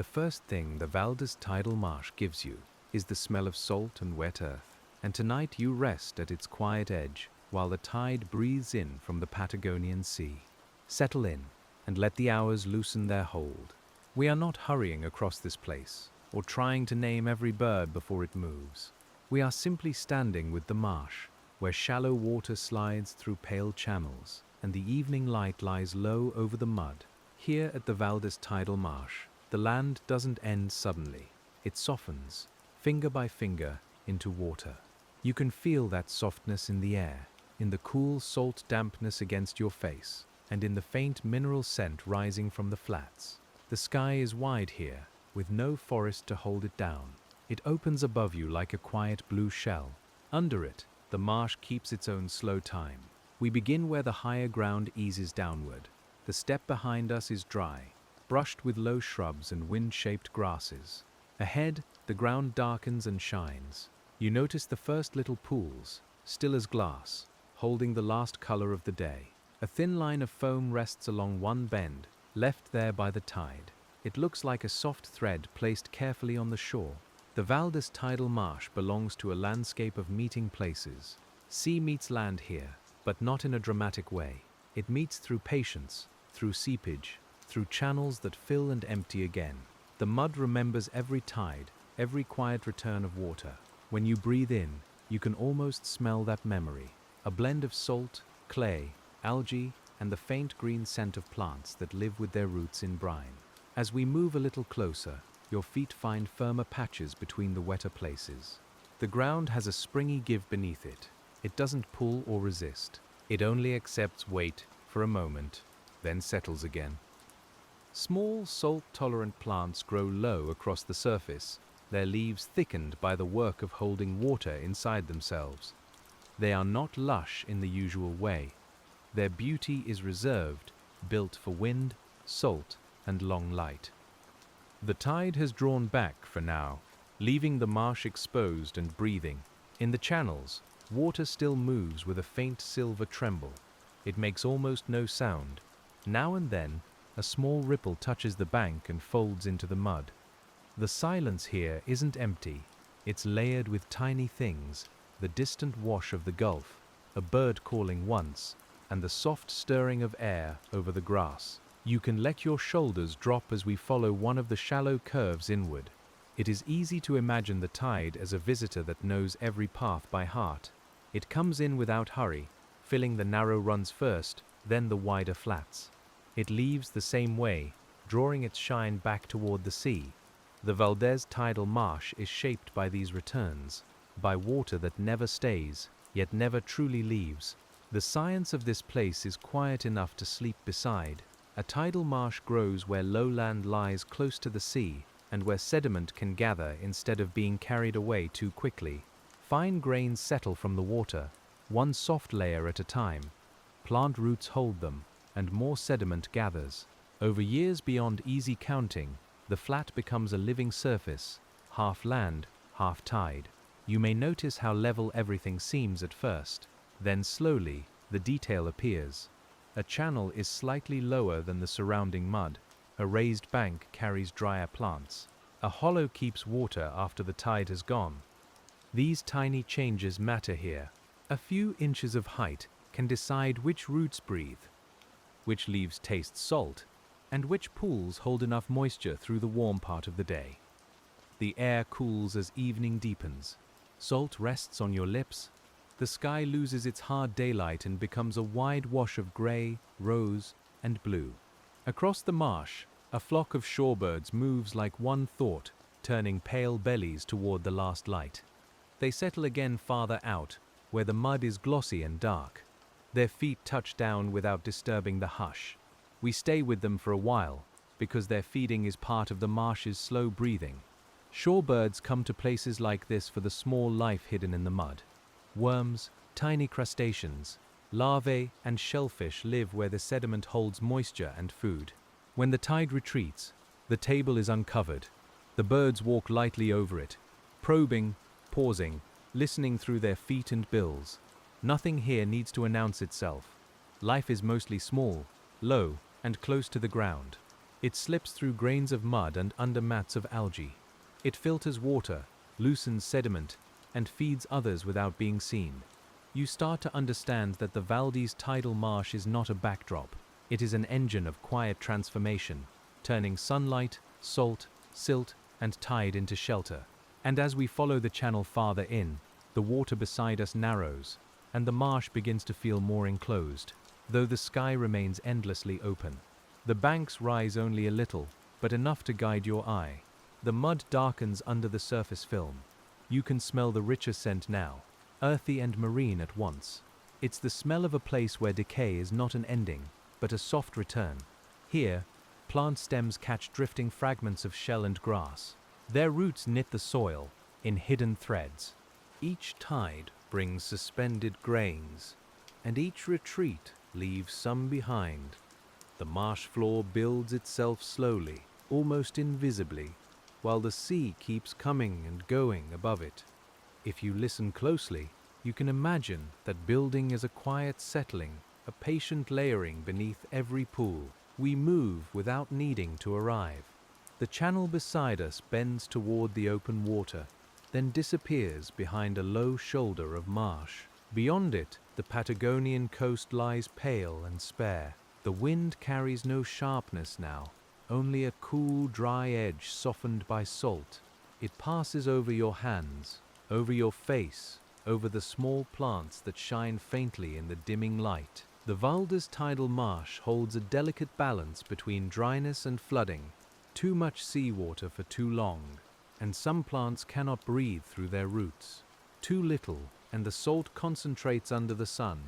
The first thing the VALDES Tidal Marsh gives you is the smell of salt and wet earth, and tonight you rest at its quiet edge while the tide breathes in from the Patagonian sea. Settle in and let the hours loosen their hold. We are not hurrying across this place or trying to name every bird before it moves. We are simply standing with the marsh, where shallow water slides through pale channels and the evening light lies low over the mud. Here at the VALDES Tidal Marsh, the land doesn't end suddenly. It softens, finger by finger, into water. You can feel that softness in the air, in the cool salt dampness against your face, and in the faint mineral scent rising from the flats. The sky is wide here, with no forest to hold it down. It opens above you like a quiet blue shell. Under it, the marsh keeps its own slow time. We begin where the higher ground eases downward. The step behind us is dry, brushed with low shrubs and wind-shaped grasses. Ahead, the ground darkens and shines. You notice the first little pools, still as glass, holding the last color of the day. A thin line of foam rests along one bend, left there by the tide. It looks like a soft thread placed carefully on the shore. The VALDES Tidal Marsh belongs to a landscape of meeting places. Sea meets land here, but not in a dramatic way. It meets through patience, through seepage, through channels that fill and empty again. The mud remembers every tide, every quiet return of water. When you breathe in, you can almost smell that memory. A blend of salt, clay, algae, and the faint green scent of plants that live with their roots in brine. As we move a little closer, your feet find firmer patches between the wetter places. The ground has a springy give beneath it. It doesn't pull or resist. It only accepts weight for a moment, then settles again. Small, salt-tolerant plants grow low across the surface, their leaves thickened by the work of holding water inside themselves. They are not lush in the usual way. Their beauty is reserved, built for wind, salt, and long light. The tide has drawn back for now, leaving the marsh exposed and breathing. In the channels, water still moves with a faint silver tremble. It makes almost no sound. Now and then, a small ripple touches the bank and folds into the mud. The silence here isn't empty. It's layered with tiny things, the distant wash of the gulf, a bird calling once, and the soft stirring of air over the grass. You can let your shoulders drop as we follow one of the shallow curves inward. It is easy to imagine the tide as a visitor that knows every path by heart. It comes in without hurry, filling the narrow runs first, then the wider flats. It leaves the same way, drawing its shine back toward the sea. The VALDES Tidal Marsh is shaped by these returns, by water that never stays, yet never truly leaves. The science of this place is quiet enough to sleep beside. A tidal marsh grows where lowland lies close to the sea, and where sediment can gather instead of being carried away too quickly. Fine grains settle from the water, one soft layer at a time. Plant roots hold them, and more sediment gathers. Over years beyond easy counting, the flat becomes a living surface, half land, half tide. You may notice how level everything seems at first. Then slowly, the detail appears. A channel is slightly lower than the surrounding mud. A raised bank carries drier plants. A hollow keeps water after the tide has gone. These tiny changes matter here. A few inches of height can decide which roots breathe, which leaves taste salt, and which pools hold enough moisture through the warm part of the day. The air cools as evening deepens. Salt rests on your lips. The sky loses its hard daylight and becomes a wide wash of gray, rose, and blue. Across the marsh, a flock of shorebirds moves like one thought, turning pale bellies toward the last light. They settle again farther out, where the mud is glossy and dark. Their feet touch down without disturbing the hush. We stay with them for a while, because their feeding is part of the marsh's slow breathing. Shorebirds come to places like this for the small life hidden in the mud. Worms, tiny crustaceans, larvae, and shellfish live where the sediment holds moisture and food. When the tide retreats, the table is uncovered. The birds walk lightly over it, probing, pausing, listening through their feet and bills. Nothing here needs to announce itself. Life is mostly small, low, and close to the ground. It slips through grains of mud and under mats of algae. It filters water, loosens sediment, and feeds others without being seen. You start to understand that the VALDES Tidal Marsh is not a backdrop. It is an engine of quiet transformation, turning sunlight, salt, silt, and tide into shelter. And as we follow the channel farther in, the water beside us narrows, and the marsh begins to feel more enclosed, though the sky remains endlessly open. The banks rise only a little, but enough to guide your eye. The mud darkens under the surface film. You can smell the richer scent now, earthy and marine at once. It's the smell of a place where decay is not an ending, but a soft return. Here, plant stems catch drifting fragments of shell and grass. Their roots knit the soil in hidden threads. Each tide brings suspended grains, and each retreat leaves some behind. The marsh floor builds itself slowly, almost invisibly, while the sea keeps coming and going above it. If you listen closely, you can imagine that building is a quiet settling, a patient layering beneath every pool. We move without needing to arrive. The channel beside us bends toward the open water, then disappears behind a low shoulder of marsh. Beyond it, the Patagonian coast lies pale and spare. The wind carries no sharpness now, only a cool, dry edge softened by salt. It passes over your hands, over your face, over the small plants that shine faintly in the dimming light. The VALDES Tidal Marsh holds a delicate balance between dryness and flooding, too much seawater for too long, and some plants cannot breathe through their roots. Too little, and the salt concentrates under the sun.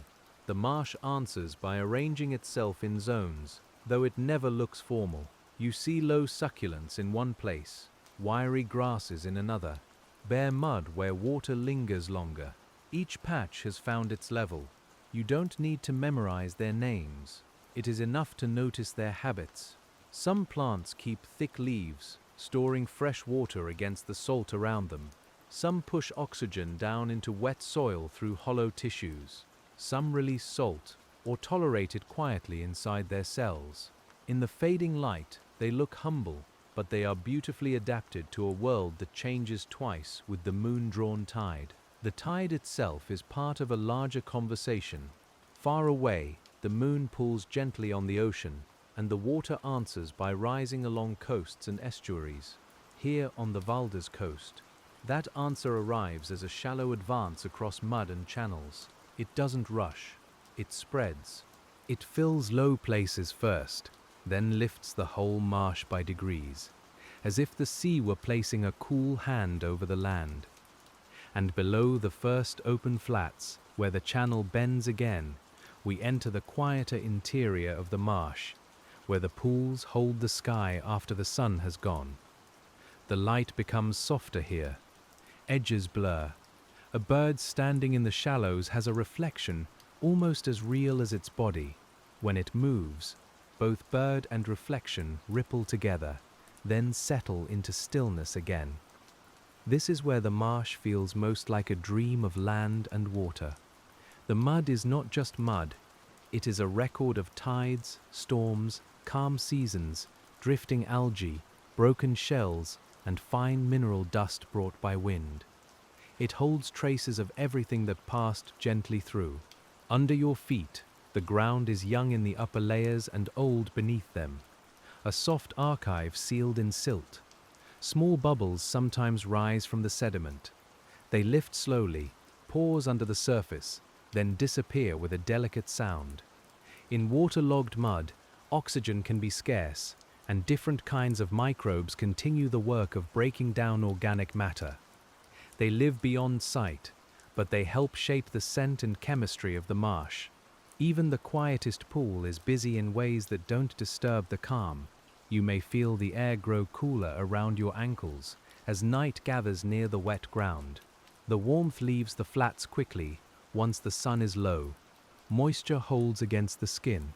The marsh answers by arranging itself in zones, though it never looks formal. You see low succulents in one place, wiry grasses in another, bare mud where water lingers longer. Each patch has found its level. You don't need to memorize their names. It is enough to notice their habits. Some plants keep thick leaves, storing fresh water against the salt around them. Some push oxygen down into wet soil through hollow tissues. Some release salt, or tolerate it quietly inside their cells. In the fading light, they look humble, but they are beautifully adapted to a world that changes twice with the moon-drawn tide. The tide itself is part of a larger conversation. Far away, the moon pulls gently on the ocean, and the water answers by rising along coasts and estuaries. Here on the VALDES coast, that answer arrives as a shallow advance across mud and channels. It doesn't rush. It spreads. It fills low places first, then lifts the whole marsh by degrees, as if the sea were placing a cool hand over the land. And below the first open flats, where the channel bends again, we enter the quieter interior of the marsh, where the pools hold the sky after the sun has gone. The light becomes softer here. Edges blur. A bird standing in the shallows has a reflection almost as real as its body. When it moves, both bird and reflection ripple together, then settle into stillness again. This is where the marsh feels most like a dream of land and water. The mud is not just mud. It is a record of tides, storms, calm seasons, drifting algae, broken shells, and fine mineral dust brought by wind. It holds traces of everything that passed gently through. Under your feet, the ground is young in the upper layers and old beneath them, a soft archive sealed in silt. Small bubbles sometimes rise from the sediment. They lift slowly, pause under the surface, then disappear with a delicate sound. In waterlogged mud, oxygen can be scarce, and different kinds of microbes continue the work of breaking down organic matter. They live beyond sight, but they help shape the scent and chemistry of the marsh. Even the quietest pool is busy in ways that don't disturb the calm. You may feel the air grow cooler around your ankles as night gathers near the wet ground. The warmth leaves the flats quickly once the sun is low. Moisture holds against the skin.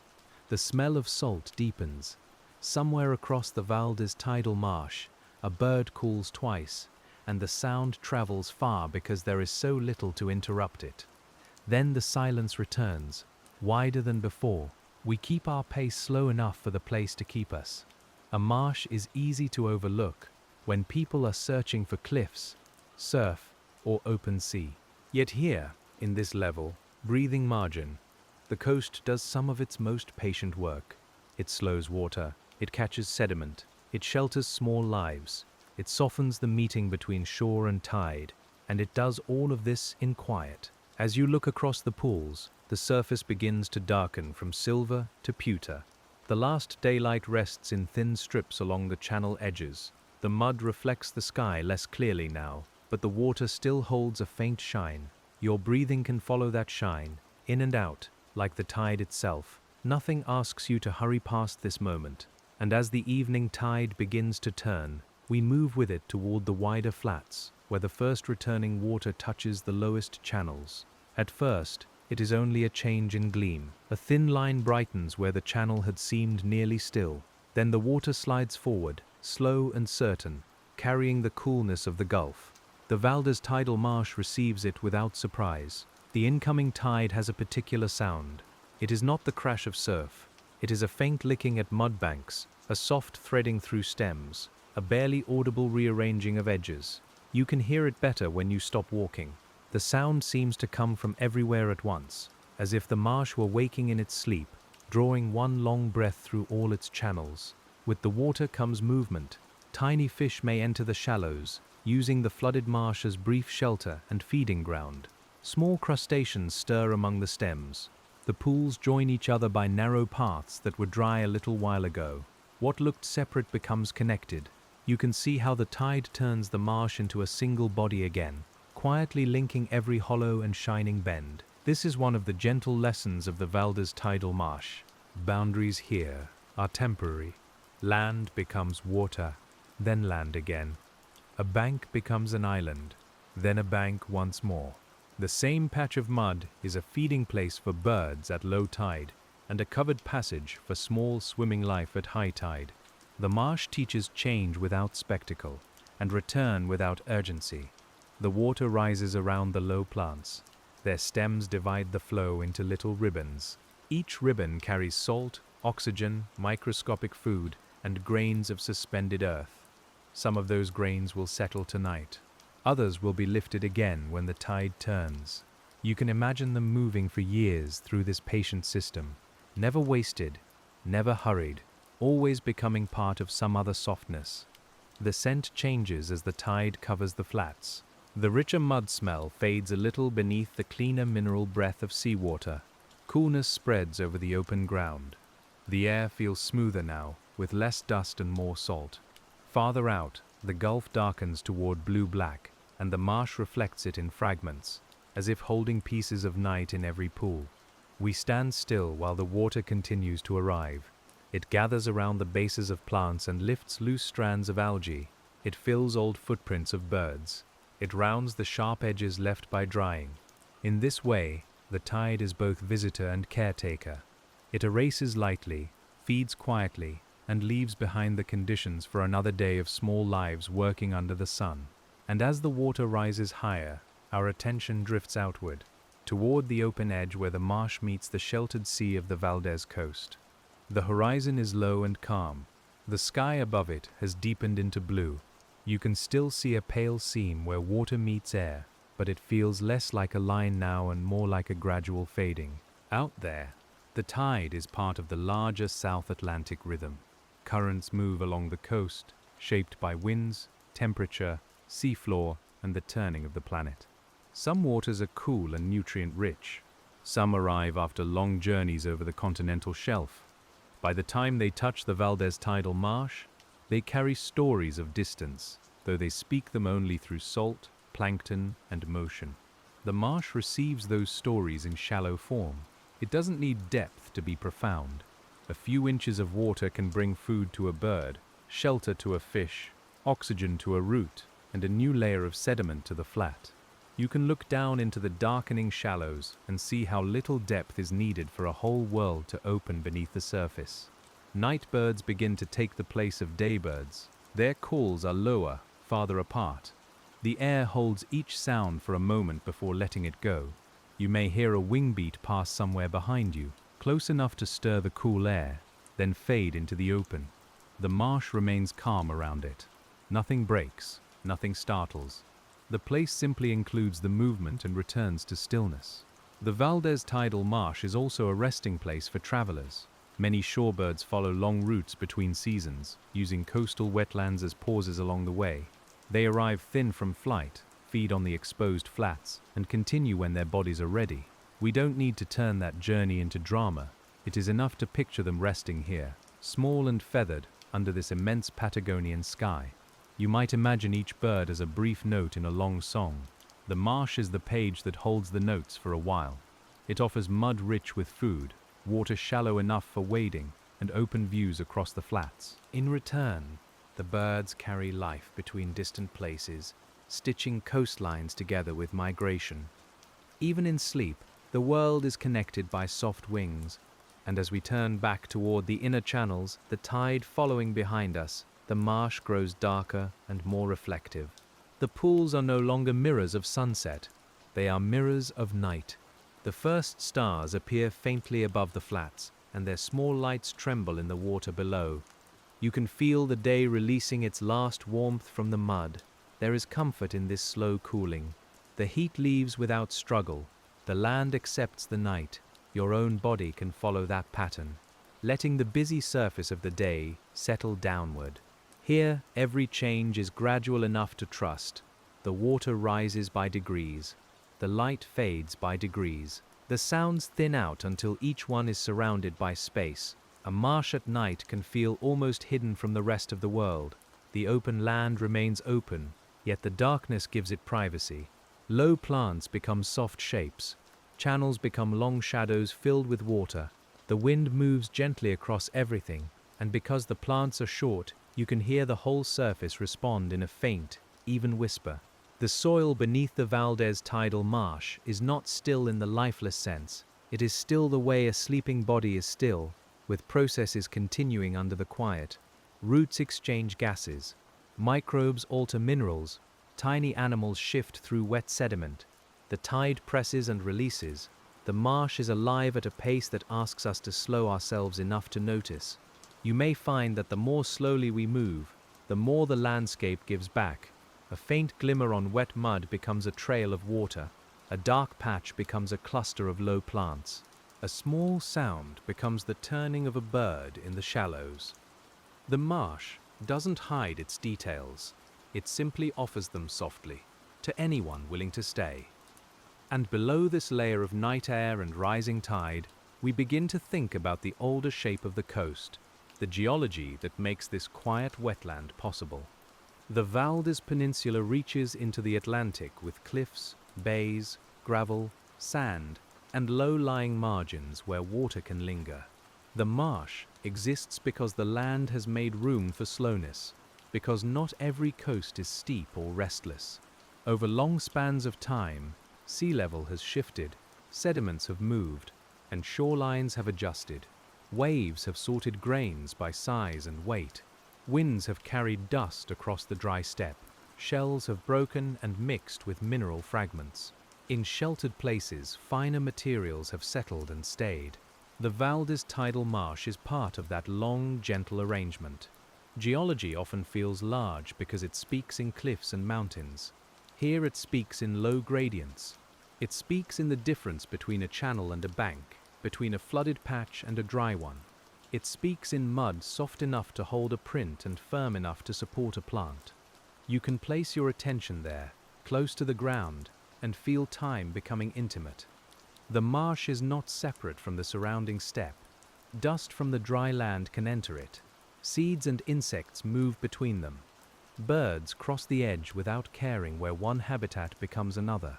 The smell of salt deepens. Somewhere across the VALDES Tidal Marsh, a bird calls twice, and the sound travels far because there is so little to interrupt it. Then the silence returns, wider than before. We keep our pace slow enough for the place to keep us. A marsh is easy to overlook when people are searching for cliffs, surf, or open sea. Yet here, in this level, breathing margin, the coast does some of its most patient work. It slows water, it catches sediment, it shelters small lives, it softens the meeting between shore and tide, and it does all of this in quiet. As you look across the pools, the surface begins to darken from silver to pewter. The last daylight rests in thin strips along the channel edges. The mud reflects the sky less clearly now, but the water still holds a faint shine. Your breathing can follow that shine, in and out, like the tide itself. Nothing asks you to hurry past this moment, and as the evening tide begins to turn, we move with it toward the wider flats, where the first returning water touches the lowest channels. At first, it is only a change in gleam. A thin line brightens where the channel had seemed nearly still. Then the water slides forward, slow and certain, carrying the coolness of the Gulf. The VALDES Tidal Marsh receives it without surprise. The incoming tide has a particular sound. It is not the crash of surf. It is a faint licking at mud banks, a soft threading through stems, a barely audible rearranging of edges. You can hear it better when you stop walking. The sound seems to come from everywhere at once, as if the marsh were waking in its sleep, drawing one long breath through all its channels. With the water comes movement. Tiny fish may enter the shallows, using the flooded marsh as brief shelter and feeding ground. Small crustaceans stir among the stems. The pools join each other by narrow paths that were dry a little while ago. What looked separate becomes connected. You can see how the tide turns the marsh into a single body again, quietly linking every hollow and shining bend. This is one of the gentle lessons of the VALDES Tidal Marsh. Boundaries here are temporary. Land becomes water, then land again. A bank becomes an island, then a bank once more. The same patch of mud is a feeding place for birds at low tide, and a covered passage for small swimming life at high tide. The marsh teaches change without spectacle, and return without urgency. The water rises around the low plants. Their stems divide the flow into little ribbons. Each ribbon carries salt, oxygen, microscopic food, and grains of suspended earth. Some of those grains will settle tonight. Others will be lifted again when the tide turns. You can imagine them moving for years through this patient system, never wasted, never hurried, always becoming part of some other softness. The scent changes as the tide covers the flats. The richer mud smell fades a little beneath the cleaner mineral breath of seawater. Coolness spreads over the open ground. The air feels smoother now, with less dust and more salt. Farther out, the Gulf darkens toward blue-black, and the marsh reflects it in fragments, as if holding pieces of night in every pool. We stand still while the water continues to arrive. It gathers around the bases of plants and lifts loose strands of algae. It fills old footprints of birds. It rounds the sharp edges left by drying. In this way, the tide is both visitor and caretaker. It erases lightly, feeds quietly, and leaves behind the conditions for another day of small lives working under the sun. And as the water rises higher, our attention drifts outward, toward the open edge where the marsh meets the sheltered sea of the VALDES coast. The horizon is low and calm. The sky above it has deepened into blue. You can still see a pale seam where water meets air, but it feels less like a line now and more like a gradual fading. Out there, the tide is part of the larger South Atlantic rhythm. Currents move along the coast, shaped by winds, temperature, seafloor, and the turning of the planet. Some waters are cool and nutrient-rich. Some arrive after long journeys over the continental shelf. By the time they touch the VALDES Tidal Marsh, they carry stories of distance, though they speak them only through salt, plankton, and motion. The marsh receives those stories in shallow form. It doesn't need depth to be profound. A few inches of water can bring food to a bird, shelter to a fish, oxygen to a root, and a new layer of sediment to the flat. You can look down into the darkening shallows and see how little depth is needed for a whole world to open beneath the surface. Night birds begin to take the place of day birds. Their calls are lower, farther apart. The air holds each sound for a moment before letting it go. You may hear a wing beat pass somewhere behind you, close enough to stir the cool air, then fade into the open. The marsh remains calm around it. Nothing breaks, nothing startles. The place simply includes the movement and returns to stillness. The VALDES Tidal Marsh is also a resting place for travelers. Many shorebirds follow long routes between seasons, using coastal wetlands as pauses along the way. They arrive thin from flight, feed on the exposed flats, and continue when their bodies are ready. We don't need to turn that journey into drama. It is enough to picture them resting here, small and feathered, under this immense Patagonian sky. You might imagine each bird as a brief note in a long song. The marsh is the page that holds the notes for a while. It offers mud rich with food, water shallow enough for wading, and open views across the flats. In return, the birds carry life between distant places, stitching coastlines together with migration. Even in sleep, the world is connected by soft wings, and as we turn back toward the inner channels, the tide following behind us, the marsh grows darker and more reflective. The pools are no longer mirrors of sunset, they are mirrors of night. The first stars appear faintly above the flats, and their small lights tremble in the water below. You can feel the day releasing its last warmth from the mud. There is comfort in this slow cooling. The heat leaves without struggle. The land accepts the night. Your own body can follow that pattern, letting the busy surface of the day settle downward. Here, every change is gradual enough to trust. The water rises by degrees. The light fades by degrees. The sounds thin out until each one is surrounded by space. A marsh at night can feel almost hidden from the rest of the world. The open land remains open, yet the darkness gives it privacy. Low plants become soft shapes. Channels become long shadows filled with water. The wind moves gently across everything, and because the plants are short, you can hear the whole surface respond in a faint, even whisper. The soil beneath the VALDES Tidal Marsh is not still in the lifeless sense. It is still the way a sleeping body is still, with processes continuing under the quiet. Roots exchange gases. Microbes alter minerals. Tiny animals shift through wet sediment. The tide presses and releases. The marsh is alive at a pace that asks us to slow ourselves enough to notice. You may find that the more slowly we move, the more the landscape gives back. A faint glimmer on wet mud becomes a trail of water. A dark patch becomes a cluster of low plants. A small sound becomes the turning of a bird in the shallows. The marsh doesn't hide its details. It simply offers them softly, to anyone willing to stay. And below this layer of night air and rising tide, we begin to think about the older shape of the coast, the geology that makes this quiet wetland possible. The VALDES Peninsula reaches into the Atlantic with cliffs, bays, gravel, sand, and low-lying margins where water can linger. The marsh exists because the land has made room for slowness, because not every coast is steep or restless. Over long spans of time, sea level has shifted, sediments have moved, and shorelines have adjusted. Waves have sorted grains by size and weight. Winds have carried dust across the dry steppe. Shells have broken and mixed with mineral fragments. In sheltered places, finer materials have settled and stayed. The VALDES Tidal Marsh is part of that long, gentle arrangement. Geology often feels large because it speaks in cliffs and mountains. Here it speaks in low gradients. It speaks in the difference between a channel and a bank, between a flooded patch and a dry one. It speaks in mud soft enough to hold a print and firm enough to support a plant. You can place your attention there, close to the ground, and feel time becoming intimate. The marsh is not separate from the surrounding steppe. Dust from the dry land can enter it. Seeds and insects move between them. Birds cross the edge without caring where one habitat becomes another.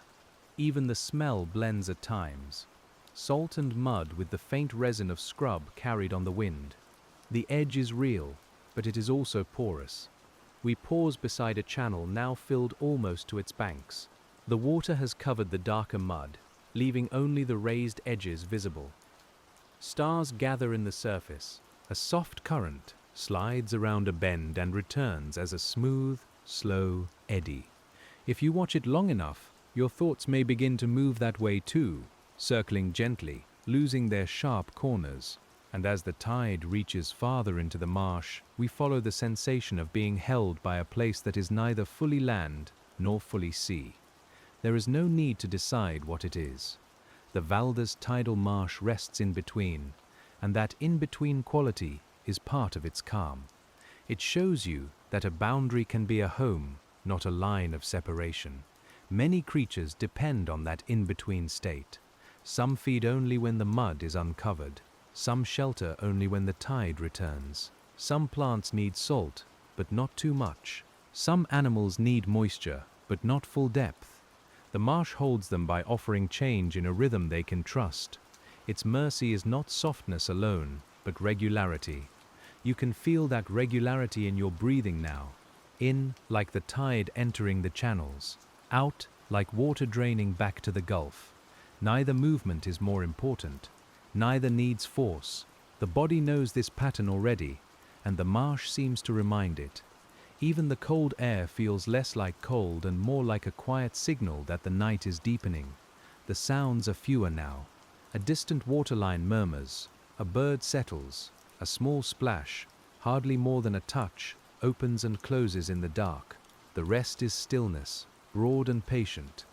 Even the smell blends at times. Salt and mud with the faint resin of scrub carried on the wind. The edge is real, but it is also porous. We pause beside a channel now filled almost to its banks. The water has covered the darker mud, leaving only the raised edges visible. Stars gather in the surface. A soft current slides around a bend and returns as a smooth, slow eddy. If you watch it long enough, your thoughts may begin to move that way too, circling gently, losing their sharp corners. And as the tide reaches farther into the marsh, we follow the sensation of being held by a place that is neither fully land nor fully sea. There is no need to decide what it is. The VALDES Tidal Marsh rests in between, and that in-between quality is part of its calm. It shows you that a boundary can be a home, not a line of separation. Many creatures depend on that in-between state. Some feed only when the mud is uncovered. Some shelter only when the tide returns. Some plants need salt, but not too much. Some animals need moisture, but not full depth. The marsh holds them by offering change in a rhythm they can trust. Its mercy is not softness alone, but regularity. You can feel that regularity in your breathing now. In, like the tide entering the channels. Out, like water draining back to the Gulf. Neither movement is more important. Neither needs force. The body knows this pattern already, and the marsh seems to remind it. Even the cold air feels less like cold and more like a quiet signal that the night is deepening. The sounds are fewer now. A distant waterline murmurs. A bird settles. A small splash, hardly more than a touch, opens and closes in the dark. The rest is stillness, broad and patient.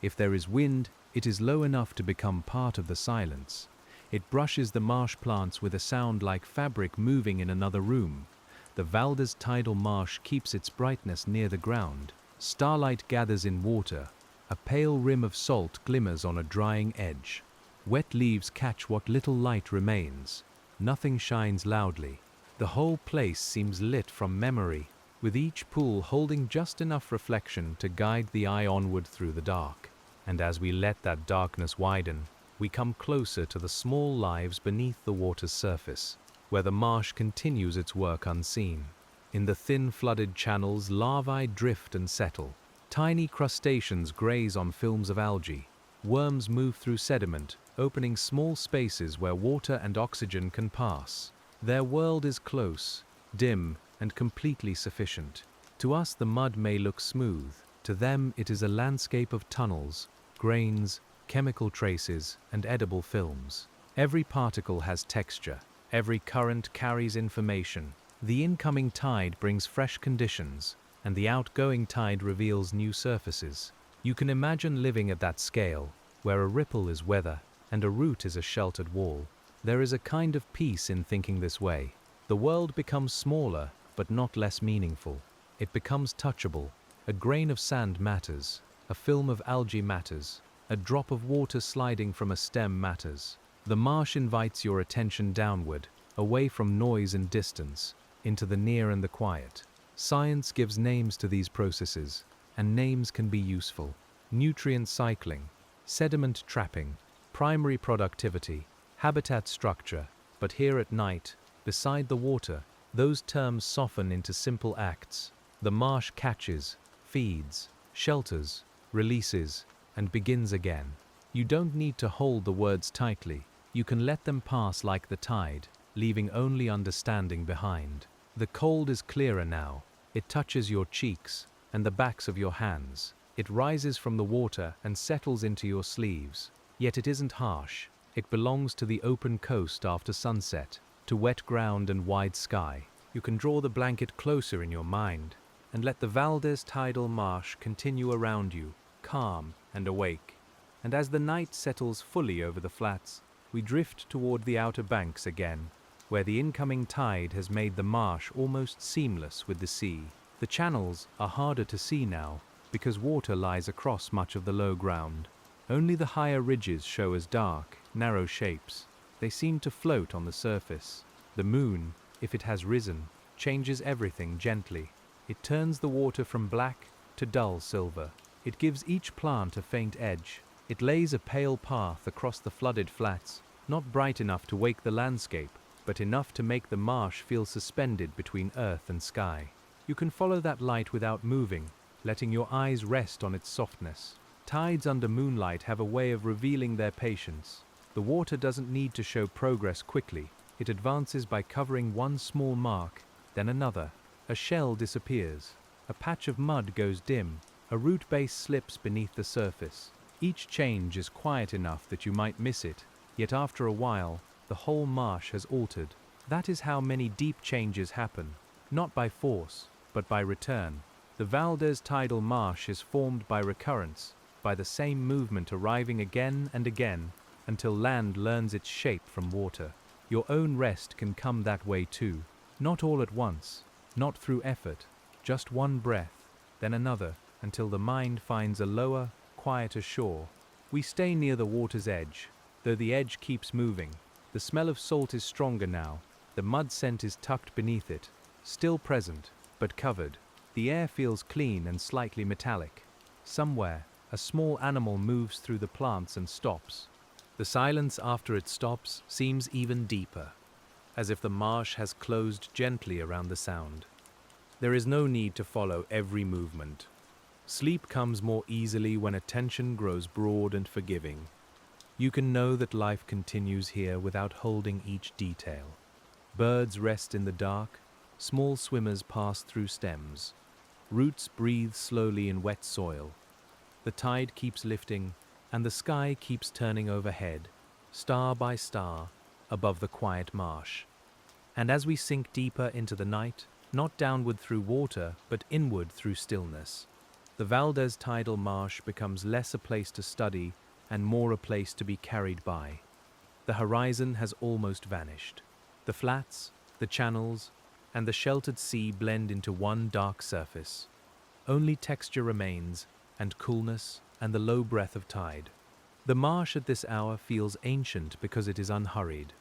If there is wind, it is low enough to become part of the silence. It brushes the marsh plants with a sound like fabric moving in another room. The VALDES Tidal Marsh keeps its brightness near the ground. Starlight gathers in water. A pale rim of salt glimmers on a drying edge. Wet leaves catch what little light remains. Nothing shines loudly. The whole place seems lit from memory, with each pool holding just enough reflection to guide the eye onward through the dark. And as we let that darkness widen, we come closer to the small lives beneath the water's surface, where the marsh continues its work unseen. In the thin flooded channels, larvae drift and settle. Tiny crustaceans graze on films of algae. Worms move through sediment, opening small spaces where water and oxygen can pass. Their world is close, dim, and completely sufficient. To us the mud may look smooth. To them it is a landscape of tunnels, grains, chemical traces, and edible films. Every particle has texture. Every current carries information. The incoming tide brings fresh conditions, and the outgoing tide reveals new surfaces. You can imagine living at that scale, where a ripple is weather, and a root is a sheltered wall. There is a kind of peace in thinking this way. The world becomes smaller, but not less meaningful. It becomes touchable. A grain of sand matters. A film of algae matters. A drop of water sliding from a stem matters. The marsh invites your attention downward, away from noise and distance, into the near and the quiet. Science gives names to these processes, and names can be useful. Nutrient cycling, sediment trapping, primary productivity, habitat structure. But here at night, beside the water, those terms soften into simple acts. The marsh catches, feeds, shelters, releases, and begins again. You don't need to hold the words tightly. You can let them pass like the tide, leaving only understanding behind. The cold is clearer now. It touches your cheeks and the backs of your hands. It rises from the water and settles into your sleeves. Yet it isn't harsh. It belongs to the open coast after sunset, to wet ground and wide sky. You can draw the blanket closer in your mind and let the VALDES Tidal Marsh continue around you, calm and awake. And as the night settles fully over the flats, we drift toward the outer banks again, where the incoming tide has made the marsh almost seamless with the sea. The channels are harder to see now, because water lies across much of the low ground. Only the higher ridges show as dark, narrow shapes. They seem to float on the surface. The moon, if it has risen, changes everything gently. It turns the water from black to dull silver. It gives each plant a faint edge. It lays a pale path across the flooded flats, not bright enough to wake the landscape, but enough to make the marsh feel suspended between earth and sky. You can follow that light without moving, letting your eyes rest on its softness. Tides under moonlight have a way of revealing their patience. The water doesn't need to show progress quickly. It advances by covering one small mark, then another. A shell disappears. A patch of mud goes dim. A root base slips beneath the surface. Each change is quiet enough that you might miss it, yet after a while, the whole marsh has altered. That is how many deep changes happen, not by force, but by return. The VALDES Tidal Marsh is formed by recurrence, by the same movement arriving again and again, until land learns its shape from water. Your own rest can come that way too, not all at once, not through effort, just one breath, then another, until the mind finds a lower, quieter shore. We stay near the water's edge, though the edge keeps moving. The smell of salt is stronger now, the mud scent is tucked beneath it, still present, but covered. The air feels clean and slightly metallic. Somewhere, a small animal moves through the plants and stops. The silence after it stops seems even deeper, as if the marsh has closed gently around the sound. There is no need to follow every movement. Sleep comes more easily when attention grows broad and forgiving. You can know that life continues here without holding each detail. Birds rest in the dark, small swimmers pass through stems. Roots breathe slowly in wet soil. The tide keeps lifting, and the sky keeps turning overhead, star by star, above the quiet marsh. And as we sink deeper into the night, not downward through water, but inward through stillness, the VALDES Tidal Marsh becomes less a place to study and more a place to be carried by. The horizon has almost vanished. The flats, the channels, and the sheltered sea blend into one dark surface. Only texture remains, and coolness, and the low breath of tide. The marsh at this hour feels ancient because it is unhurried.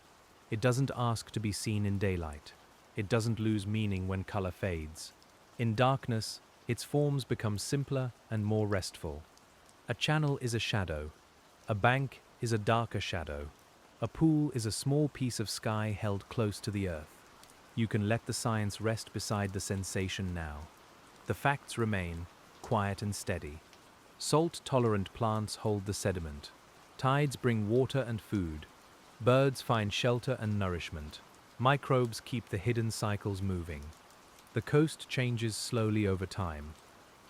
It doesn't ask to be seen in daylight. It doesn't lose meaning when color fades. In darkness, its forms become simpler and more restful. A channel is a shadow. A bank is a darker shadow. A pool is a small piece of sky held close to the earth. You can let the science rest beside the sensation now. The facts remain, quiet and steady. Salt-tolerant plants hold the sediment. Tides bring water and food. Birds find shelter and nourishment. Microbes keep the hidden cycles moving. The coast changes slowly over time.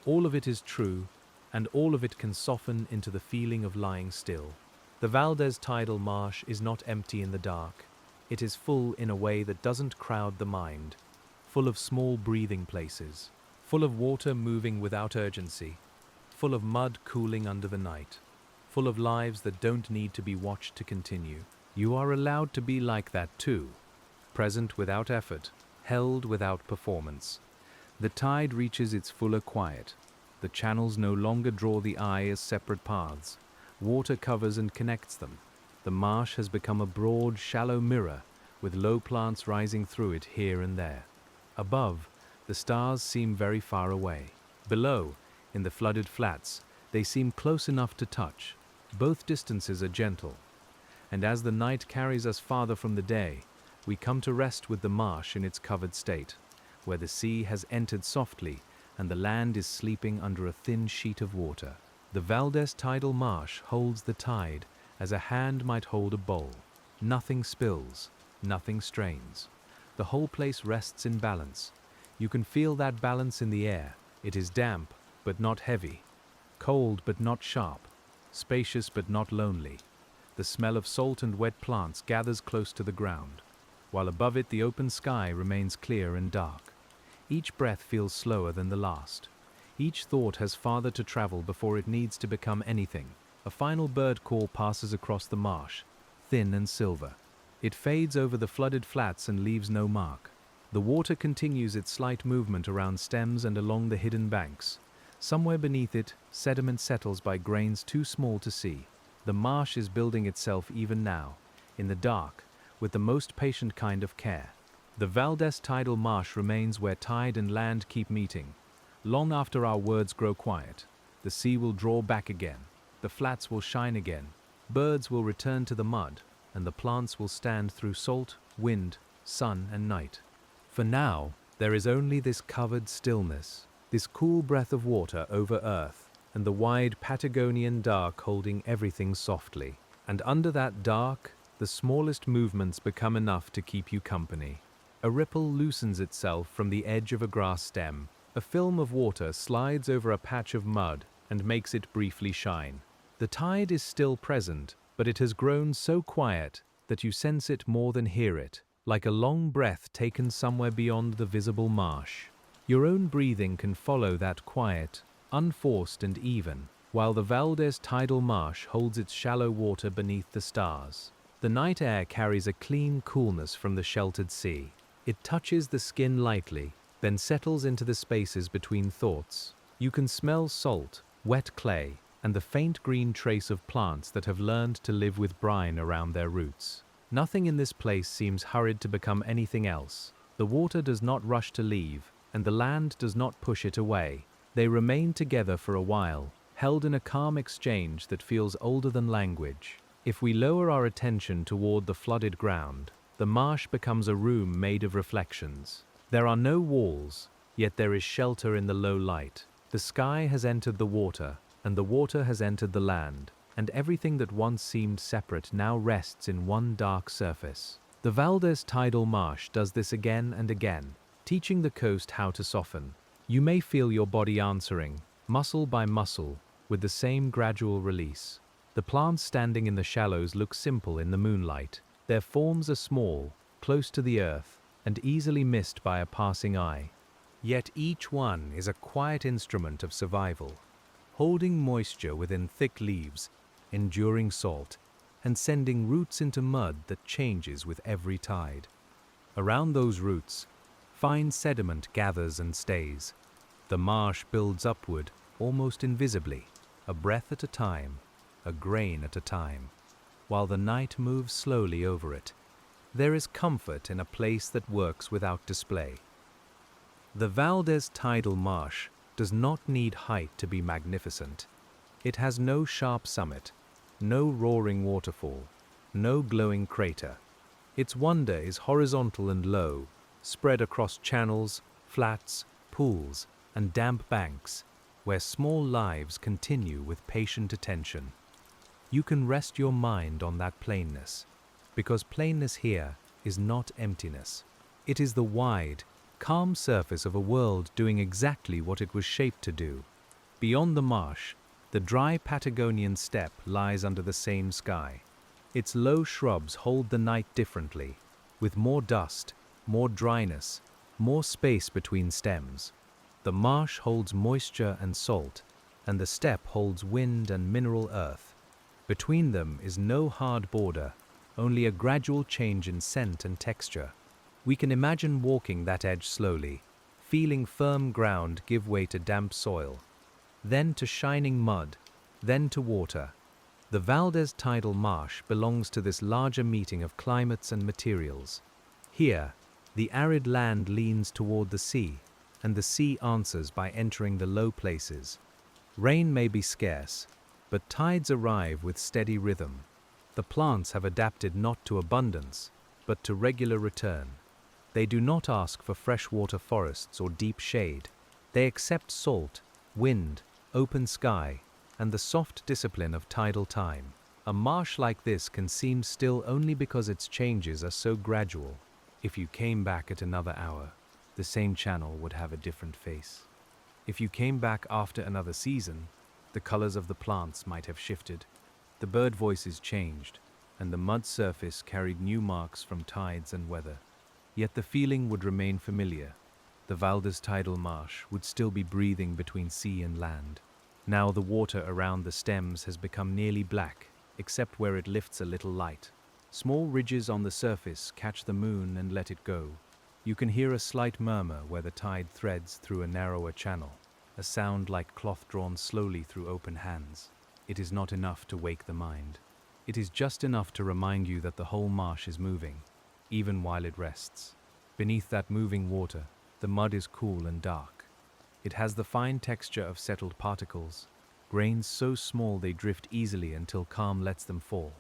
All of it is true, and all of it can soften into the feeling of lying still. The VALDES Tidal Marsh is not empty in the dark. It is full in a way that doesn't crowd the mind, full of small breathing places, full of water moving without urgency, full of mud cooling under the night, full of lives that don't need to be watched to continue. You are allowed to be like that too, present without effort, held without performance. The tide reaches its fuller quiet. The channels no longer draw the eye as separate paths. Water covers and connects them. The marsh has become a broad, shallow mirror, with low plants rising through it here and there. Above, the stars seem very far away. Below, in the flooded flats, they seem close enough to touch. Both distances are gentle. And as the night carries us farther from the day, we come to rest with the marsh in its covered state, where the sea has entered softly and the land is sleeping under a thin sheet of water. The VALDES Tidal Marsh holds the tide as a hand might hold a bowl. Nothing spills, nothing strains. The whole place rests in balance. You can feel that balance in the air. It is damp, but not heavy, cold but not sharp, spacious but not lonely. The smell of salt and wet plants gathers close to the ground, while above it the open sky remains clear and dark. Each breath feels slower than the last. Each thought has farther to travel before it needs to become anything. A final bird call passes across the marsh, thin and silver. It fades over the flooded flats and leaves no mark. The water continues its slight movement around stems and along the hidden banks. Somewhere beneath it, sediment settles by grains too small to see. The marsh is building itself even now, in the dark, with the most patient kind of care. The VALDES Tidal Marsh remains where tide and land keep meeting. Long after our words grow quiet, the sea will draw back again, the flats will shine again, birds will return to the mud, and the plants will stand through salt, wind, sun, and night. For now, there is only this covered stillness, this cool breath of water over earth, and the wide Patagonian dark holding everything softly. And under that dark, the smallest movements become enough to keep you company. A ripple loosens itself from the edge of a grass stem. A film of water slides over a patch of mud and makes it briefly shine. The tide is still present, but it has grown so quiet that you sense it more than hear it, like a long breath taken somewhere beyond the visible marsh. Your own breathing can follow that quiet, unforced and even, while the VALDES Tidal Marsh holds its shallow water beneath the stars. The night air carries a clean coolness from the sheltered sea. It touches the skin lightly, then settles into the spaces between thoughts. You can smell salt, wet clay, and the faint green trace of plants that have learned to live with brine around their roots. Nothing in this place seems hurried to become anything else. The water does not rush to leave, and the land does not push it away. They remain together for a while, held in a calm exchange that feels older than language. If we lower our attention toward the flooded ground, the marsh becomes a room made of reflections. There are no walls, yet there is shelter in the low light. The sky has entered the water, and the water has entered the land, and everything that once seemed separate now rests in one dark surface. The VALDES Tidal Marsh does this again and again, teaching the coast how to soften. You may feel your body answering, muscle by muscle, with the same gradual release. The plants standing in the shallows look simple in the moonlight. Their forms are small, close to the earth, and easily missed by a passing eye. Yet each one is a quiet instrument of survival, holding moisture within thick leaves, enduring salt, and sending roots into mud that changes with every tide. Around those roots, fine sediment gathers and stays. The marsh builds upward, almost invisibly, a breath at a time, a grain at a time, while the night moves slowly over it. There is comfort in a place that works without display. The VALDES Tidal Marsh does not need height to be magnificent. It has no sharp summit, no roaring waterfall, no glowing crater. Its wonder is horizontal and low, spread across channels, flats, pools, and damp banks, where small lives continue with patient attention. You can rest your mind on that plainness, because plainness here is not emptiness. It is the wide, calm surface of a world doing exactly what it was shaped to do. Beyond the marsh, the dry Patagonian steppe lies under the same sky. Its low shrubs hold the night differently, with more dust, more dryness, more space between stems. The marsh holds moisture and salt, and the steppe holds wind and mineral earth. Between them is no hard border, only a gradual change in scent and texture. We can imagine walking that edge slowly, feeling firm ground give way to damp soil, then to shining mud, then to water. The VALDES Tidal Marsh belongs to this larger meeting of climates and materials. Here, the arid land leans toward the sea, and the sea answers by entering the low places. Rain may be scarce, but tides arrive with steady rhythm. The plants have adapted not to abundance, but to regular return. They do not ask for freshwater forests or deep shade. They accept salt, wind, open sky, and the soft discipline of tidal time. A marsh like this can seem still only because its changes are so gradual. If you came back at another hour, the same channel would have a different face. If you came back after another season, the colors of the plants might have shifted. The bird voices changed, and the mud surface carried new marks from tides and weather. Yet the feeling would remain familiar. The VALDES Tidal Marsh would still be breathing between sea and land. Now the water around the stems has become nearly black, except where it lifts a little light. Small ridges on the surface catch the moon and let it go. You can hear a slight murmur where the tide threads through a narrower channel, a sound like cloth drawn slowly through open hands. It is not enough to wake the mind. It is just enough to remind you that the whole marsh is moving, even while it rests. Beneath that moving water, the mud is cool and dark. It has the fine texture of settled particles, grains so small they drift easily until calm lets them fall.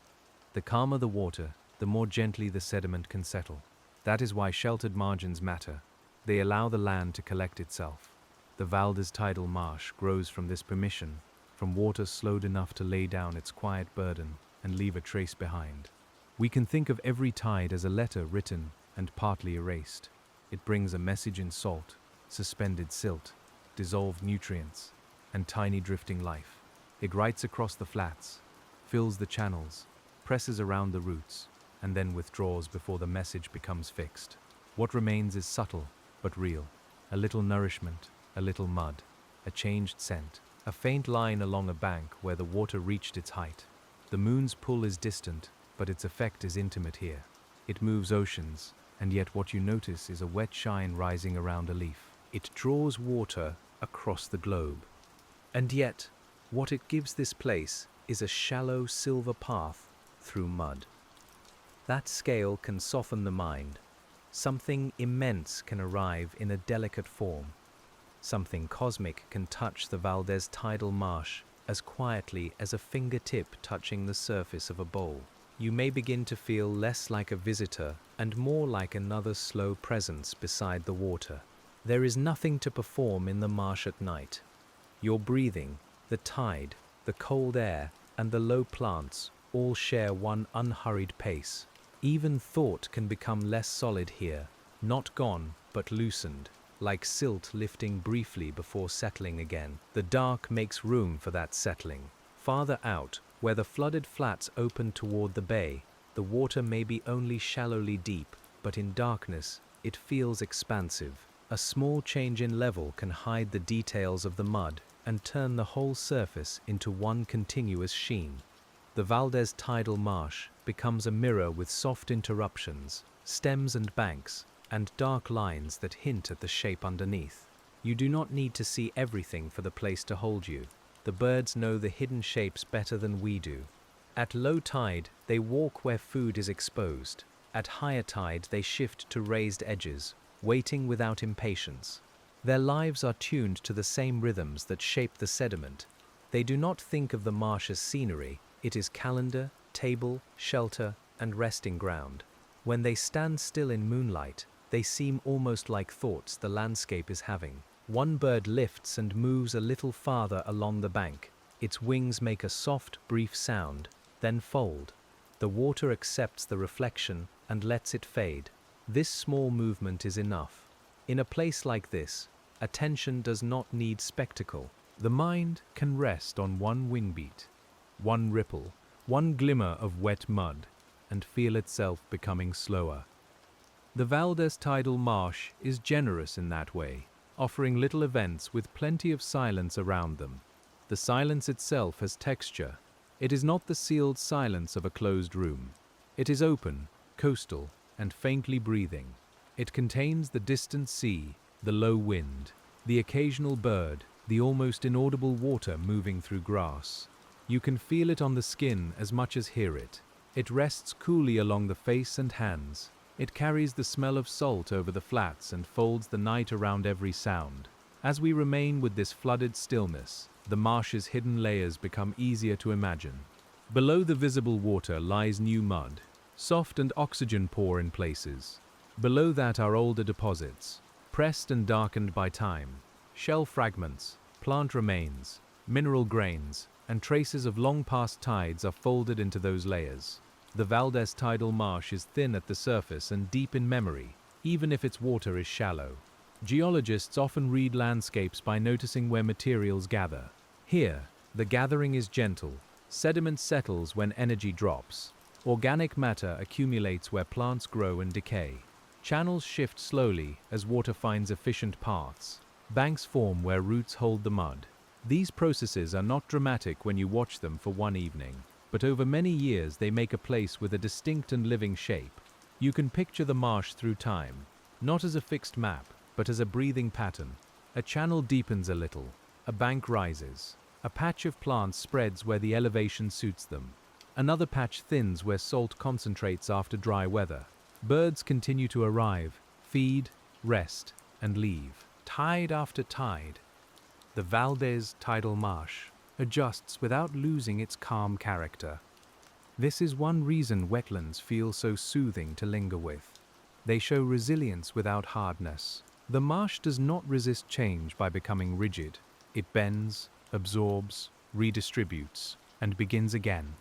The calmer the water, the more gently the sediment can settle. That is why sheltered margins matter. They allow the land to collect itself. The VALDES Tidal Marsh grows from this permission, from water slowed enough to lay down its quiet burden and leave a trace behind. We can think of every tide as a letter written and partly erased. It brings a message in salt, suspended silt, dissolved nutrients, and tiny drifting life. It writes across the flats, fills the channels, presses around the roots, and then withdraws before the message becomes fixed. What remains is subtle, but real. A little nourishment, a little mud, a changed scent, a faint line along a bank where the water reached its height. The moon's pull is distant, but its effect is intimate here. It moves oceans, and yet what you notice is a wet shine rising around a leaf. It draws water across the globe. And yet, what it gives this place is a shallow silver path through mud. That scale can soften the mind. Something immense can arrive in a delicate form. Something cosmic can touch the VALDES Tidal Marsh as quietly as a fingertip touching the surface of a bowl. You may begin to feel less like a visitor and more like another slow presence beside the water. There is nothing to perform in the marsh at night. Your breathing, the tide, the cold air, and the low plants all share one unhurried pace. Even thought can become less solid here, not gone, but loosened, like silt lifting briefly before settling again. The dark makes room for that settling. Farther out, where the flooded flats open toward the bay, the water may be only shallowly deep, but in darkness, it feels expansive. A small change in level can hide the details of the mud and turn the whole surface into one continuous sheen. The VALDES Tidal Marsh becomes a mirror with soft interruptions, stems and banks, and dark lines that hint at the shape underneath. You do not need to see everything for the place to hold you. The birds know the hidden shapes better than we do. At low tide, they walk where food is exposed. At higher tide, they shift to raised edges, waiting without impatience. Their lives are tuned to the same rhythms that shape the sediment. They do not think of the marsh as scenery. It is calendar, table, shelter, and resting ground. When they stand still in moonlight, they seem almost like thoughts the landscape is having. One bird lifts and moves a little farther along the bank. Its wings make a soft, brief sound, then fold. The water accepts the reflection and lets it fade. This small movement is enough. In a place like this, attention does not need spectacle. The mind can rest on one wing beat, one ripple, one glimmer of wet mud, and feel itself becoming slower. The VALDES Tidal Marsh is generous in that way, offering little events with plenty of silence around them. The silence itself has texture. It is not the sealed silence of a closed room. It is open, coastal, and faintly breathing. It contains the distant sea, the low wind, the occasional bird, the almost inaudible water moving through grass. You can feel it on the skin as much as hear it. It rests coolly along the face and hands. It carries the smell of salt over the flats and folds the night around every sound. As we remain with this flooded stillness, the marsh's hidden layers become easier to imagine. Below the visible water lies new mud, soft and oxygen-poor in places. Below that are older deposits, pressed and darkened by time. Shell fragments, plant remains, mineral grains, and traces of long-past tides are folded into those layers. The VALDES Tidal Marsh is thin at the surface and deep in memory, even if its water is shallow. Geologists often read landscapes by noticing where materials gather. Here, the gathering is gentle. Sediment settles when energy drops. Organic matter accumulates where plants grow and decay. Channels shift slowly as water finds efficient paths. Banks form where roots hold the mud. These processes are not dramatic when you watch them for one evening, but over many years they make a place with a distinct and living shape. You can picture the marsh through time, not as a fixed map, but as a breathing pattern. A channel deepens a little, a bank rises, a patch of plants spreads where the elevation suits them. Another patch thins where salt concentrates after dry weather. Birds continue to arrive, feed, rest, and leave. Tide after tide, the VALDES Tidal Marsh adjusts without losing its calm character. This is one reason wetlands feel so soothing to linger with. They show resilience without hardness. The marsh does not resist change by becoming rigid. It bends, absorbs, redistributes, and begins again.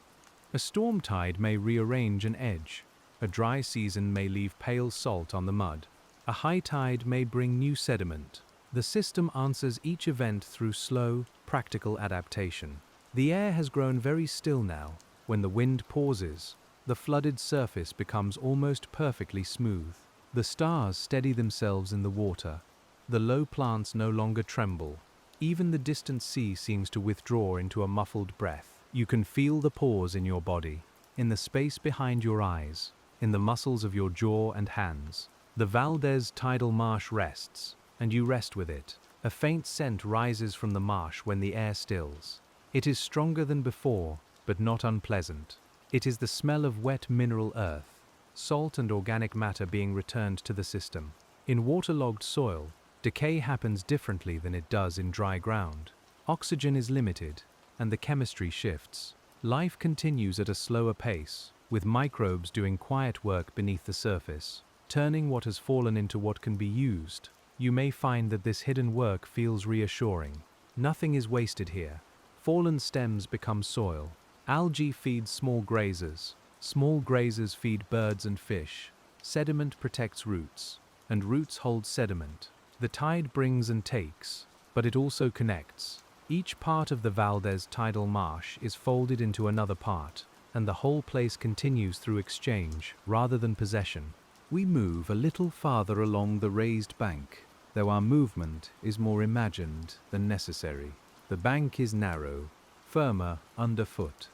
A storm tide may rearrange an edge. A dry season may leave pale salt on the mud. A high tide may bring new sediment. The system answers each event through slow, practical adaptation. The air has grown very still now. When the wind pauses, the flooded surface becomes almost perfectly smooth. The stars steady themselves in the water. The low plants no longer tremble. Even the distant sea seems to withdraw into a muffled breath. You can feel the pause in your body, in the space behind your eyes, in the muscles of your jaw and hands. The VALDES Tidal Marsh rests, and you rest with it. A faint scent rises from the marsh when the air stills. It is stronger than before, but not unpleasant. It is the smell of wet mineral earth, salt and organic matter being returned to the system. In waterlogged soil, decay happens differently than it does in dry ground. Oxygen is limited, and the chemistry shifts. Life continues at a slower pace, with microbes doing quiet work beneath the surface, turning what has fallen into what can be used. You may find that this hidden work feels reassuring. Nothing is wasted here. Fallen stems become soil. Algae feeds small grazers. Small grazers feed birds and fish. Sediment protects roots, and roots hold sediment. The tide brings and takes, but it also connects. Each part of the VALDES Tidal Marsh is folded into another part, and the whole place continues through exchange rather than possession. We move a little farther along the raised bank, though our movement is more imagined than necessary. The bank is narrow, firmer underfoot,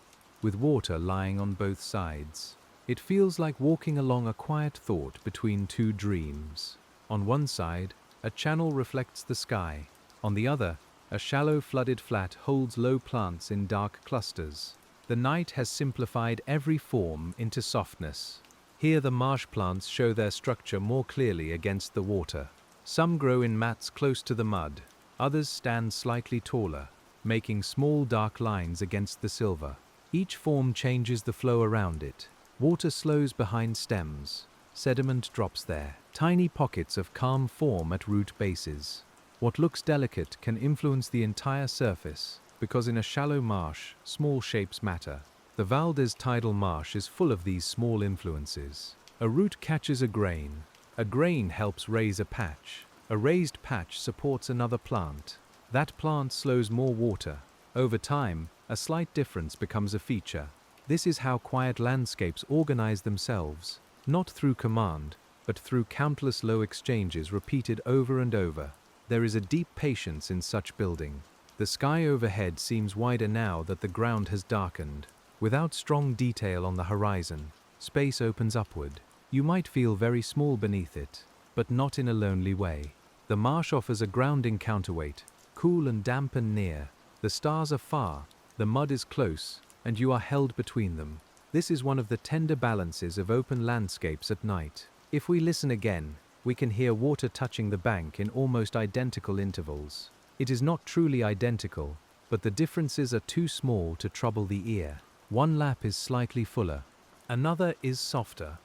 with water lying on both sides. It feels like walking along a quiet thought between two dreams. On one side, a channel reflects the sky. On the other, a shallow flooded flat holds low plants in dark clusters. The night has simplified every form into softness. Here the marsh plants show their structure more clearly against the water. Some grow in mats close to the mud, others stand slightly taller, making small dark lines against the silver. Each form changes the flow around it. Water slows behind stems. Sediment drops there. Tiny pockets of calm form at root bases. What looks delicate can influence the entire surface, because in a shallow marsh, small shapes matter. The VALDES Tidal Marsh is full of these small influences. A root catches a grain. A grain helps raise a patch. A raised patch supports another plant. That plant slows more water. Over time, a slight difference becomes a feature. This is how quiet landscapes organize themselves, not through command, but through countless low exchanges repeated over and over. There is a deep patience in such building. The sky overhead seems wider now that the ground has darkened. Without strong detail on the horizon, space opens upward. You might feel very small beneath it, but not in a lonely way. The marsh offers a grounding counterweight, cool and damp and near. The stars are far, the mud is close, and you are held between them. This is one of the tender balances of open landscapes at night. If we listen again, we can hear water touching the bank in almost identical intervals. It is not truly identical, but the differences are too small to trouble the ear. One lap is slightly fuller, another is softer.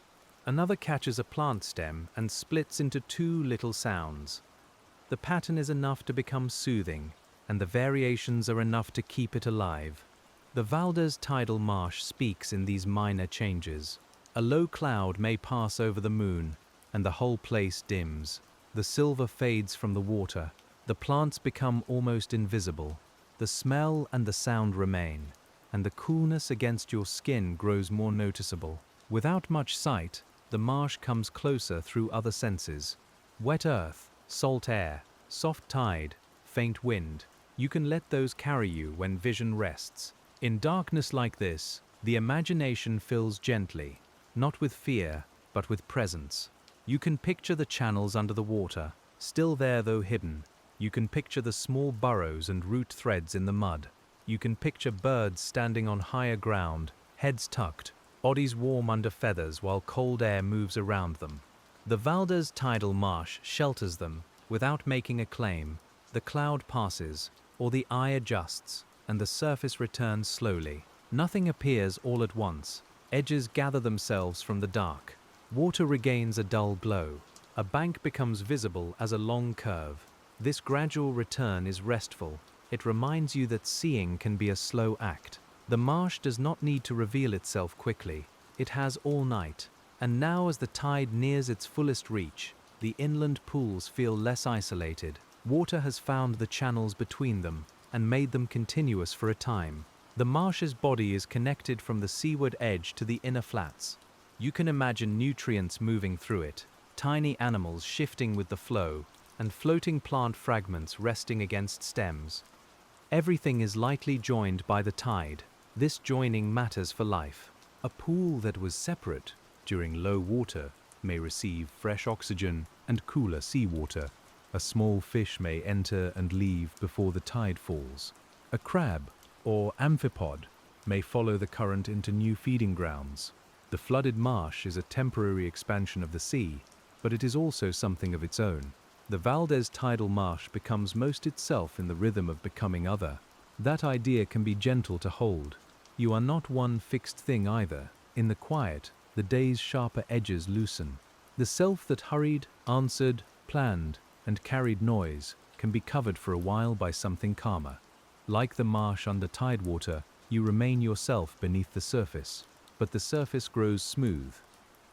Another catches a plant stem and splits into two little sounds. The pattern is enough to become soothing, and the variations are enough to keep it alive. The VALDES Tidal Marsh speaks in these minor changes. A low cloud may pass over the moon, and the whole place dims. The silver fades from the water. The plants become almost invisible. The smell and the sound remain, and the coolness against your skin grows more noticeable. Without much sight, the marsh comes closer through other senses. Wet earth, salt air, soft tide, faint wind. You can let those carry you when vision rests. In darkness like this, the imagination fills gently, not with fear, but with presence. You can picture the channels under the water, still there though hidden. You can picture the small burrows and root threads in the mud. You can picture birds standing on higher ground, heads tucked, bodies warm under feathers while cold air moves around them. The VALDES Tidal Marsh shelters them without making a claim. The cloud passes, or the eye adjusts, and the surface returns slowly. Nothing appears all at once. Edges gather themselves from the dark. Water regains a dull glow. A bank becomes visible as a long curve. This gradual return is restful. It reminds you that seeing can be a slow act. The marsh does not need to reveal itself quickly. It has all night. And now as the tide nears its fullest reach, the inland pools feel less isolated. Water has found the channels between them and made them continuous for a time. The The marsh's body is connected from the seaward edge to the inner flats. You can imagine nutrients moving through it, tiny animals shifting with the flow, and floating plant fragments resting against stems. Everything is lightly joined by the tide. This joining matters for life. A pool that was separate during low water may receive fresh oxygen and cooler seawater. A small fish may enter and leave before the tide falls. A crab or amphipod may follow the current into new feeding grounds. The flooded marsh is a temporary expansion of the sea, but it is also something of its own. The VALDES Tidal Marsh becomes most itself in the rhythm of becoming other. That idea can be gentle to hold. You are not one fixed thing either. In the quiet, the day's sharper edges loosen. The self that hurried, answered, planned, and carried noise can be covered for a while by something calmer. Like the marsh under tidewater, you remain yourself beneath the surface, but the surface grows smooth.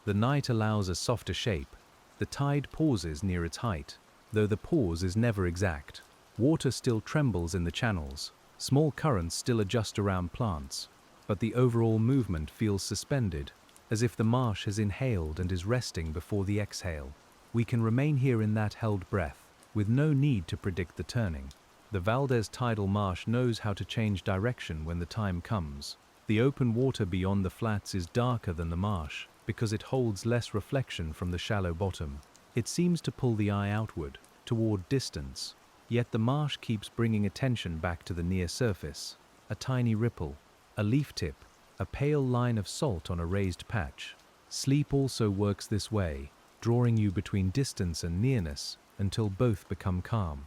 The night allows a softer shape. The tide pauses near its height, though the pause is never exact. Water still trembles in the channels. Small currents still adjust around plants, but the overall movement feels suspended, as if the marsh has inhaled and is resting before the exhale. We can remain here in that held breath, with no need to predict the turning. The VALDES Tidal Marsh knows how to change direction when the time comes. The open water beyond the flats is darker than the marsh, because it holds less reflection from the shallow bottom. It seems to pull the eye outward, toward distance, yet the marsh keeps bringing attention back to the near surface. A tiny ripple, a leaf tip, a pale line of salt on a raised patch. Sleep also works this way, drawing you between distance and nearness until both become calm.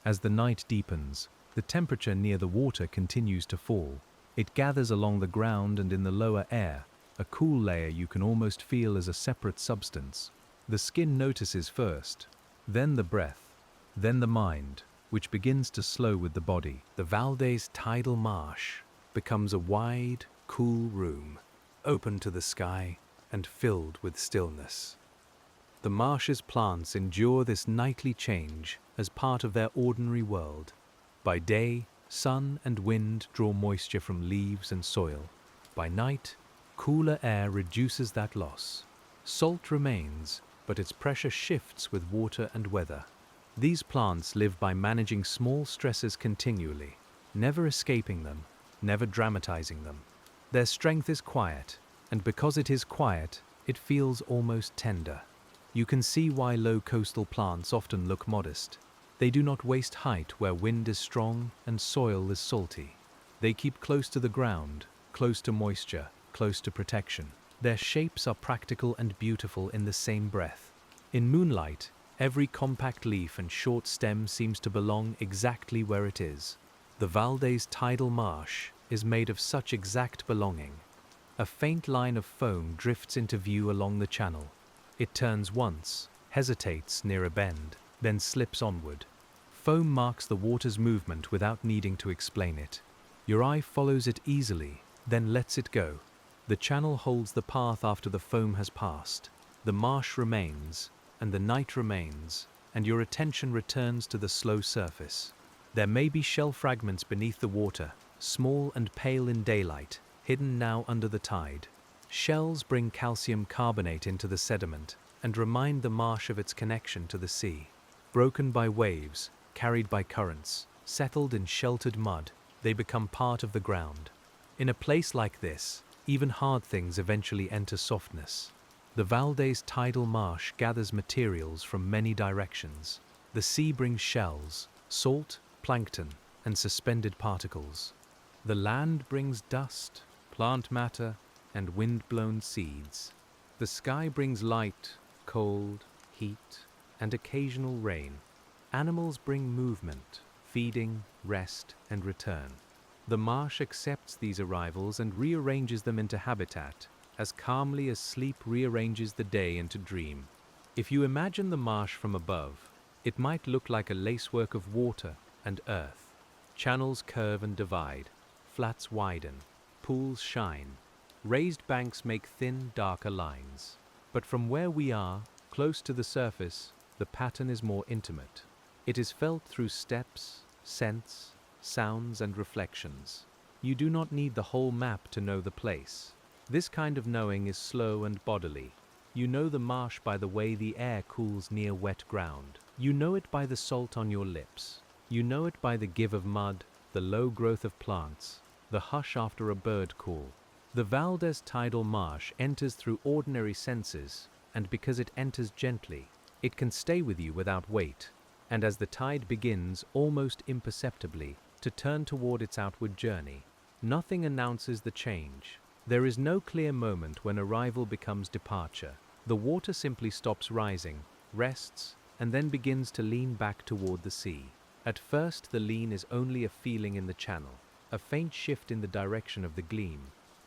As the night deepens, the temperature near the water continues to fall. It gathers along the ground and in the lower air, a cool layer you can almost feel as a separate substance. The skin notices first, then the breath, then the mind, which begins to slow with the body. The VALDES Tidal Marsh becomes a wide, cool room, open to the sky and filled with stillness. The marsh's plants endure this nightly change as part of their ordinary world. By day, sun and wind draw moisture from leaves and soil. By night, cooler air reduces that loss. Salt remains, but its pressure shifts with water and weather. These plants live by managing small stresses continually, never escaping them, never dramatizing them. Their strength is quiet, and because it is quiet, it feels almost tender. You can see why low coastal plants often look modest. They do not waste height where wind is strong and soil is salty. They keep close to the ground, close to moisture, close to protection. Their shapes are practical and beautiful in the same breath. In moonlight, every compact leaf and short stem seems to belong exactly where it is. The VALDES Tidal Marsh is made of such exact belonging. A faint line of foam drifts into view along the channel. It turns once, hesitates near a bend, then slips onward. Foam marks the water's movement without needing to explain it. Your eye follows it easily, then lets it go. The channel holds the path after the foam has passed. The marsh remains, and the night remains, and your attention returns to the slow surface. There may be shell fragments beneath the water, small and pale in daylight, hidden now under the tide. Shells bring calcium carbonate into the sediment and remind the marsh of its connection to the sea. Broken by waves, carried by currents, settled in sheltered mud, they become part of the ground. In a place like this, even hard things eventually enter softness. The VALDES Tidal Marsh gathers materials from many directions. The sea brings shells, salt, plankton, and suspended particles. The land brings dust, plant matter, and wind-blown seeds. The sky brings light, cold, heat, and occasional rain. Animals bring movement, feeding, rest, and return. The marsh accepts these arrivals and rearranges them into habitat, as calmly as sleep rearranges the day into dream. If you imagine the marsh from above, it might look like a lacework of water and earth. Channels curve and divide, flats widen, pools shine. Raised banks make thin, darker lines. But from where we are, close to the surface, the pattern is more intimate. It is felt through steps, scents, sounds, and reflections. You do not need the whole map to know the place. This kind of knowing is slow and bodily. You know the marsh by the way the air cools near wet ground. You know it by the salt on your lips. You know it by the give of mud, the low growth of plants, the hush after a bird call. The VALDES Tidal Marsh enters through ordinary senses, and because it enters gently, it can stay with you without weight, and as the tide begins, almost imperceptibly, to turn toward its outward journey, nothing announces the change. There is no clear moment when arrival becomes departure. The water simply stops rising, rests, and then begins to lean back toward the sea. At first, the lean is only a feeling in the channel, a faint shift in the direction of the gleam.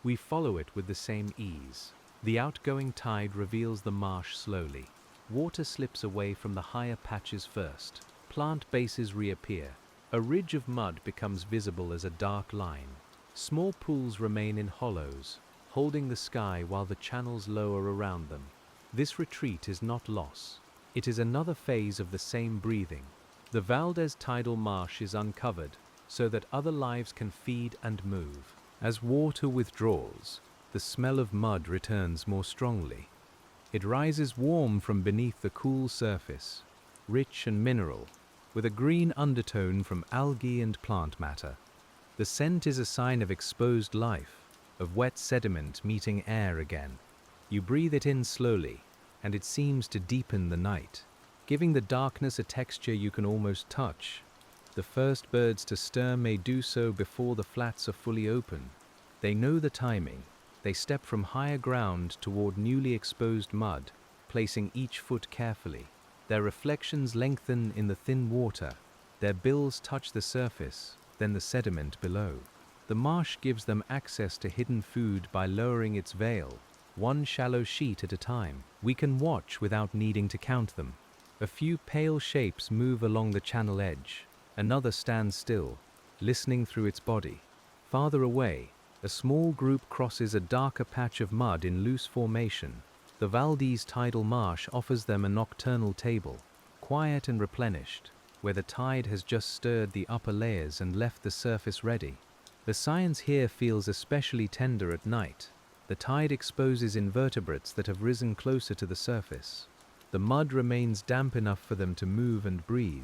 We follow it with the same ease. The outgoing tide reveals the marsh slowly. Water slips away from the higher patches first. Plant bases reappear. A ridge of mud becomes visible as a dark line. Small pools remain in hollows, holding the sky while the channels lower around them. This retreat is not loss. It is another phase of the same breathing. The VALDES Tidal Marsh is uncovered so that other lives can feed and move. As water withdraws, the smell of mud returns more strongly. It rises warm from beneath the cool surface, rich and mineral, with a green undertone from algae and plant matter. The scent is a sign of exposed life, of wet sediment meeting air again. You breathe it in slowly, and it seems to deepen the night, giving the darkness a texture you can almost touch. The first birds to stir may do so before the flats are fully open. They know the timing. They step from higher ground toward newly exposed mud, placing each foot carefully. Their reflections lengthen in the thin water. Their bills touch the surface, then the sediment below. The marsh gives them access to hidden food by lowering its veil, one shallow sheet at a time. We can watch without needing to count them. A few pale shapes move along the channel edge. Another stands still, listening through its body. Farther away, a small group crosses a darker patch of mud in loose formation. The VALDES Tidal Marsh offers them a nocturnal table, quiet and replenished, where the tide has just stirred the upper layers and left the surface ready. The science here feels especially tender at night. The tide exposes invertebrates that have risen closer to the surface. The mud remains damp enough for them to move and breathe.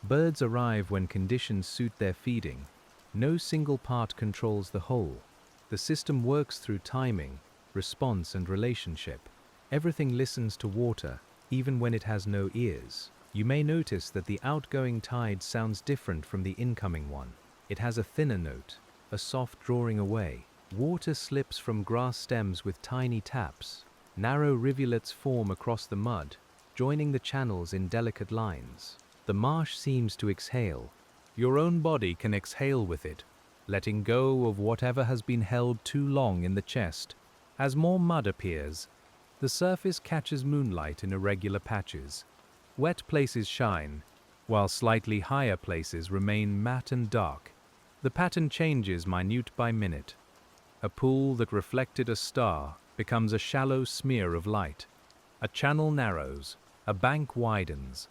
Birds arrive when conditions suit their feeding. No single part controls the whole. The system works through timing, response, and relationship. Everything listens to water, even when it has no ears. You may notice that the outgoing tide sounds different from the incoming one. It has a thinner note, a soft drawing away. Water slips from grass stems with tiny taps. Narrow rivulets form across the mud, joining the channels in delicate lines. The marsh seems to exhale. Your own body can exhale with it, letting go of whatever has been held too long in the chest. As more mud appears, the surface catches moonlight in irregular patches. Wet places shine, while slightly higher places remain matte and dark. The pattern changes minute by minute. A pool that reflected a star becomes a shallow smear of light. A channel narrows, a bank widens.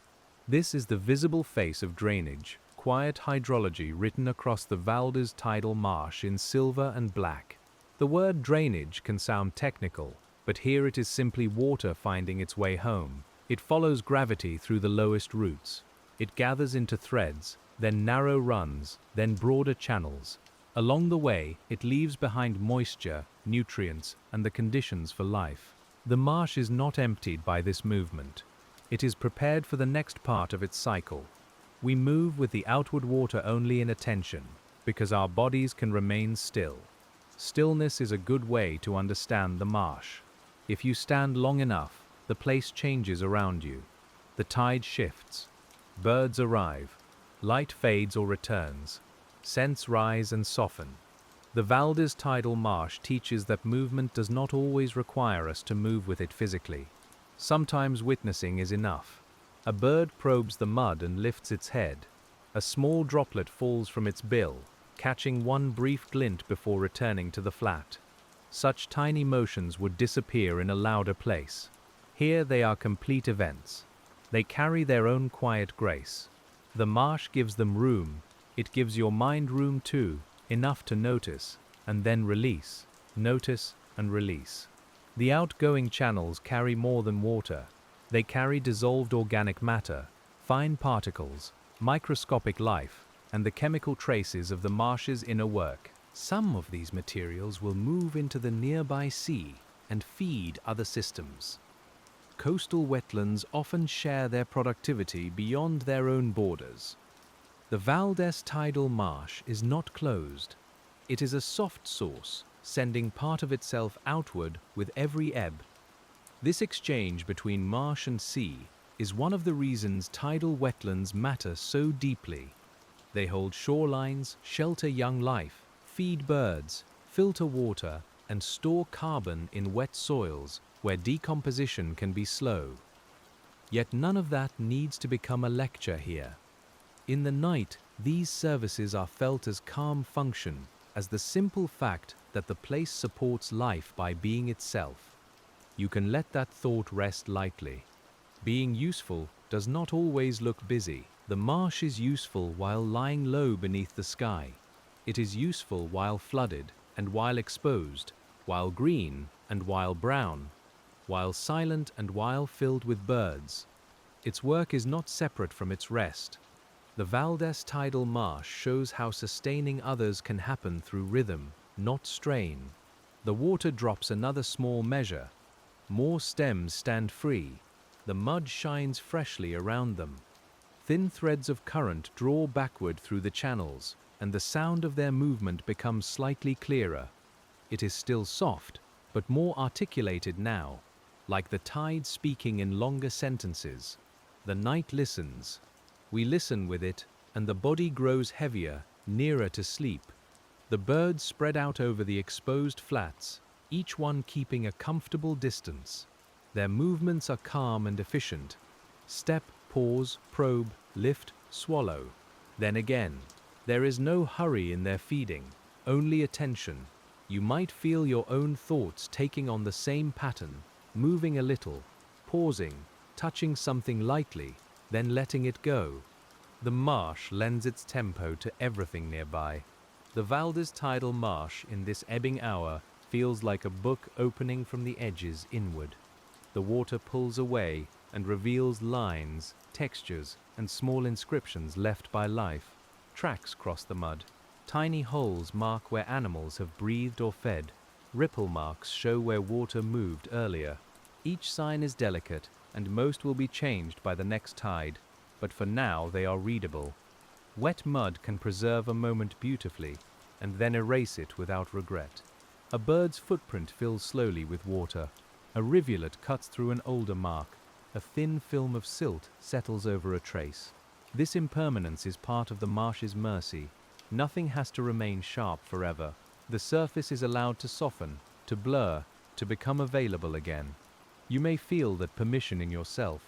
This is the visible face of drainage, quiet hydrology written across the VALDES Tidal Marsh in silver and black. The word drainage can sound technical, but here it is simply water finding its way home. It follows gravity through the lowest roots. It gathers into threads, then narrow runs, then broader channels. Along the way, it leaves behind moisture, nutrients, and the conditions for life. The marsh is not emptied by this movement. It is prepared for the next part of its cycle. We move with the outward water only in attention, because our bodies can remain still. Stillness is a good way to understand the marsh. If you stand long enough, the place changes around you. The tide shifts. Birds arrive. Light fades or returns. Scents rise and soften. The VALDES Tidal Marsh teaches that movement does not always require us to move with it physically. Sometimes witnessing is enough. A bird probes the mud and lifts its head. A small droplet falls from its bill, catching one brief glint before returning to the flat. Such tiny motions would disappear in a louder place. Here they are complete events. They carry their own quiet grace. The marsh gives them room. It gives your mind room too. enough to notice, and then release, notice and release. The outgoing channels carry more than water. They carry dissolved organic matter, fine particles, microscopic life, and the chemical traces of the marsh's inner work. Some of these materials will move into the nearby sea and feed other systems. Coastal wetlands often share their productivity beyond their own borders. The VALDES Tidal Marsh is not closed. It is a soft source, sending part of itself outward with every ebb. This exchange between marsh and sea is one of the reasons tidal wetlands matter so deeply. They hold shorelines, shelter young life, feed birds, filter water, and store carbon in wet soils where decomposition can be slow. Yet none of that needs to become a lecture here. In the night, these services are felt as calm function, as the simple fact that the place supports life by being itself. You can let that thought rest lightly. Being useful does not always look busy. The marsh is useful while lying low beneath the sky. It is useful while flooded and while exposed, while green and while brown, while silent and while filled with birds. Its work is not separate from its rest. The VALDES Tidal Marsh shows how sustaining others can happen through rhythm, not strain. The water drops another small measure. More stems stand free. The mud shines freshly around them. Thin threads of current draw backward through the channels, and the sound of their movement becomes slightly clearer. It is still soft, but more articulated now, like the tide speaking in longer sentences. The night listens. We listen with it, and the body grows heavier, nearer to sleep. The birds spread out over the exposed flats, each one keeping a comfortable distance. Their movements are calm and efficient. Step, pause, probe, lift, swallow. Then again. There is no hurry in their feeding, only attention. You might feel your own thoughts taking on the same pattern, moving a little, pausing, touching something lightly, then letting it go. The marsh lends its tempo to everything nearby. The VALDES Tidal Marsh in this ebbing hour feels like a book opening from the edges inward. The water pulls away and reveals lines, textures, and small inscriptions left by life. Tracks cross the mud. Tiny holes mark where animals have breathed or fed. Ripple marks show where water moved earlier. Each sign is delicate, and most will be changed by the next tide, but for now they are readable. Wet mud can preserve a moment beautifully, and then erase it without regret. A bird's footprint fills slowly with water. A rivulet cuts through an older mark. A thin film of silt settles over a trace. This impermanence is part of the marsh's mercy. Nothing has to remain sharp forever. The surface is allowed to soften, to blur, to become available again. You may feel that permission in yourself.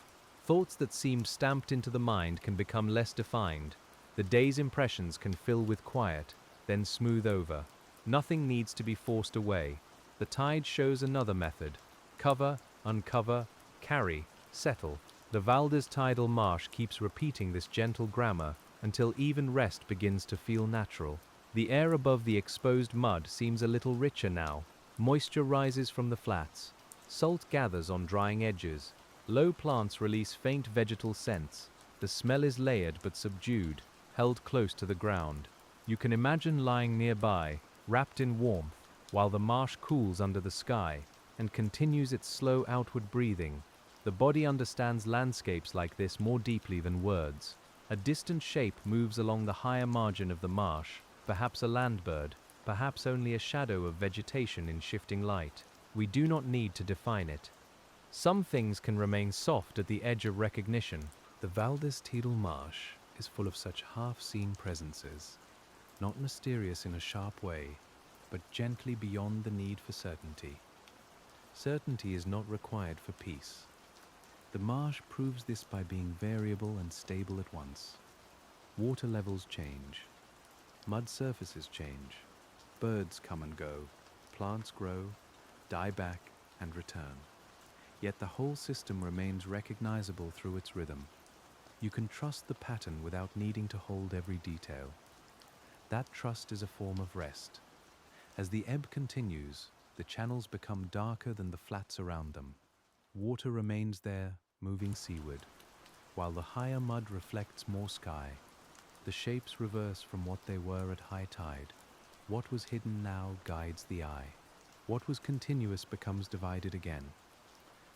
Thoughts that seemed stamped into the mind can become less defined. The day's impressions can fill with quiet, then smooth over. Nothing needs to be forced away. The tide shows another method. Cover, uncover, carry, settle. The VALDES Tidal Marsh keeps repeating this gentle grammar until even rest begins to feel natural. The air above the exposed mud seems a little richer now. Moisture rises from the flats. Salt gathers on drying edges. Low plants release faint vegetal scents. The smell is layered but subdued, held close to the ground. You can imagine lying nearby, wrapped in warmth, while the marsh cools under the sky and continues its slow outward breathing. The body understands landscapes like this more deeply than words. A distant shape moves along the higher margin of the marsh, perhaps a land bird, perhaps only a shadow of vegetation in shifting light. We do not need to define it. Some things can remain soft at the edge of recognition. The VALDES Tidal Marsh is full of such half-seen presences, not mysterious in a sharp way, but gently beyond the need for certainty. Certainty is not required for peace. The marsh proves this by being variable and stable at once. Water levels change. Mud surfaces change. Birds come and go. Plants grow, die back, and return. Yet the whole system remains recognizable through its rhythm. You can trust the pattern without needing to hold every detail. That trust is a form of rest. As the ebb continues, the channels become darker than the flats around them. Water remains there, moving seaward, while the higher mud reflects more sky. The shapes reverse from what they were at high tide. What was hidden now guides the eye. What was continuous becomes divided again.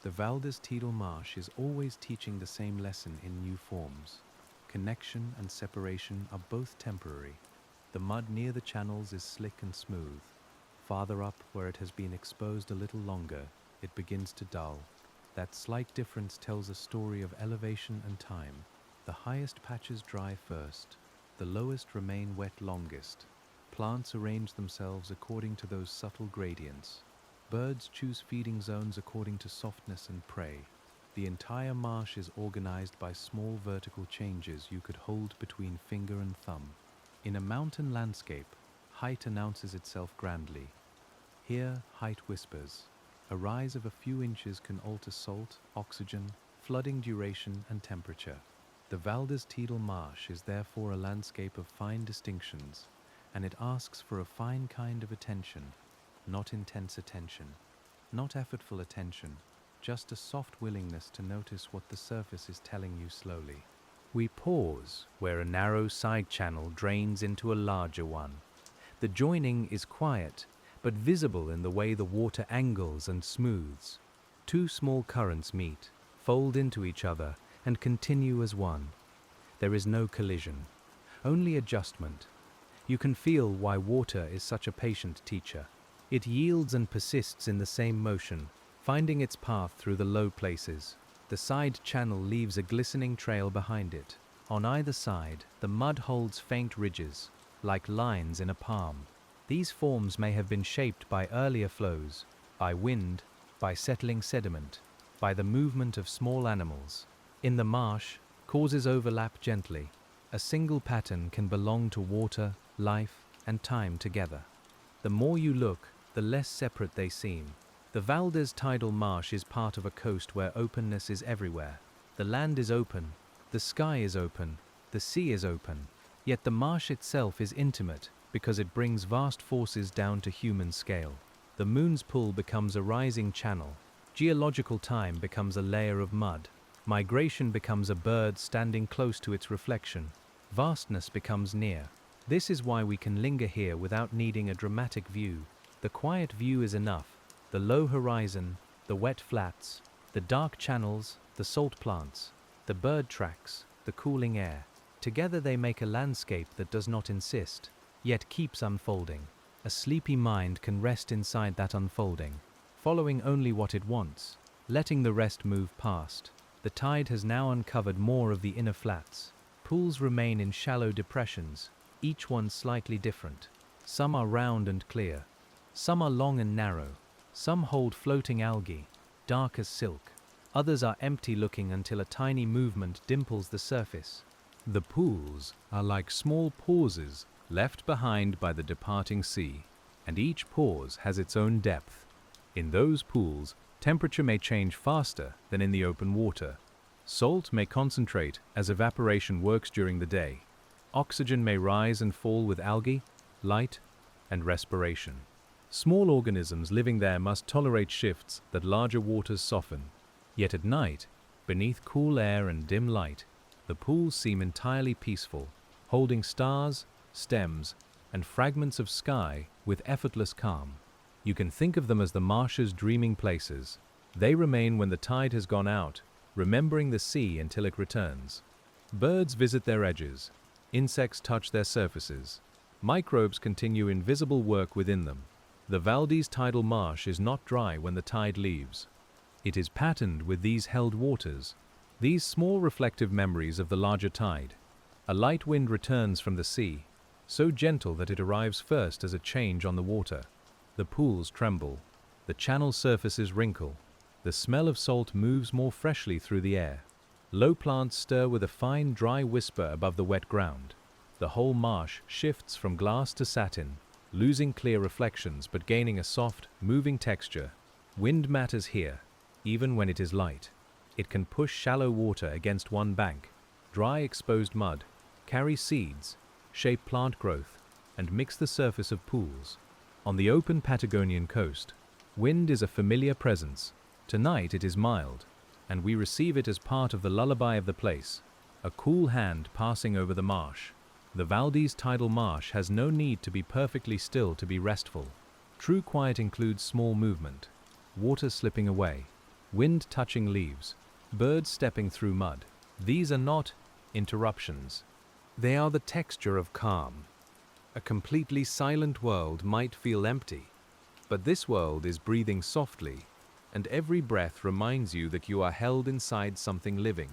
The VALDES Tidal Marsh is always teaching the same lesson in new forms. Connection and separation are both temporary. The mud near the channels is slick and smooth. Farther up, where it has been exposed a little longer, it begins to dull. That slight difference tells a story of elevation and time. The highest patches dry first. The lowest remain wet longest. Plants arrange themselves according to those subtle gradients. Birds choose feeding zones according to softness and prey. The entire marsh is organized by small vertical changes you could hold between finger and thumb. In a mountain landscape, height announces itself grandly. Here, height whispers. A rise of a few inches can alter salt, oxygen, flooding duration, and temperature. The VALDES Tidal Marsh is therefore a landscape of fine distinctions, and it asks for a fine kind of attention. Not intense attention, not effortful attention, just a soft willingness to notice what the surface is telling you slowly. We pause where a narrow side channel drains into a larger one. The joining is quiet, but visible in the way the water angles and smooths. Two small currents meet, fold into each other, and continue as one. There is no collision, only adjustment. You can feel why water is such a patient teacher. It yields and persists in the same motion, finding its path through the low places. The side channel leaves a glistening trail behind it. On either side, the mud holds faint ridges, like lines in a palm. These forms may have been shaped by earlier flows, by wind, by settling sediment, by the movement of small animals. In the marsh, causes overlap gently. A single pattern can belong to water, life, and time together. The more you look, the less separate they seem. The VALDES Tidal Marsh is part of a coast where openness is everywhere. The land is open, the sky is open, the sea is open. Yet the marsh itself is intimate because it brings vast forces down to human scale. The moon's pull becomes a rising channel. Geological time becomes a layer of mud. Migration becomes a bird standing close to its reflection. Vastness becomes near. This is why we can linger here without needing a dramatic view. The quiet view is enough. The low horizon, the wet flats, the dark channels, the salt plants, the bird tracks, the cooling air. Together they make a landscape that does not insist, yet keeps unfolding. A sleepy mind can rest inside that unfolding, following only what it wants, letting the rest move past. The tide has now uncovered more of the inner flats. Pools remain in shallow depressions, each one slightly different. Some are round and clear. Some are long and narrow. Some hold floating algae, dark as silk. Others are empty-looking until a tiny movement dimples the surface. The pools are like small pauses left behind by the departing sea, and each pause has its own depth. In those pools, temperature may change faster than in the open water. Salt may concentrate as evaporation works during the day. Oxygen may rise and fall with algae, light, and respiration. Small organisms living there must tolerate shifts that larger waters soften. Yet at night, beneath cool air and dim light, the pools seem entirely peaceful, holding stars, stems, and fragments of sky with effortless calm. You can think of them as the marsh's dreaming places. They remain when the tide has gone out, remembering the sea until it returns. Birds visit their edges. Insects touch their surfaces. Microbes continue invisible work within them. The VALDES Tidal Marsh is not dry when the tide leaves. It is patterned with these held waters, these small reflective memories of the larger tide. A light wind returns from the sea, so gentle that it arrives first as a change on the water. The pools tremble, the channel surfaces wrinkle, the smell of salt moves more freshly through the air. Low plants stir with a fine, dry whisper above the wet ground. The whole marsh shifts from glass to satin, losing clear reflections but gaining a soft, moving texture. Wind matters here, even when it is light. It can push shallow water against one bank, dry exposed mud, carry seeds, shape plant growth, and mix the surface of pools. On the open Patagonian coast, wind is a familiar presence. Tonight it is mild, and we receive it as part of the lullaby of the place, a cool hand passing over the marsh. The VALDES Tidal Marsh has no need to be perfectly still to be restful. True quiet includes small movement, water slipping away, wind touching leaves, birds stepping through mud. These are not interruptions. They are the texture of calm. A completely silent world might feel empty, but this world is breathing softly, and every breath reminds you that you are held inside something living.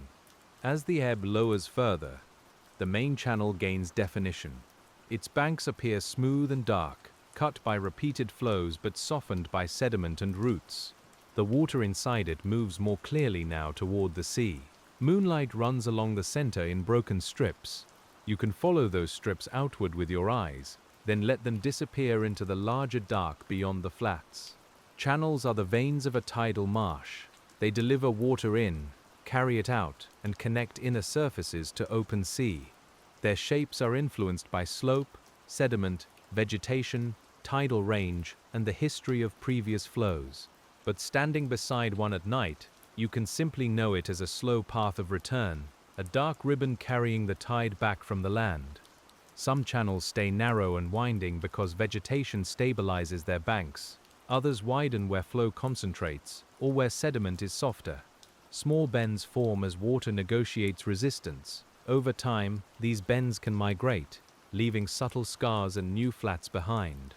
As the ebb lowers further, the main channel gains definition. Its banks appear smooth and dark, cut by repeated flows but softened by sediment and roots. The water inside it moves more clearly now toward the sea. Moonlight runs along the center in broken strips. You can follow those strips outward with your eyes, then let them disappear into the larger dark beyond the flats. Channels are the veins of a tidal marsh. They deliver water in, carry it out, and connect inner surfaces to open sea. Their shapes are influenced by slope, sediment, vegetation, tidal range, and the history of previous flows. But standing beside one at night, you can simply know it as a slow path of return, a dark ribbon carrying the tide back from the land. Some channels stay narrow and winding because vegetation stabilizes their banks. Others widen where flow concentrates, or where sediment is softer. Small bends form as water negotiates resistance. Over time, these bends can migrate, leaving subtle scars and new flats behind.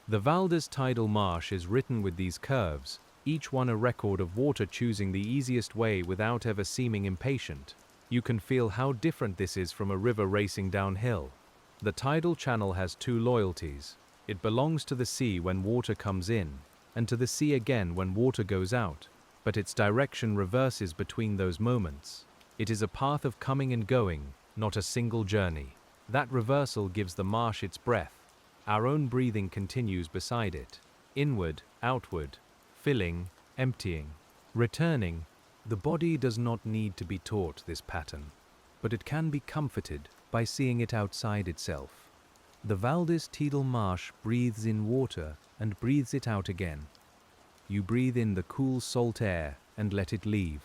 The VALDES Tidal Marsh is written with these curves, each one a record of water choosing the easiest way without ever seeming impatient. You can feel how different this is from a river racing downhill. The tidal channel has two loyalties. It belongs to the sea when water comes in, and to the sea again when water goes out, but its direction reverses between those moments. It is a path of coming and going, not a single journey. That reversal gives the marsh its breath. Our own breathing continues beside it. Inward, outward, filling, emptying, returning. The body does not need to be taught this pattern, but it can be comforted by seeing it outside itself. The VALDES Tidal Marsh breathes in water and breathes it out again. You breathe in the cool salt air and let it leave.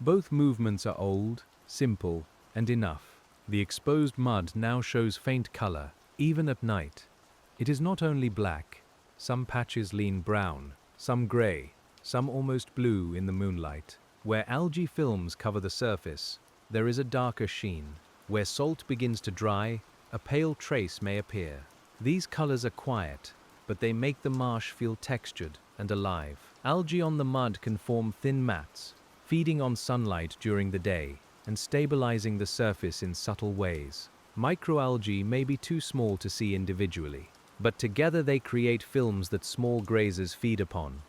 Both movements are old, simple, and enough. The exposed mud now shows faint color, even at night. It is not only black. Some patches lean brown, some gray, some almost blue in the moonlight. Where algae films cover the surface, there is a darker sheen. Where salt begins to dry, a pale trace may appear. These colors are quiet, but they make the marsh feel textured and alive. Algae on the mud can form thin mats, feeding on sunlight during the day and stabilizing the surface in subtle ways. Microalgae may be too small to see individually, but together they create films that small grazers feed upon.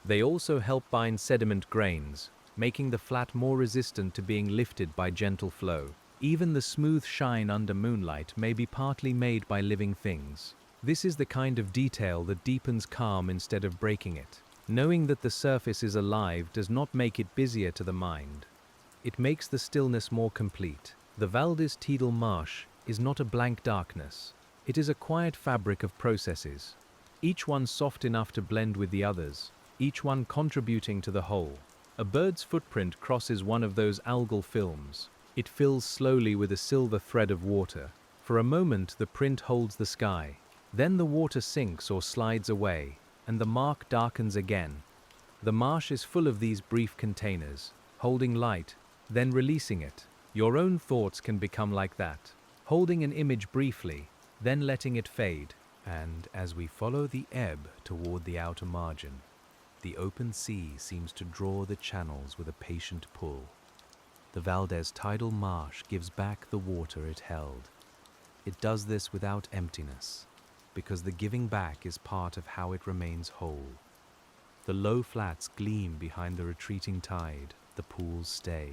They also help bind sediment grains, making the flat more resistant to being lifted by gentle flow. Even the smooth shine under moonlight may be partly made by living things. This is the kind of detail that deepens calm instead of breaking it. Knowing that the surface is alive does not make it busier to the mind. It makes the stillness more complete. The VALDES Tidal Marsh is not a blank darkness. It is a quiet fabric of processes, each one soft enough to blend with the others, each one contributing to the whole. A bird's footprint crosses one of those algal films. It fills slowly with a silver thread of water. For a moment the print holds the sky. Then the water sinks or slides away, and the mark darkens again. The marsh is full of these brief containers, holding light, then releasing it. Your own thoughts can become like that, holding an image briefly, then letting it fade. And as we follow the ebb toward the outer margin, the open sea seems to draw the channels with a patient pull. The VALDES Tidal Marsh gives back the water it held. It does this without emptiness, because the giving back is part of how it remains whole. The low flats gleam behind the retreating tide, the pools stay,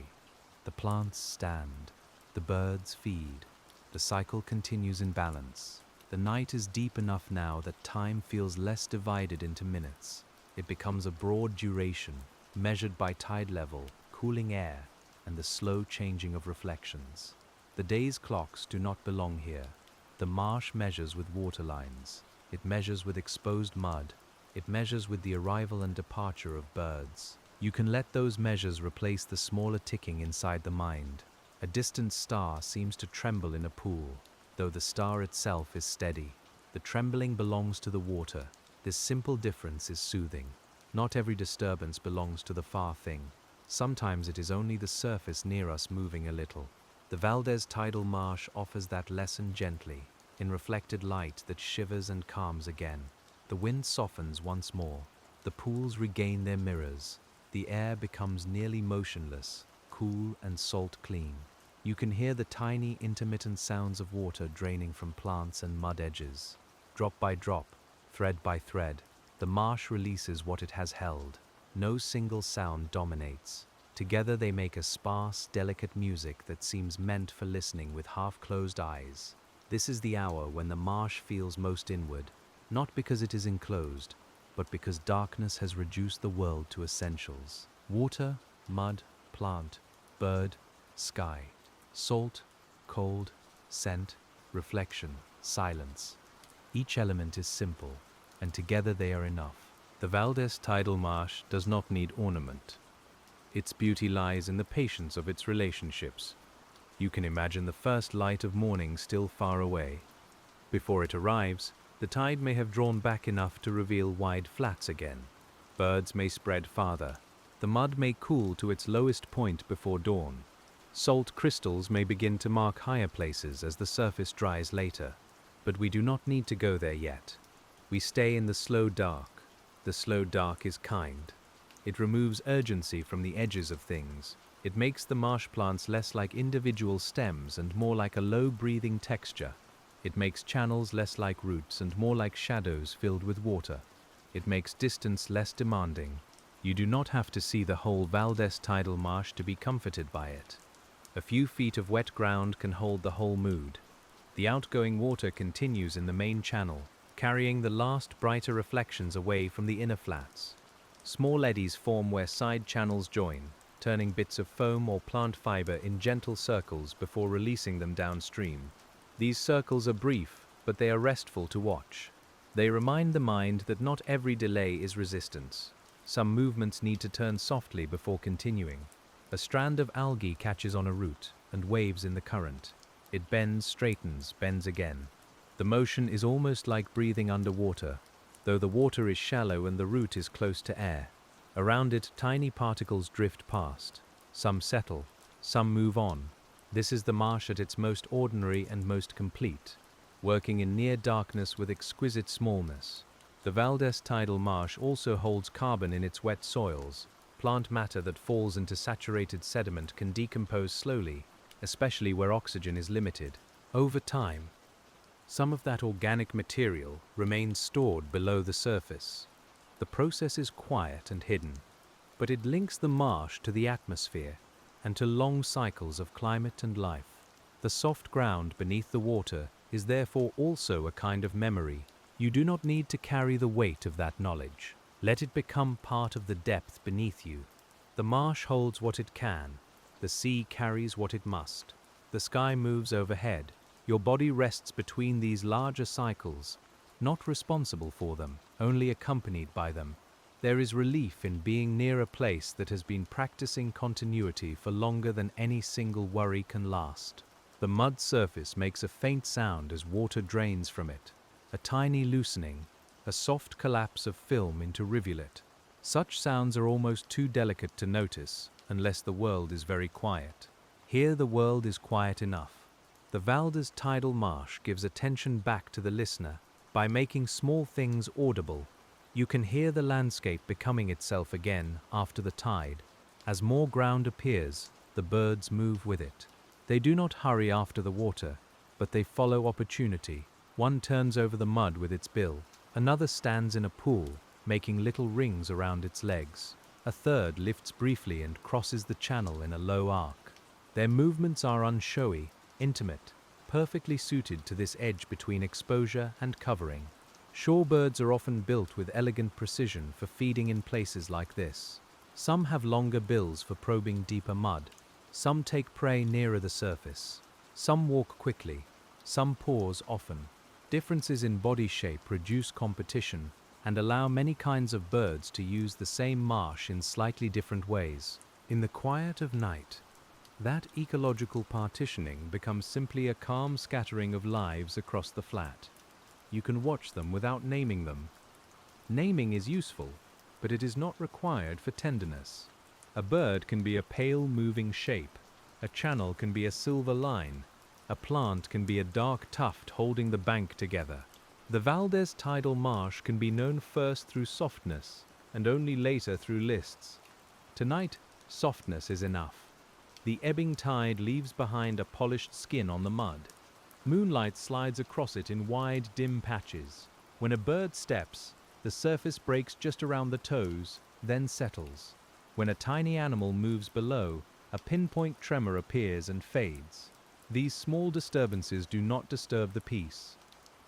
the plants stand, the birds feed, the cycle continues in balance. The night is deep enough now that time feels less divided into minutes. It becomes a broad duration, measured by tide level, cooling air, and the slow changing of reflections. The day's clocks do not belong here. The marsh measures with water lines. It measures with exposed mud. It measures with the arrival and departure of birds. You can let those measures replace the smaller ticking inside the mind. A distant star seems to tremble in a pool, though the star itself is steady. The trembling belongs to the water. This simple difference is soothing. Not every disturbance belongs to the far thing. Sometimes it is only the surface near us moving a little. The VALDES Tidal Marsh offers that lesson gently, in reflected light that shivers and calms again. The wind softens once more. The pools regain their mirrors. The air becomes nearly motionless, cool and salt clean. You can hear the tiny intermittent sounds of water draining from plants and mud edges. Drop by drop, thread by thread, the marsh releases what it has held. No single sound dominates. Together they make a sparse, delicate music that seems meant for listening with half-closed eyes. This is the hour when the marsh feels most inward, not because it is enclosed, but because darkness has reduced the world to essentials. Water, mud, plant, bird, sky. Salt, cold, scent, reflection, silence. Each element is simple, and together they are enough. The VALDES Tidal Marsh does not need ornament. Its beauty lies in the patience of its relationships. You can imagine the first light of morning still far away. Before it arrives, the tide may have drawn back enough to reveal wide flats again. Birds may spread farther. The mud may cool to its lowest point before dawn. Salt crystals may begin to mark higher places as the surface dries later. But we do not need to go there yet. We stay in the slow dark. The slow dark is kind. It removes urgency from the edges of things. It makes the marsh plants less like individual stems and more like a low-breathing texture. It makes channels less like roots and more like shadows filled with water. It makes distance less demanding. You do not have to see the whole VALDES Tidal Marsh to be comforted by it. A few feet of wet ground can hold the whole mood. The outgoing water continues in the main channel, carrying the last brighter reflections away from the inner flats. Small eddies form where side channels join, turning bits of foam or plant fiber in gentle circles before releasing them downstream. These circles are brief, but they are restful to watch. They remind the mind that not every delay is resistance. Some movements need to turn softly before continuing. A strand of algae catches on a root and waves in the current. It bends, straightens, bends again. The motion is almost like breathing underwater, though the water is shallow and the root is close to air. Around it, tiny particles drift past. Some settle, some move on. This is the marsh at its most ordinary and most complete, working in near darkness with exquisite smallness. The VALDES Tidal Marsh also holds carbon in its wet soils. Plant matter that falls into saturated sediment can decompose slowly, especially where oxygen is limited. Over time, some of that organic material remains stored below the surface. The process is quiet and hidden, but it links the marsh to the atmosphere and to long cycles of climate and life. The soft ground beneath the water is therefore also a kind of memory. You do not need to carry the weight of that knowledge. Let it become part of the depth beneath you. The marsh holds what it can. The sea carries what it must. The sky moves overhead. Your body rests between these larger cycles, not responsible for them, only accompanied by them. There is relief in being near a place that has been practicing continuity for longer than any single worry can last. The mud surface makes a faint sound as water drains from it, a tiny loosening, a soft collapse of film into rivulet. Such sounds are almost too delicate to notice unless the world is very quiet. Here the world is quiet enough. The VALDES Tidal Marsh gives attention back to the listener by making small things audible. You can hear the landscape becoming itself again after the tide. As more ground appears, the birds move with it. They do not hurry after the water, but they follow opportunity. One turns over the mud with its bill. Another stands in a pool, making little rings around its legs. A third lifts briefly and crosses the channel in a low arc. Their movements are unshowy, intimate, perfectly suited to this edge between exposure and covering. Shorebirds are often built with elegant precision for feeding in places like this. Some have longer bills for probing deeper mud. Some take prey nearer the surface. Some walk quickly. Some pause often. Differences in body shape reduce competition and allow many kinds of birds to use the same marsh in slightly different ways. In the quiet of night, that ecological partitioning becomes simply a calm scattering of lives across the flat. You can watch them without naming them. Naming is useful, but it is not required for tenderness. A bird can be a pale moving shape, a channel can be a silver line, a plant can be a dark tuft holding the bank together. The VALDES Tidal Marsh can be known first through softness, and only later through lists. Tonight, softness is enough. The ebbing tide leaves behind a polished skin on the mud. Moonlight slides across it in wide, dim patches. When a bird steps, the surface breaks just around the toes, then settles. When a tiny animal moves below, a pinpoint tremor appears and fades. These small disturbances do not disturb the peace.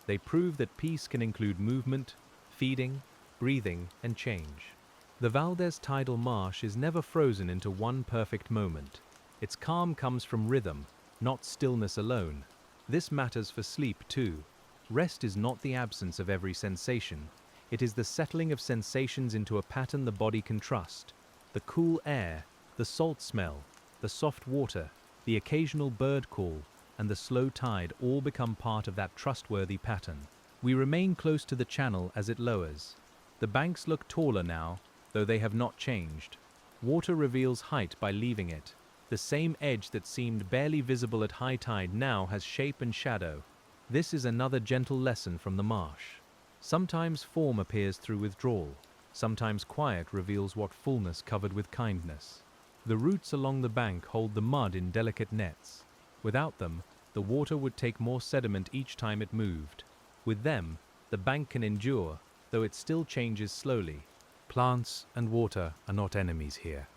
They prove that peace can include movement, feeding, breathing, and change. The VALDES Tidal Marsh is never frozen into one perfect moment. Its calm comes from rhythm, not stillness alone. This matters for sleep too. Rest is not the absence of every sensation. It is the settling of sensations into a pattern the body can trust. The cool air, the salt smell, the soft water, the occasional bird call, and the slow tide all become part of that trustworthy pattern. We remain close to the channel as it lowers. The banks look taller now, though they have not changed. Water reveals height by leaving it. The same edge that seemed barely visible at high tide now has shape and shadow. This is another gentle lesson from the marsh. Sometimes form appears through withdrawal. Sometimes quiet reveals what fullness covered with kindness. The roots along the bank hold the mud in delicate nets. Without them, the water would take more sediment each time it moved. With them, the bank can endure, though it still changes slowly. Plants and water are not enemies here.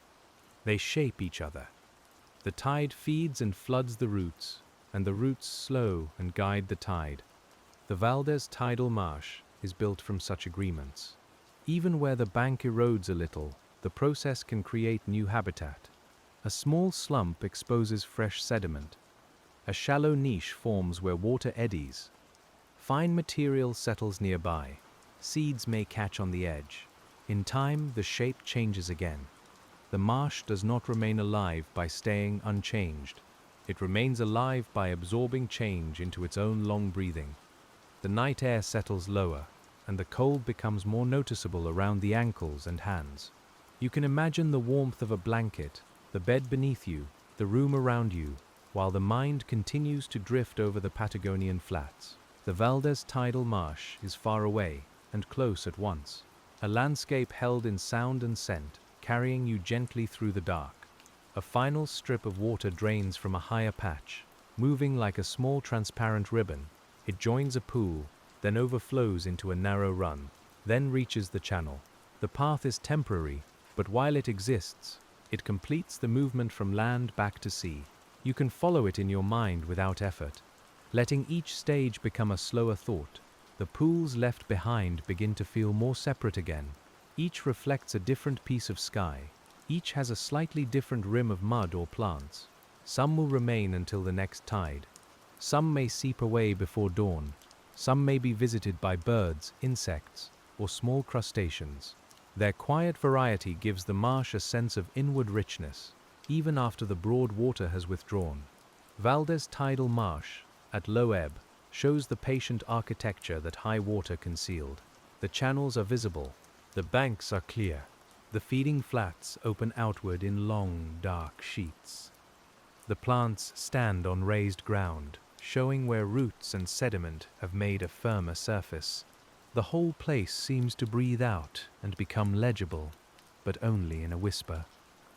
They shape each other. The tide feeds and floods the roots, and the roots slow and guide the tide. The VALDES Tidal Marsh is built from such agreements. Even where the bank erodes a little, the process can create new habitat. A small slump exposes fresh sediment. A shallow niche forms where water eddies. Fine material settles nearby. Seeds may catch on the edge. In time, the shape changes again. The marsh does not remain alive by staying unchanged. It remains alive by absorbing change into its own long breathing. The night air settles lower, and the cold becomes more noticeable around the ankles and hands. You can imagine the warmth of a blanket, the bed beneath you, the room around you, while the mind continues to drift over the Patagonian flats. The VALDES Tidal Marsh is far away and close at once. A landscape held in sound and scent, carrying you gently through the dark. A final strip of water drains from a higher patch, moving like a small transparent ribbon. It joins a pool, then overflows into a narrow run, then reaches the channel. The path is temporary, but while it exists, it completes the movement from land back to sea. You can follow it in your mind without effort, letting each stage become a slower thought. The pools left behind begin to feel more separate again. Each reflects a different piece of sky. Each has a slightly different rim of mud or plants. Some will remain until the next tide. Some may seep away before dawn. Some may be visited by birds, insects, or small crustaceans. Their quiet variety gives the marsh a sense of inward richness, even after the broad water has withdrawn. VALDES Tidal Marsh, at low ebb, shows the patient architecture that high water concealed. The channels are visible. The banks are clear. The feeding flats open outward in long, dark sheets. The plants stand on raised ground, showing where roots and sediment have made a firmer surface. The whole place seems to breathe out and become legible, but only in a whisper.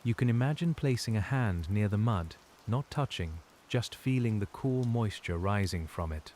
You can imagine placing a hand near the mud, not touching, just feeling the cool moisture rising from it.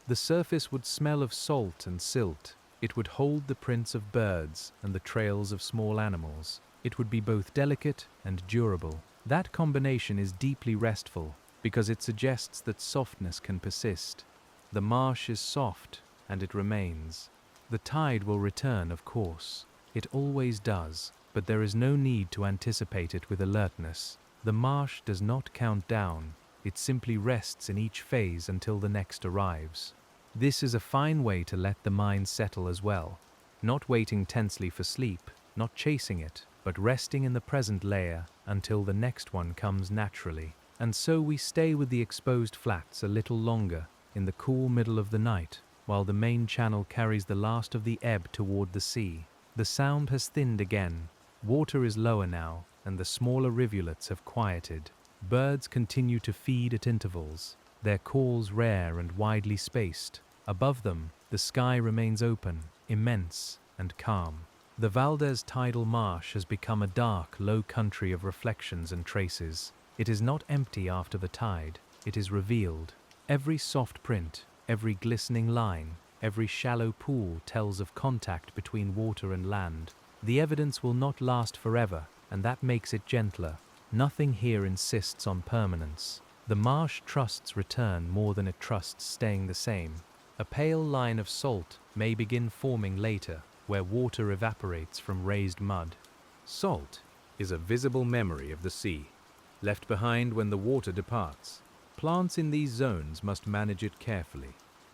The surface would smell of salt and silt. It would hold the prints of birds and the trails of small animals. It would be both delicate and durable. That combination is deeply restful because it suggests that softness can persist. The marsh is soft and it remains. The tide will return, of course. It always does, but there is no need to anticipate it with alertness. The marsh does not count down. it simply rests in each phase until the next arrives. This is a fine way to let the mind settle as well, not waiting tensely for sleep, not chasing it, but resting in the present layer until the next one comes naturally. And so we stay with the exposed flats a little longer in the cool middle of the night, while the main channel carries the last of the ebb toward the sea. The sound has thinned again, water is lower now, and the smaller rivulets have quieted. Birds continue to feed at intervals, their calls rare and widely spaced. Above them, the sky remains open, immense, and calm. The VALDES Tidal Marsh has become a dark, low country of reflections and traces. It is not empty after the tide, it is revealed. Every soft print, every glistening line, every shallow pool tells of contact between water and land. The evidence will not last forever, and that makes it gentler. Nothing here insists on permanence. The marsh trusts return more than it trusts staying the same. A pale line of salt may begin forming later, where water evaporates from raised mud. Salt is a visible memory of the sea, left behind when the water departs. Plants in these zones must manage it carefully.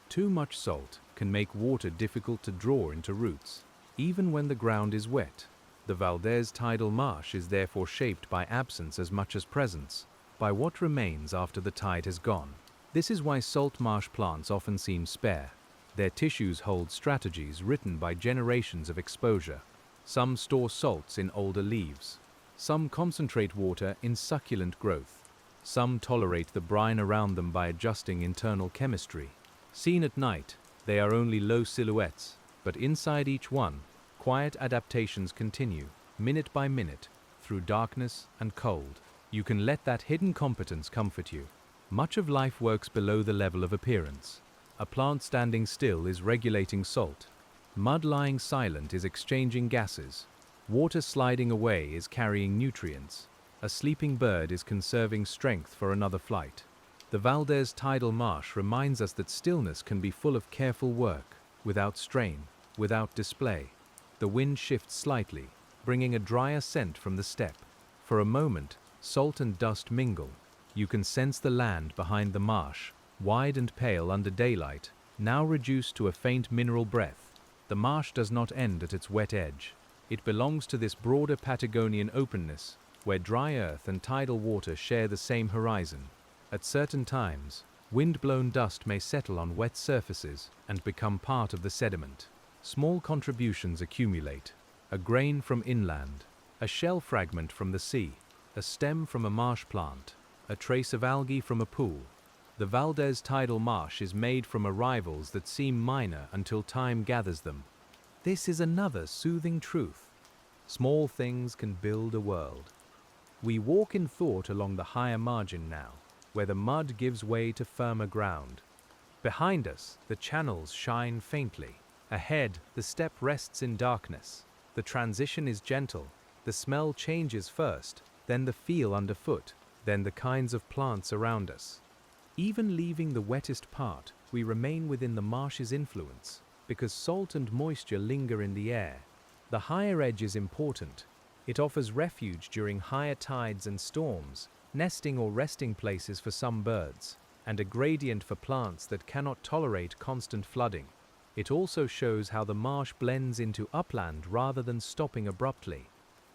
Too much salt can make water difficult to draw into roots, even when the ground is wet. The VALDES Tidal Marsh is therefore shaped by absence as much as presence, by what remains after the tide has gone. This is why salt marsh plants often seem spare. Their tissues hold strategies written by generations of exposure. Some store salts in older leaves. Some concentrate water in succulent growth. Some tolerate the brine around them by adjusting internal chemistry. Seen at night, they are only low silhouettes, but inside each one, quiet adaptations continue, minute by minute, through darkness and cold. You can let that hidden competence comfort you. Much of life works below the level of appearance. A plant standing still is regulating salt. Mud lying silent is exchanging gases. Water sliding away is carrying nutrients. A sleeping bird is conserving strength for another flight. The VALDES Tidal Marsh reminds us that stillness can be full of careful work, without strain, without display. The wind shifts slightly, bringing a drier scent from the steppe. For a moment, salt and dust mingle. You can sense the land behind the marsh, wide and pale under daylight, now reduced to a faint mineral breath. The marsh does not end at its wet edge. It belongs to this broader Patagonian openness, where dry earth and tidal water share the same horizon. At certain times, wind-blown dust may settle on wet surfaces and become part of the sediment. Small contributions accumulate: a grain from inland, a shell fragment from the sea, a stem from a marsh plant, a trace of algae from a pool. The VALDES Tidal Marsh is made from arrivals that seem minor until time gathers them. This is another soothing truth. Small things can build a world. We walk in thought along the higher margin now, where the mud gives way to firmer ground. Behind us, the channels shine faintly. Ahead, the steppe rests in darkness. The transition is gentle. The smell changes first, then the feel underfoot, then the kinds of plants around us. Even leaving the wettest part, we remain within the marsh's influence, because salt and moisture linger in the air. The higher edge is important. It offers refuge during higher tides and storms, nesting or resting places for some birds, and a gradient for plants that cannot tolerate constant flooding. It also shows how the marsh blends into upland rather than stopping abruptly.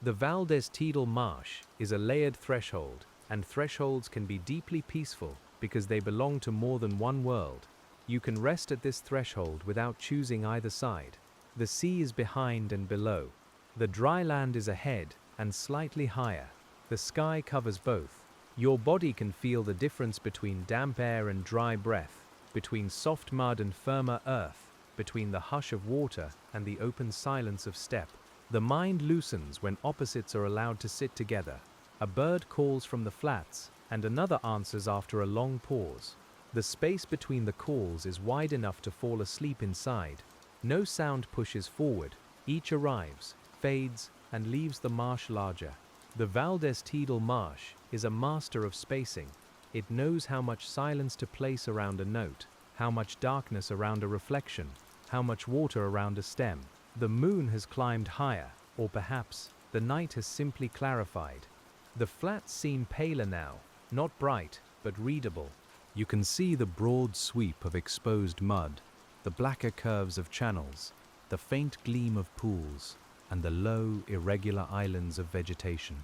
The VALDES Tidal Marsh is a layered threshold, and thresholds can be deeply peaceful because they belong to more than one world. You can rest at this threshold without choosing either side. The sea is behind and below. The dry land is ahead and slightly higher. The sky covers both. Your body can feel the difference between damp air and dry breath, between soft mud and firmer earth, between the hush of water and the open silence of steppe. The mind loosens when opposites are allowed to sit together. A bird calls from the flats, and another answers after a long pause. The space between the calls is wide enough to fall asleep inside. No sound pushes forward. Each arrives, fades, and leaves the marsh larger. The VALDES Tidal Marsh is a master of spacing. It knows how much silence to place around a note, how much darkness around a reflection, how much water around a stem. The moon has climbed higher, or perhaps the night has simply clarified. The flats seem paler now, not bright, but readable. You can see the broad sweep of exposed mud, the blacker curves of channels, the faint gleam of pools, and the low, irregular islands of vegetation.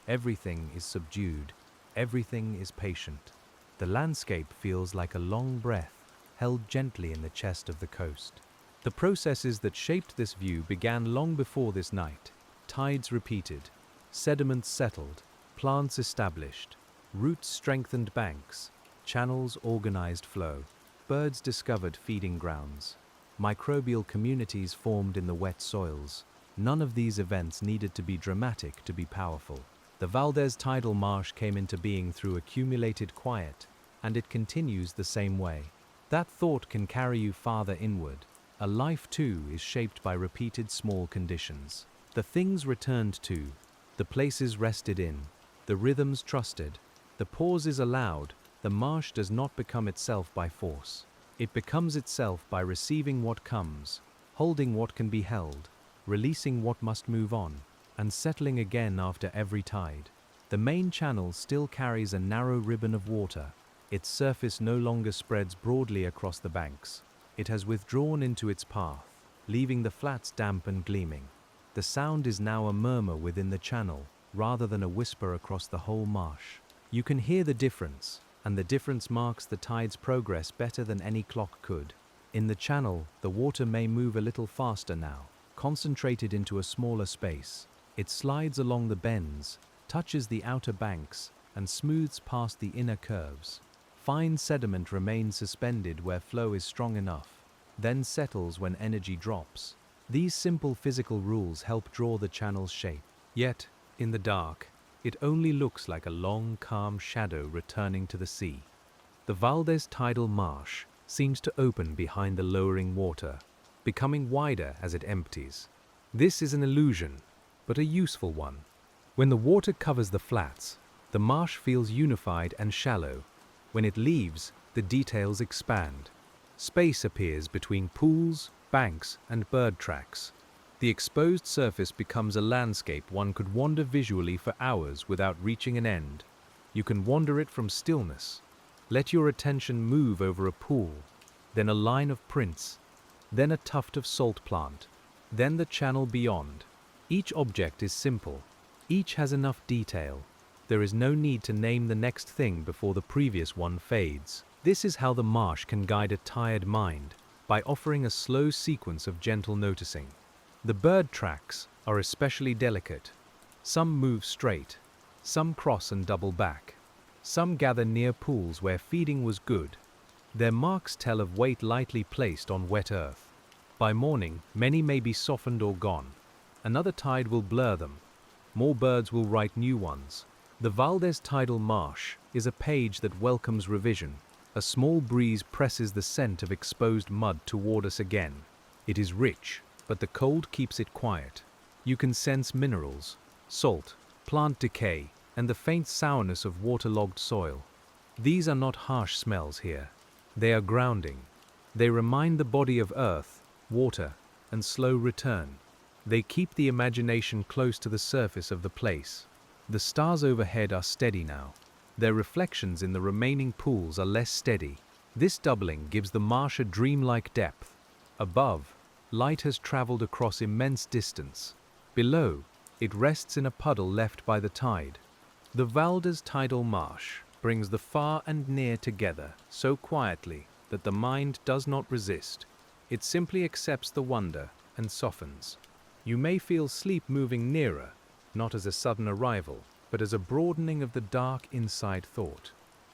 Everything is subdued, everything is patient. The landscape feels like a long breath, held gently in the chest of the coast. The processes that shaped this view began long before this night. Tides repeated, sediments settled, plants established, roots strengthened banks, channels organized flow, birds discovered feeding grounds, microbial communities formed in the wet soils. None of these events needed to be dramatic to be powerful. The VALDES Tidal Marsh came into being through accumulated quiet, and it continues the same way. That thought can carry you farther inward. A life too is shaped by repeated small conditions. The things returned to, the places rested in, the rhythms trusted, the pauses allowed. The marsh does not become itself by force. It becomes itself by receiving what comes, holding what can be held, releasing what must move on, and settling again after every tide. The main channel still carries a narrow ribbon of water. Its surface no longer spreads broadly across the banks. It has withdrawn into its path, leaving the flats damp and gleaming. The sound is now a murmur within the channel, rather than a whisper across the whole marsh. You can hear the difference, and the difference marks the tide's progress better than any clock could. In the channel, the water may move a little faster now, concentrated into a smaller space. It slides along the bends, touches the outer banks, and smooths past the inner curves. Fine sediment remains suspended where flow is strong enough, then settles when energy drops. These simple physical rules help draw the channel's shape. Yet, in the dark, it only looks like a long, calm shadow returning to the sea. The VALDES Tidal Marsh seems to open behind the lowering water, becoming wider as it empties. This is an illusion, but a useful one. When the water covers the flats, the marsh feels unified and shallow. When it leaves, the details expand. Space appears between pools, banks, and bird tracks. The exposed surface becomes a landscape one could wander visually for hours without reaching an end. You can wander it from stillness. Let your attention move over a pool, then a line of prints, then a tuft of salt plant, then the channel beyond. Each object is simple. Each has enough detail. There is no need to name the next thing before the previous one fades. This is how the marsh can guide a tired mind, by offering a slow sequence of gentle noticing. The bird tracks are especially delicate. Some move straight, some cross and double back. Some gather near pools where feeding was good. Their marks tell of weight lightly placed on wet earth. By morning, many may be softened or gone. Another tide will blur them. More birds will write new ones. The VALDES Tidal Marsh is a page that welcomes revision. A small breeze presses the scent of exposed mud toward us again. It is rich, but the cold keeps it quiet. You can sense minerals, salt, plant decay, and the faint sourness of waterlogged soil. These are not harsh smells here. They are grounding. They remind the body of earth, water, and slow return. They keep the imagination close to the surface of the place. The stars overhead are steady now. Their reflections in the remaining pools are less steady. This doubling gives the marsh a dreamlike depth. Above, light has traveled across immense distance. Below, it rests in a puddle left by the tide. The VALDES Tidal Marsh brings the far and near together so quietly that the mind does not resist. It simply accepts the wonder and softens. You may feel sleep moving nearer, not as a sudden arrival, but as a broadening of the dark inside thought.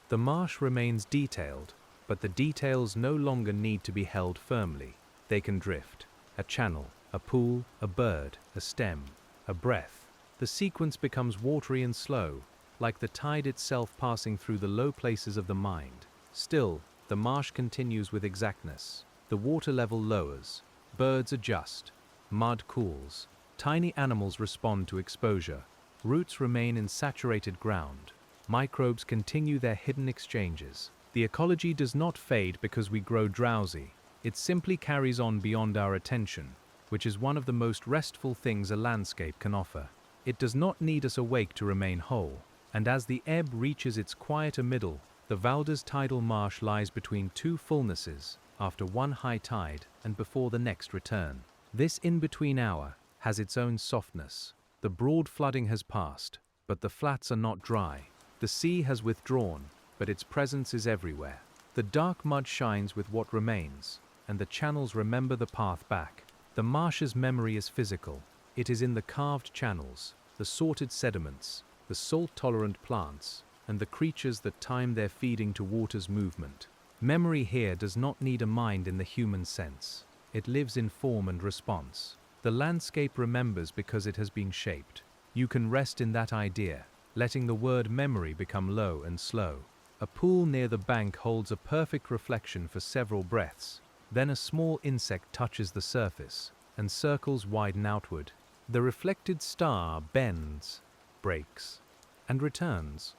The marsh remains detailed, but the details no longer need to be held firmly. They can drift. A channel, a pool, a bird, a stem, a breath. The sequence becomes watery and slow, like the tide itself passing through the low places of the mind. Still, the marsh continues with exactness. The water level lowers. Birds adjust. Mud cools. Tiny animals respond to exposure. Roots remain in saturated ground. Microbes continue their hidden exchanges. The ecology does not fade because we grow drowsy. It simply carries on beyond our attention, which is one of the most restful things a landscape can offer. It does not need us awake to remain whole, and as the ebb reaches its quieter middle, The VALDES Tidal Marsh lies between two fullnesses, after one high tide and before the next return. This in-between hour has its own softness. The broad flooding has passed, but the flats are not dry. The sea has withdrawn, but its presence is everywhere. The dark mud shines with what remains, and the channels remember the path back. The marsh's memory is physical. It is in the carved channels, the sorted sediments, the salt-tolerant plants, and the creatures that time their feeding to water's movement. Memory here does not need a mind in the human sense. It lives in form and response. The landscape remembers because it has been shaped. You can rest in that idea, letting the word memory become low and slow. A pool near the bank holds a perfect reflection for several breaths. Then a small insect touches the surface, and circles widen outward. The reflected star bends, breaks, and returns.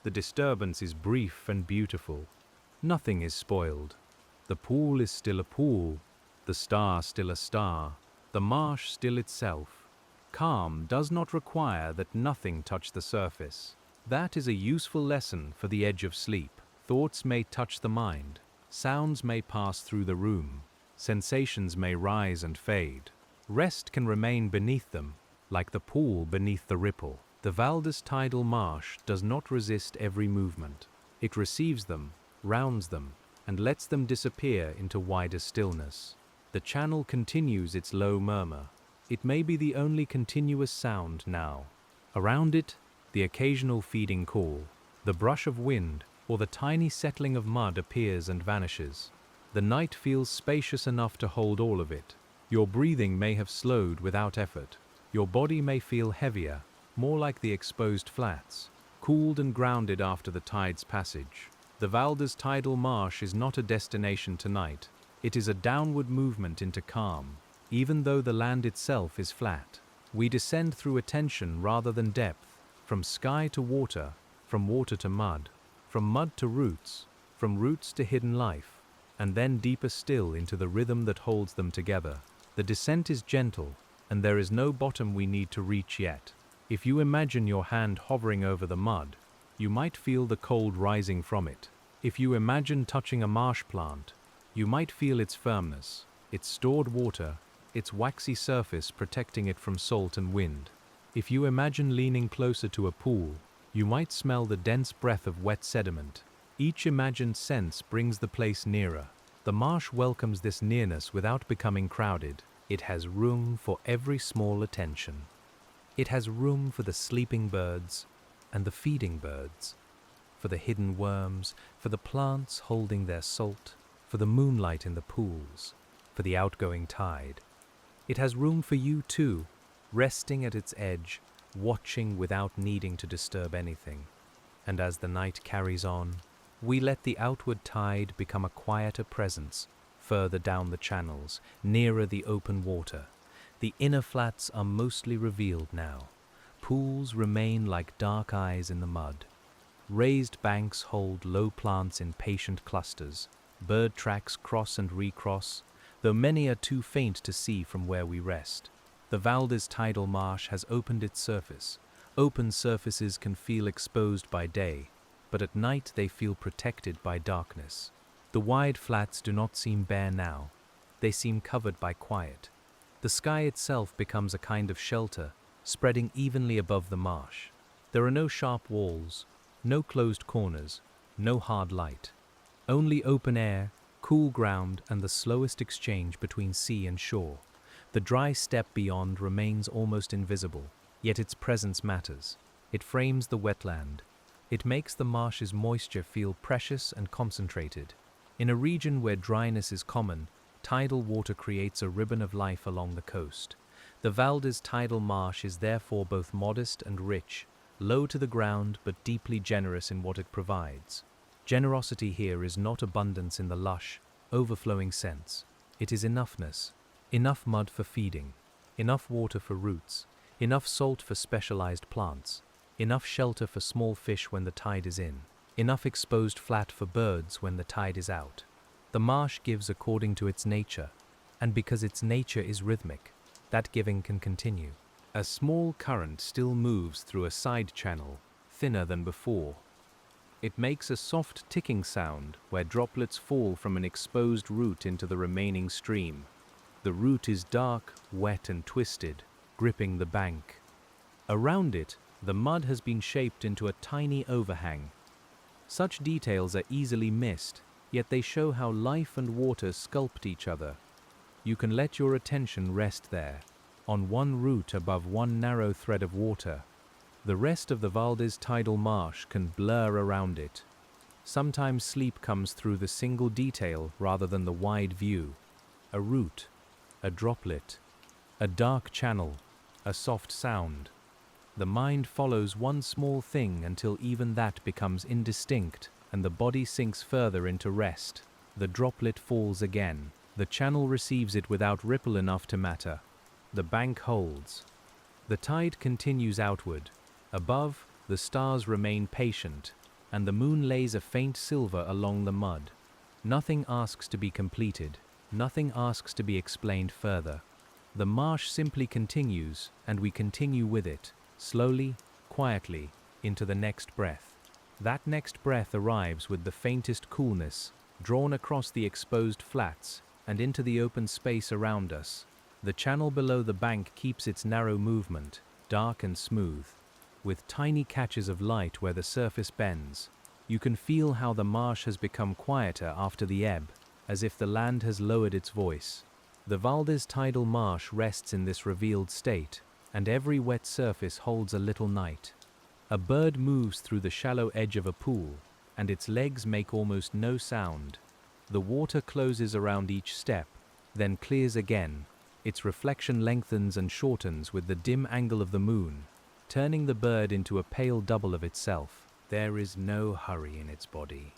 The disturbance is brief and beautiful. Nothing is spoiled. The pool is still a pool, the star still a star, the marsh still itself. Calm does not require that nothing touch the surface. That is a useful lesson for the edge of sleep. Thoughts may touch the mind, sounds may pass through the room, sensations may rise and fade. Rest can remain beneath them, like the pool beneath the ripple. The VALDES Tidal Marsh does not resist every movement. It receives them, rounds them, and lets them disappear into wider stillness. The channel continues its low murmur. It may be the only continuous sound now. Around it, the occasional feeding call, the brush of wind, or the tiny settling of mud appears and vanishes. The night feels spacious enough to hold all of it. Your breathing may have slowed without effort. Your body may feel heavier, more like the exposed flats, cooled and grounded after the tide's passage. The VALDES Tidal Marsh is not a destination tonight. It is a downward movement into calm, even though the land itself is flat. We descend through attention rather than depth, from sky to water, from water to mud, from mud to roots, from roots to hidden life, and then deeper still into the rhythm that holds them together. The descent is gentle, and there is no bottom we need to reach yet. If you imagine your hand hovering over the mud, you might feel the cold rising from it. If you imagine touching a marsh plant, you might feel its firmness, its stored water, its waxy surface protecting it from salt and wind. If you imagine leaning closer to a pool, you might smell the dense breath of wet sediment. Each imagined sense brings the place nearer. The marsh welcomes this nearness without becoming crowded. It has room for every small attention. It has room for the sleeping birds and the feeding birds, for the hidden worms, for the plants holding their salt, for the moonlight in the pools, for the outgoing tide. It has room for you too, resting at its edge, watching without needing to disturb anything. And as the night carries on, we let the outward tide become a quieter presence, further down the channels, nearer the open water. The inner flats are mostly revealed now. Pools remain like dark eyes in the mud. Raised banks hold low plants in patient clusters. Bird tracks cross and recross, though many are too faint to see from where we rest. The VALDES Tidal Marsh has opened its surface. Open surfaces can feel exposed by day, but at night they feel protected by darkness. The wide flats do not seem bare now. They seem covered by quiet. The sky itself becomes a kind of shelter, spreading evenly above the marsh. There are no sharp walls, no closed corners, no hard light. Only open air, cool ground, and the slowest exchange between sea and shore. The dry steppe beyond remains almost invisible, yet its presence matters. It frames the wetland. It makes the marsh's moisture feel precious and concentrated. In a region where dryness is common, tidal water creates a ribbon of life along the coast. The VALDES Tidal Marsh is therefore both modest and rich, low to the ground but deeply generous in what it provides. Generosity here is not abundance in the lush, overflowing sense. It is enoughness. Enough mud for feeding, enough water for roots, enough salt for specialized plants, enough shelter for small fish when the tide is in, enough exposed flat for birds when the tide is out. The marsh gives according to its nature, and because its nature is rhythmic, that giving can continue. A small current still moves through a side channel, thinner than before. It makes a soft ticking sound where droplets fall from an exposed root into the remaining stream. The root is dark, wet and twisted, gripping the bank. Around it, the mud has been shaped into a tiny overhang. Such details are easily missed, yet they show how life and water sculpt each other. You can let your attention rest there, on one root above one narrow thread of water. The rest of the VALDES Tidal Marsh can blur around it. Sometimes sleep comes through the single detail rather than the wide view. A root, a droplet, a dark channel, a soft sound. The mind follows one small thing until even that becomes indistinct and the body sinks further into rest. The droplet falls again. The channel receives it without ripple enough to matter. The bank holds. The tide continues outward. Above, the stars remain patient, and the moon lays a faint silver along the mud. Nothing asks to be completed. Nothing asks to be explained further. The marsh simply continues, and we continue with it. Slowly, quietly, into the next breath. That next breath arrives with the faintest coolness, drawn across the exposed flats and into the open space around us. The channel below the bank keeps its narrow movement, dark and smooth, with tiny catches of light where the surface bends. You can feel how the marsh has become quieter after the ebb, as if the land has lowered its voice. The VALDES Tidal Marsh rests in this revealed state, and every wet surface holds a little night. A bird moves through the shallow edge of a pool, and its legs make almost no sound. The water closes around each step, then clears again. Its reflection lengthens and shortens with the dim angle of the moon, turning the bird into a pale double of itself. There is no hurry in its body.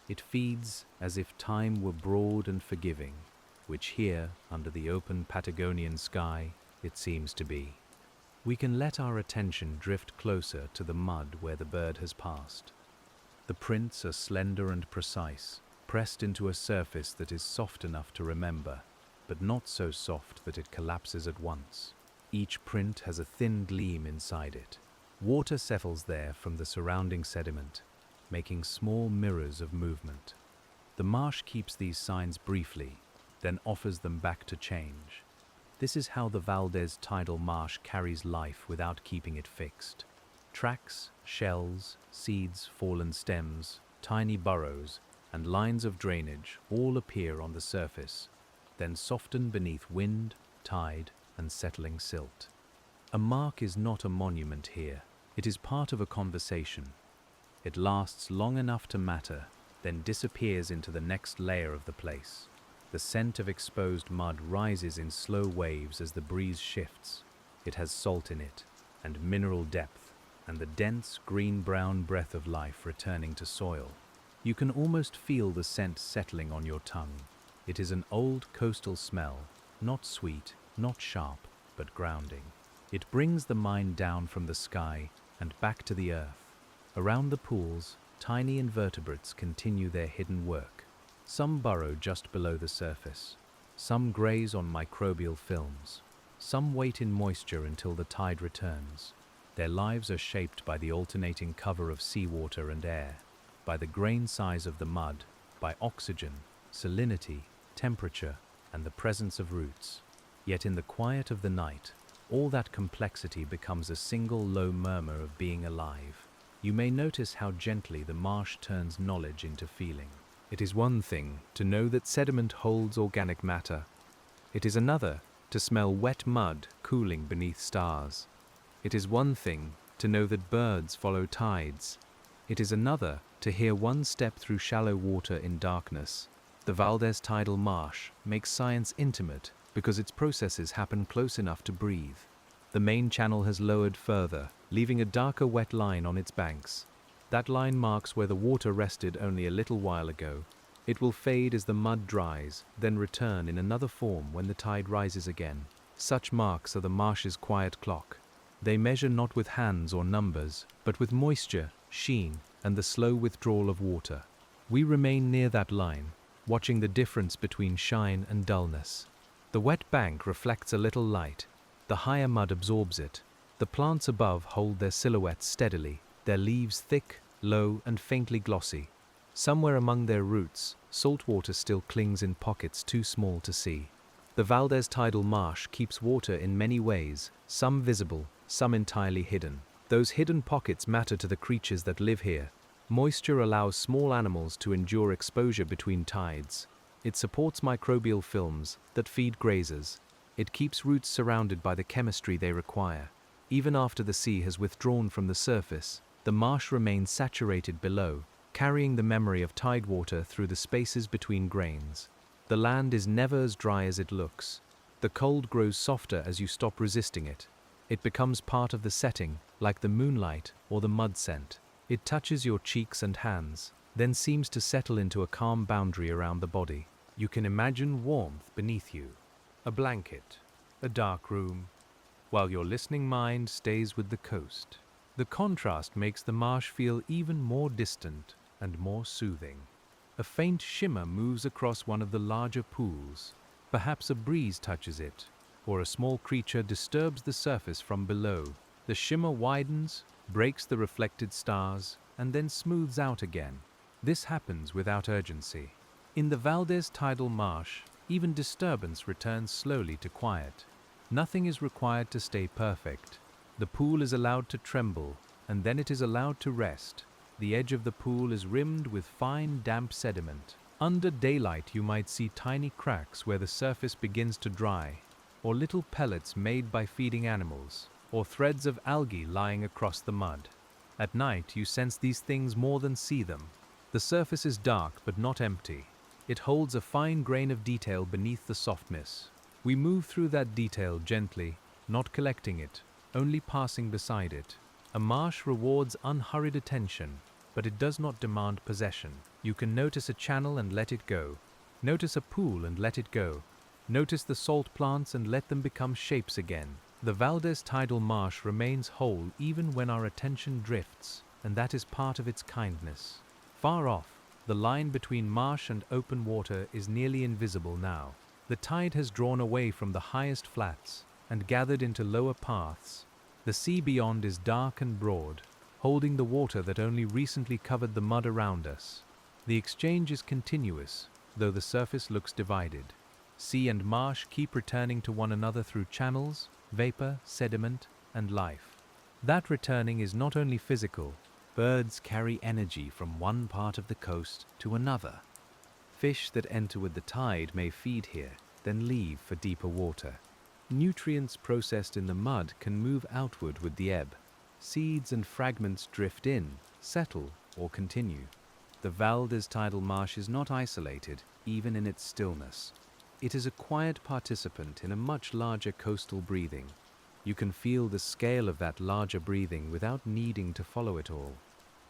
It feeds as if time were broad and forgiving, which here, under the open Patagonian sky, it seems to be. We can let our attention drift closer to the mud where the bird has passed. The prints are slender and precise, pressed into a surface that is soft enough to remember, but not so soft that it collapses at once. Each print has a thin gleam inside it. Water settles there from the surrounding sediment, making small mirrors of movement. The marsh keeps these signs briefly, then offers them back to change. This is how the VALDES Tidal Marsh carries life without keeping it fixed. Tracks, shells, seeds, fallen stems, tiny burrows, and lines of drainage all appear on the surface, then soften beneath wind, tide, and settling silt. A mark is not a monument here. It is part of a conversation. It lasts long enough to matter, then disappears into the next layer of the place. The scent of exposed mud rises in slow waves as the breeze shifts. It has salt in it, and mineral depth, and the dense green-brown breath of life returning to soil. You can almost feel the scent settling on your tongue. It is an old coastal smell, not sweet, not sharp, but grounding. It brings the mind down from the sky and back to the earth. Around the pools, tiny invertebrates continue their hidden work. Some burrow just below the surface. Some graze on microbial films. Some wait in moisture until the tide returns. Their lives are shaped by the alternating cover of seawater and air, by the grain size of the mud, by oxygen, salinity, temperature, and the presence of roots. Yet in the quiet of the night, all that complexity becomes a single low murmur of being alive. You may notice how gently the marsh turns knowledge into feeling. It is one thing to know that sediment holds organic matter. It is another to smell wet mud cooling beneath stars. It is one thing to know that birds follow tides. It is another to hear one step through shallow water in darkness. The VALDES Tidal Marsh makes science intimate because its processes happen close enough to breathe. The main channel has lowered further, leaving a darker wet line on its banks. That line marks where the water rested only a little while ago. It will fade as the mud dries, then return in another form when the tide rises again. Such marks are the marsh's quiet clock. They measure not with hands or numbers, but with moisture, sheen, and the slow withdrawal of water. We remain near that line, watching the difference between shine and dullness. The wet bank reflects a little light. The higher mud absorbs it. The plants above hold their silhouettes steadily, their leaves thick, low and faintly glossy. Somewhere among their roots, salt water still clings in pockets too small to see. The VALDES Tidal Marsh keeps water in many ways, some visible, some entirely hidden. Those hidden pockets matter to the creatures that live here. Moisture allows small animals to endure exposure between tides. It supports microbial films that feed grazers. It keeps roots surrounded by the chemistry they require. Even after the sea has withdrawn from the surface, the marsh remains saturated below, carrying the memory of tide water through the spaces between grains. The land is never as dry as it looks. The cold grows softer as you stop resisting it. It becomes part of the setting, like the moonlight or the mud scent. It touches your cheeks and hands, then seems to settle into a calm boundary around the body. You can imagine warmth beneath you, a blanket, a dark room, while your listening mind stays with the coast. The contrast makes the marsh feel even more distant and more soothing. A faint shimmer moves across one of the larger pools. Perhaps a breeze touches it, or a small creature disturbs the surface from below. The shimmer widens, breaks the reflected stars, and then smooths out again. This happens without urgency. In the VALDES Tidal Marsh, even disturbance returns slowly to quiet. Nothing is required to stay perfect. The pool is allowed to tremble, and then it is allowed to rest. The edge of the pool is rimmed with fine, damp sediment. Under daylight you might see tiny cracks where the surface begins to dry, or little pellets made by feeding animals, or threads of algae lying across the mud. At night you sense these things more than see them. The surface is dark but not empty. It holds a fine grain of detail beneath the softness. We move through that detail gently, not collecting it, only passing beside it. A marsh rewards unhurried attention, but it does not demand possession. You can notice a channel and let it go. Notice a pool and let it go. Notice the salt plants and let them become shapes again. The VALDES Tidal Marsh remains whole even when our attention drifts, and that is part of its kindness. Far off, the line between marsh and open water is nearly invisible now. The tide has drawn away from the highest flats and gathered into lower paths. The sea beyond is dark and broad, holding the water that only recently covered the mud around us. The exchange is continuous, though the surface looks divided. Sea and marsh keep returning to one another through channels, vapor, sediment, and life. That returning is not only physical. Birds carry energy from one part of the coast to another. Fish that enter with the tide may feed here, then leave for deeper water. Nutrients processed in the mud can move outward with the ebb. Seeds and fragments drift in, settle, or continue. The VALDES Tidal Marsh is not isolated, even in its stillness. It is a quiet participant in a much larger coastal breathing. You can feel the scale of that larger breathing without needing to follow it all.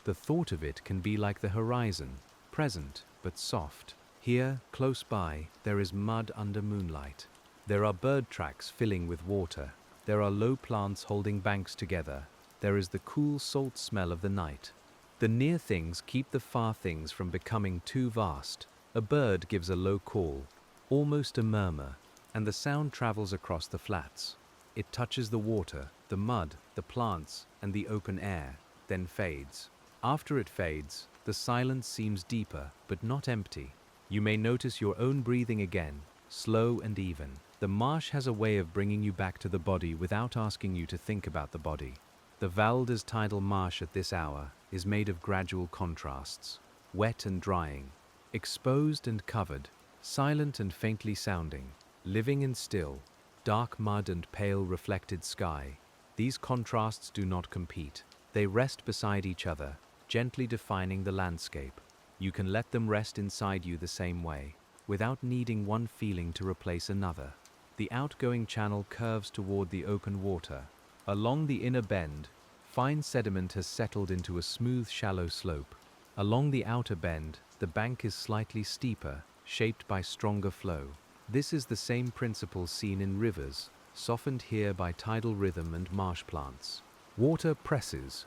The thought of it can be like the horizon, present but soft. Here, close by, there is mud under moonlight. There are bird tracks filling with water. There are low plants holding banks together. There is the cool salt smell of the night. The near things keep the far things from becoming too vast. A bird gives a low call, almost a murmur, and the sound travels across the flats. It touches the water, the mud, the plants, and the open air, then fades. After it fades, the silence seems deeper, but not empty. You may notice your own breathing again, slow and even. The marsh has a way of bringing you back to the body without asking you to think about the body. The VALDES Tidal Marsh at this hour is made of gradual contrasts, wet and drying, exposed and covered, silent and faintly sounding, living and still, dark mud and pale reflected sky. These contrasts do not compete. They rest beside each other, gently defining the landscape. You can let them rest inside you the same way, without needing one feeling to replace another. The outgoing channel curves toward the open water. Along the inner bend, fine sediment has settled into a smooth, shallow slope. Along the outer bend, the bank is slightly steeper, shaped by stronger flow. This is the same principle seen in rivers, softened here by tidal rhythm and marsh plants. Water presses,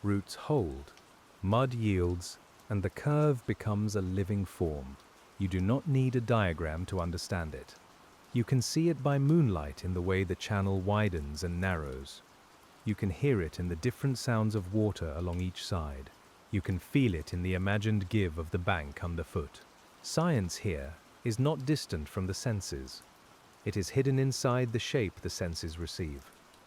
roots hold, mud yields, and the curve becomes a living form. You do not need a diagram to understand it. You can see it by moonlight in the way the channel widens and narrows. You can hear it in the different sounds of water along each side. You can feel it in the imagined give of the bank underfoot. Science here is not distant from the senses. It is hidden inside the shape the senses receive.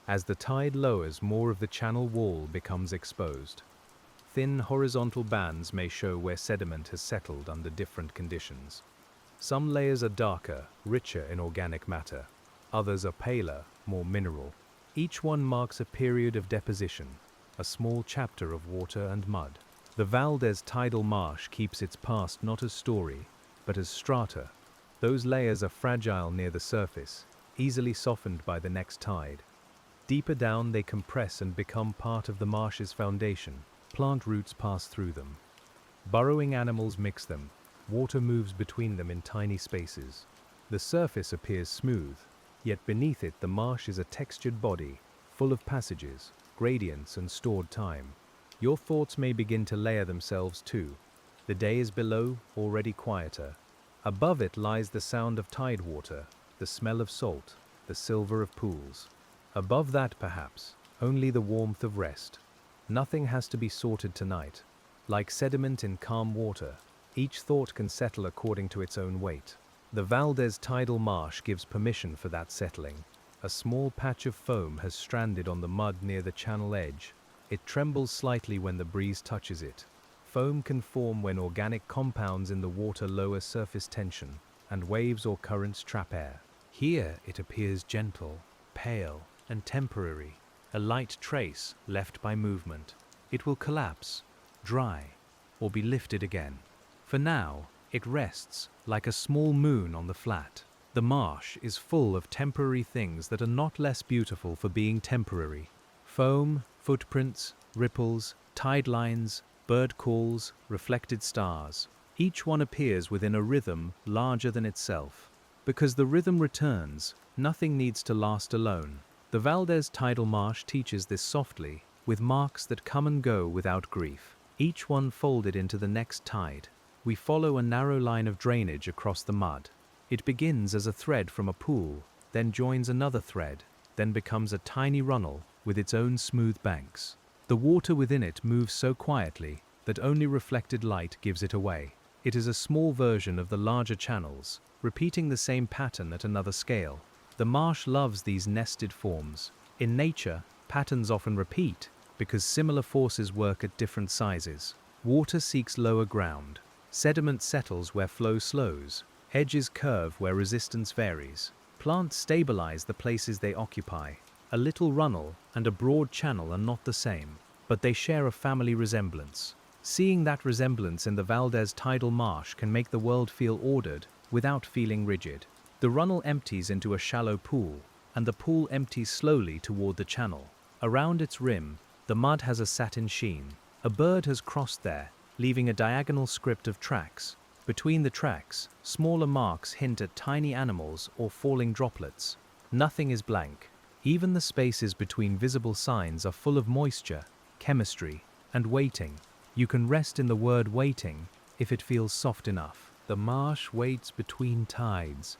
As the tide lowers, more of the channel wall becomes exposed. Thin horizontal bands may show where sediment has settled under different conditions. Some layers are darker, richer in organic matter. Others are paler, more mineral. Each one marks a period of deposition, a small chapter of water and mud. The VALDES Tidal Marsh keeps its past not as story, but as strata. Those layers are fragile near the surface, easily softened by the next tide. Deeper down they compress and become part of the marsh's foundation. Plant roots pass through them. Burrowing animals mix them. Water moves between them in tiny spaces. The surface appears smooth, yet beneath it the marsh is a textured body, full of passages, gradients, and stored time. Your thoughts may begin to layer themselves too. The day is below, already quieter. Above it lies the sound of tide water, the smell of salt, the silver of pools. Above that, perhaps, only the warmth of rest. Nothing has to be sorted tonight. Like sediment in calm water, each thought can settle according to its own weight. The VALDES Tidal Marsh gives permission for that settling. A small patch of foam has stranded on the mud near the channel edge. It trembles slightly when the breeze touches it. Foam can form when organic compounds in the water lower surface tension, and waves or currents trap air. Here it appears gentle, pale, and temporary, a light trace left by movement. It will collapse, dry, or be lifted again. For now, it rests like a small moon on the flat. The marsh is full of temporary things that are not less beautiful for being temporary. Foam, footprints, ripples, tide lines, bird calls, reflected stars. Each one appears within a rhythm larger than itself. Because the rhythm returns, nothing needs to last alone. The VALDES Tidal Marsh teaches this softly, with marks that come and go without grief, each one folded into the next tide. We follow a narrow line of drainage across the mud. It begins as a thread from a pool, then joins another thread, then becomes a tiny runnel with its own smooth banks. The water within it moves so quietly that only reflected light gives it away. It is a small version of the larger channels, repeating the same pattern at another scale. The marsh loves these nested forms. In nature, patterns often repeat because similar forces work at different sizes. Water seeks lower ground. Sediment settles where flow slows. Edges curve where resistance varies. Plants stabilize the places they occupy. A little runnel and a broad channel are not the same, but they share a family resemblance. Seeing that resemblance in the VALDES Tidal Marsh can make the world feel ordered without feeling rigid. The runnel empties into a shallow pool, and the pool empties slowly toward the channel. Around its rim, the mud has a satin sheen. A bird has crossed there, leaving a diagonal script of tracks. Between the tracks, smaller marks hint at tiny animals or falling droplets. Nothing is blank. Even the spaces between visible signs are full of moisture, chemistry, and waiting. You can rest in the word waiting if it feels soft enough. The marsh waits between tides,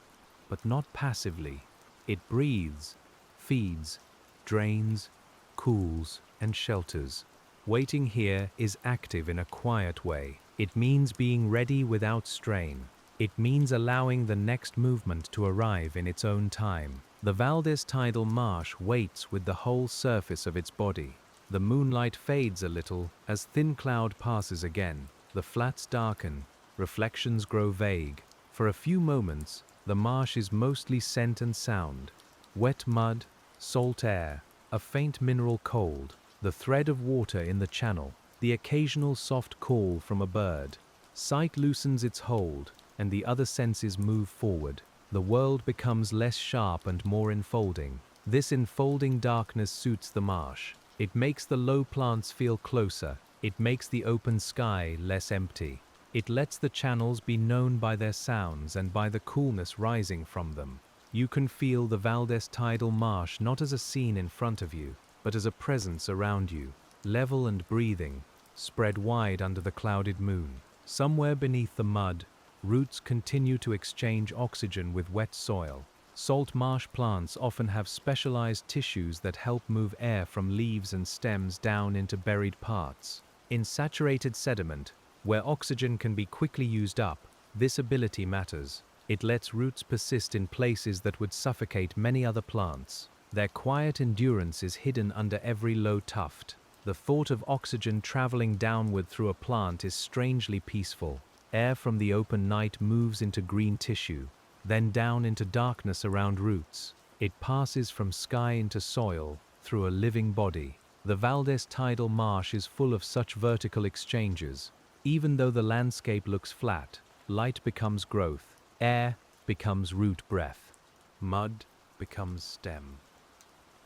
but not passively. It breathes, feeds, drains, cools, and shelters. Waiting here is active in a quiet way. It means being ready without strain. It means allowing the next movement to arrive in its own time. The VALDES Tidal Marsh waits with the whole surface of its body. The moonlight fades a little as thin cloud passes again. The flats darken, reflections grow vague. For a few moments, the marsh is mostly scent and sound. Wet mud, salt air, a faint mineral cold, the thread of water in the channel, the occasional soft call from a bird. Sight loosens its hold, and the other senses move forward. The world becomes less sharp and more enfolding. This enfolding darkness suits the marsh. It makes the low plants feel closer. It makes the open sky less empty. It lets the channels be known by their sounds and by the coolness rising from them. You can feel the VALDES Tidal Marsh not as a scene in front of you, but as a presence around you, level and breathing, spread wide under the clouded moon. Somewhere beneath the mud, roots continue to exchange oxygen with wet soil. Salt marsh plants often have specialized tissues that help move air from leaves and stems down into buried parts. In saturated sediment, where oxygen can be quickly used up, this ability matters. It lets roots persist in places that would suffocate many other plants. Their quiet endurance is hidden under every low tuft. The thought of oxygen traveling downward through a plant is strangely peaceful. Air from the open night moves into green tissue, then down into darkness around roots. It passes from sky into soil, through a living body. The VALDES Tidal Marsh is full of such vertical exchanges. Even though the landscape looks flat, light becomes growth, air becomes root breath, mud becomes stem,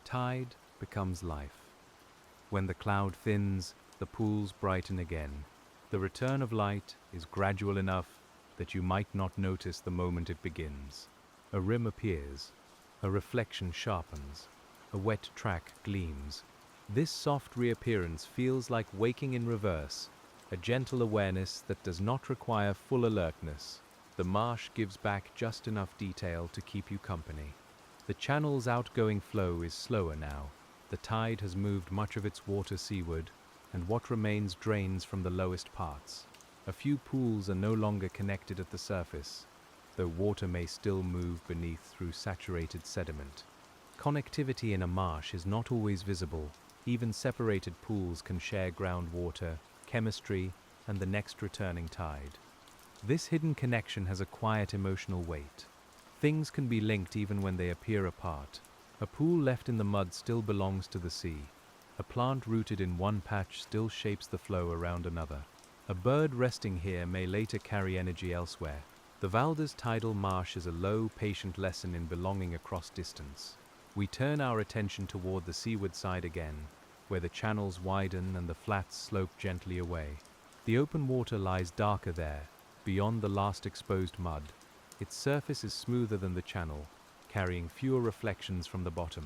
tide becomes life. When the cloud thins, the pools brighten again. The return of light is gradual enough that you might not notice the moment it begins. A rim appears, a reflection sharpens, a wet track gleams. This soft reappearance feels like waking in reverse, a gentle awareness that does not require full alertness. The marsh gives back just enough detail to keep you company. The channel's outgoing flow is slower now. The tide has moved much of its water seaward, and what remains drains from the lowest parts. A few pools are no longer connected at the surface, though water may still move beneath through saturated sediment. Connectivity in a marsh is not always visible. Even separated pools can share groundwater, chemistry, and the next returning tide. This hidden connection has a quiet emotional weight. Things can be linked even when they appear apart. A pool left in the mud still belongs to the sea. A plant rooted in one patch still shapes the flow around another. A bird resting here may later carry energy elsewhere. The VALDES Tidal Marsh is a low, patient lesson in belonging across distance. We turn our attention toward the seaward side again, where the channels widen and the flats slope gently away. The open water lies darker there, beyond the last exposed mud. Its surface is smoother than the channel, carrying fewer reflections from the bottom.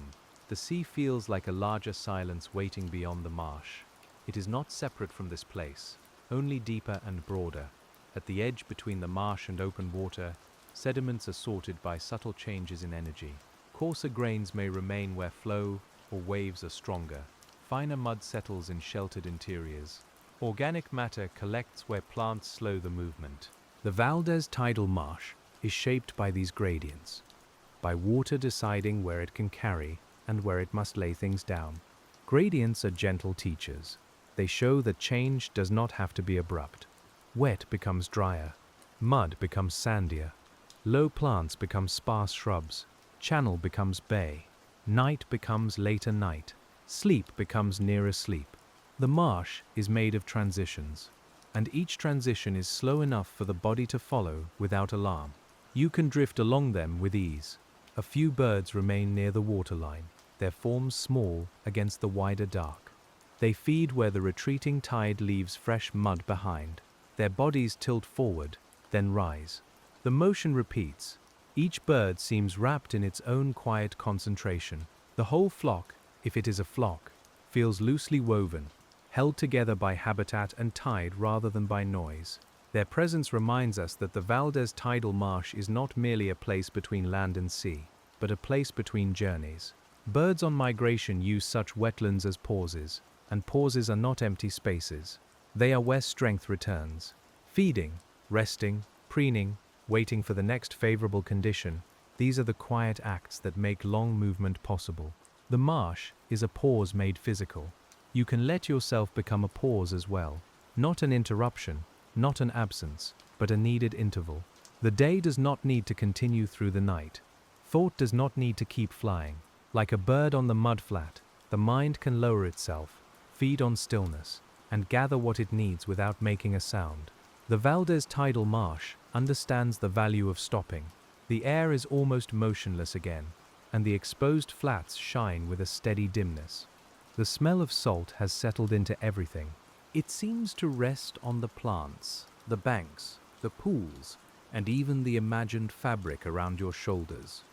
The sea feels like a larger silence waiting beyond the marsh. It is not separate from this place, only deeper and broader. At the edge between the marsh and open water, sediments are sorted by subtle changes in energy. Coarser grains may remain where flow or waves are stronger. Finer mud settles in sheltered interiors. Organic matter collects where plants slow the movement. The VALDES Tidal Marsh is shaped by these gradients, by water deciding where it can carry and where it must lay things down. Gradients are gentle teachers. They show that change does not have to be abrupt. Wet becomes drier, mud becomes sandier, low plants become sparse shrubs, channel becomes bay, night becomes later night, sleep becomes nearer sleep. The marsh is made of transitions, and each transition is slow enough for the body to follow without alarm. You can drift along them with ease. A few birds remain near the waterline, their forms small against the wider dark. They feed where the retreating tide leaves fresh mud behind. Their bodies tilt forward, then rise. The motion repeats. Each bird seems wrapped in its own quiet concentration. The whole flock, if it is a flock, feels loosely woven, held together by habitat and tide rather than by noise. Their presence reminds us that the VALDES Tidal Marsh is not merely a place between land and sea, but a place between journeys. Birds on migration use such wetlands as pauses, and pauses are not empty spaces. They are where strength returns. Feeding, resting, preening, waiting for the next favorable condition, these are the quiet acts that make long movement possible. The marsh is a pause made physical. You can let yourself become a pause as well. Not an interruption, not an absence, but a needed interval. The day does not need to continue through the night. Thought does not need to keep flying. Like a bird on the mudflat, the mind can lower itself, feed on stillness, and gather what it needs without making a sound. The VALDES Tidal Marsh understands the value of stopping. The air is almost motionless again, and the exposed flats shine with a steady dimness. The smell of salt has settled into everything. It seems to rest on the plants, the banks, the pools, and even the imagined fabric around your shoulders.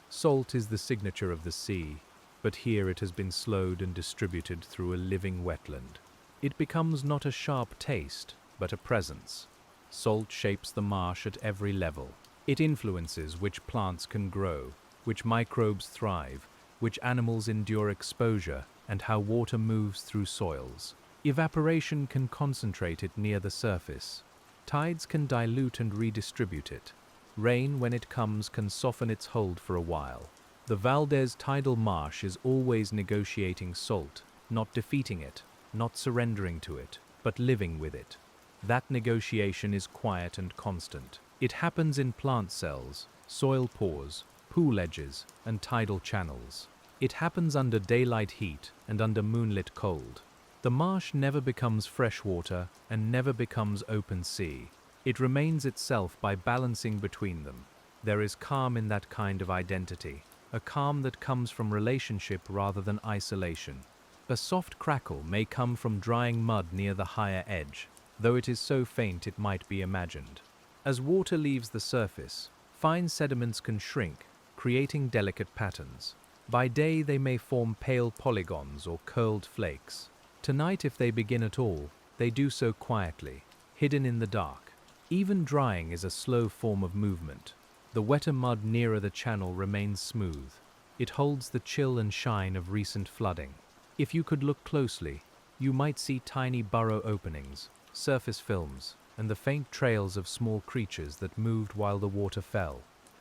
Salt is the signature of the sea, but here it has been slowed and distributed through a living wetland. It becomes not a sharp taste, but a presence. Salt shapes the marsh at every level. It influences which plants can grow, which microbes thrive, which animals endure exposure, and how water moves through soils. Evaporation can concentrate it near the surface. Tides can dilute and redistribute it. Rain, when it comes, can soften its hold for a while. The VALDES Tidal Marsh is always negotiating salt, not defeating it, not surrendering to it, but living with it. That negotiation is quiet and constant. It happens in plant cells, soil pores, pool edges, and tidal channels. It happens under daylight heat and under moonlit cold. The marsh never becomes fresh water and never becomes open sea. It remains itself by balancing between them. There is calm in that kind of identity, a calm that comes from relationship rather than isolation. A soft crackle may come from drying mud near the higher edge, though it is so faint it might be imagined. As water leaves the surface, fine sediments can shrink, creating delicate patterns. By day they may form pale polygons or curled flakes. Tonight, if they begin at all, they do so quietly, hidden in the dark. Even drying is a slow form of movement. The wetter mud nearer the channel remains smooth. It holds the chill and shine of recent flooding. If you could look closely, you might see tiny burrow openings, surface films, and the faint trails of small creatures that moved while the water fell.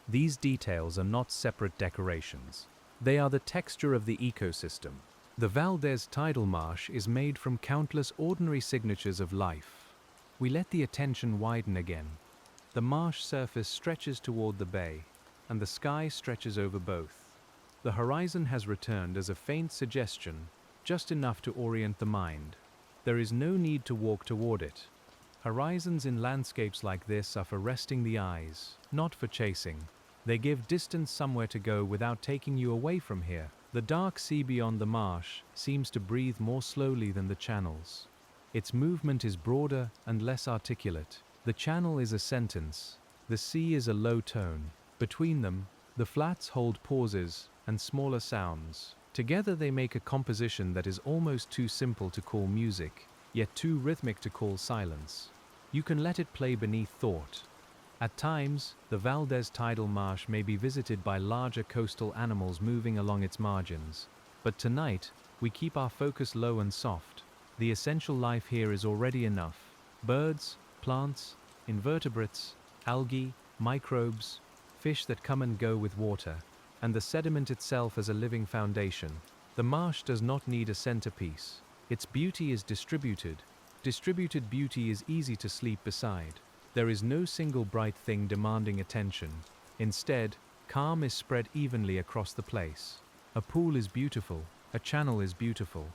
These details are not separate decorations. They are the texture of the ecosystem. The VALDES Tidal Marsh is made from countless ordinary signatures of life. We let the attention widen again. The marsh surface stretches toward the bay, and the sky stretches over both. The horizon has returned as a faint suggestion, just enough to orient the mind. There is no need to walk toward it. Horizons in landscapes like this are for resting the eyes, not for chasing. They give distance somewhere to go without taking you away from here. The dark sea beyond the marsh seems to breathe more slowly than the channels. Its movement is broader and less articulate. The channel is a sentence. The sea is a low tone. Between them, the flats hold pauses and smaller sounds. Together they make a composition that is almost too simple to call music, yet too rhythmic to call silence. You can let it play beneath thought. At times, the VALDES Tidal Marsh may be visited by larger coastal animals moving along its margins. But tonight, we keep our focus low and soft. The essential life here is already enough. Birds, plants, invertebrates, algae, microbes, fish that come and go with water, and the sediment itself as a living foundation. The marsh does not need a centerpiece. Its beauty is distributed. Distributed beauty is easy to sleep beside. There is no single bright thing demanding attention. Instead, calm is spread evenly across the place. A pool is beautiful, a channel is beautiful,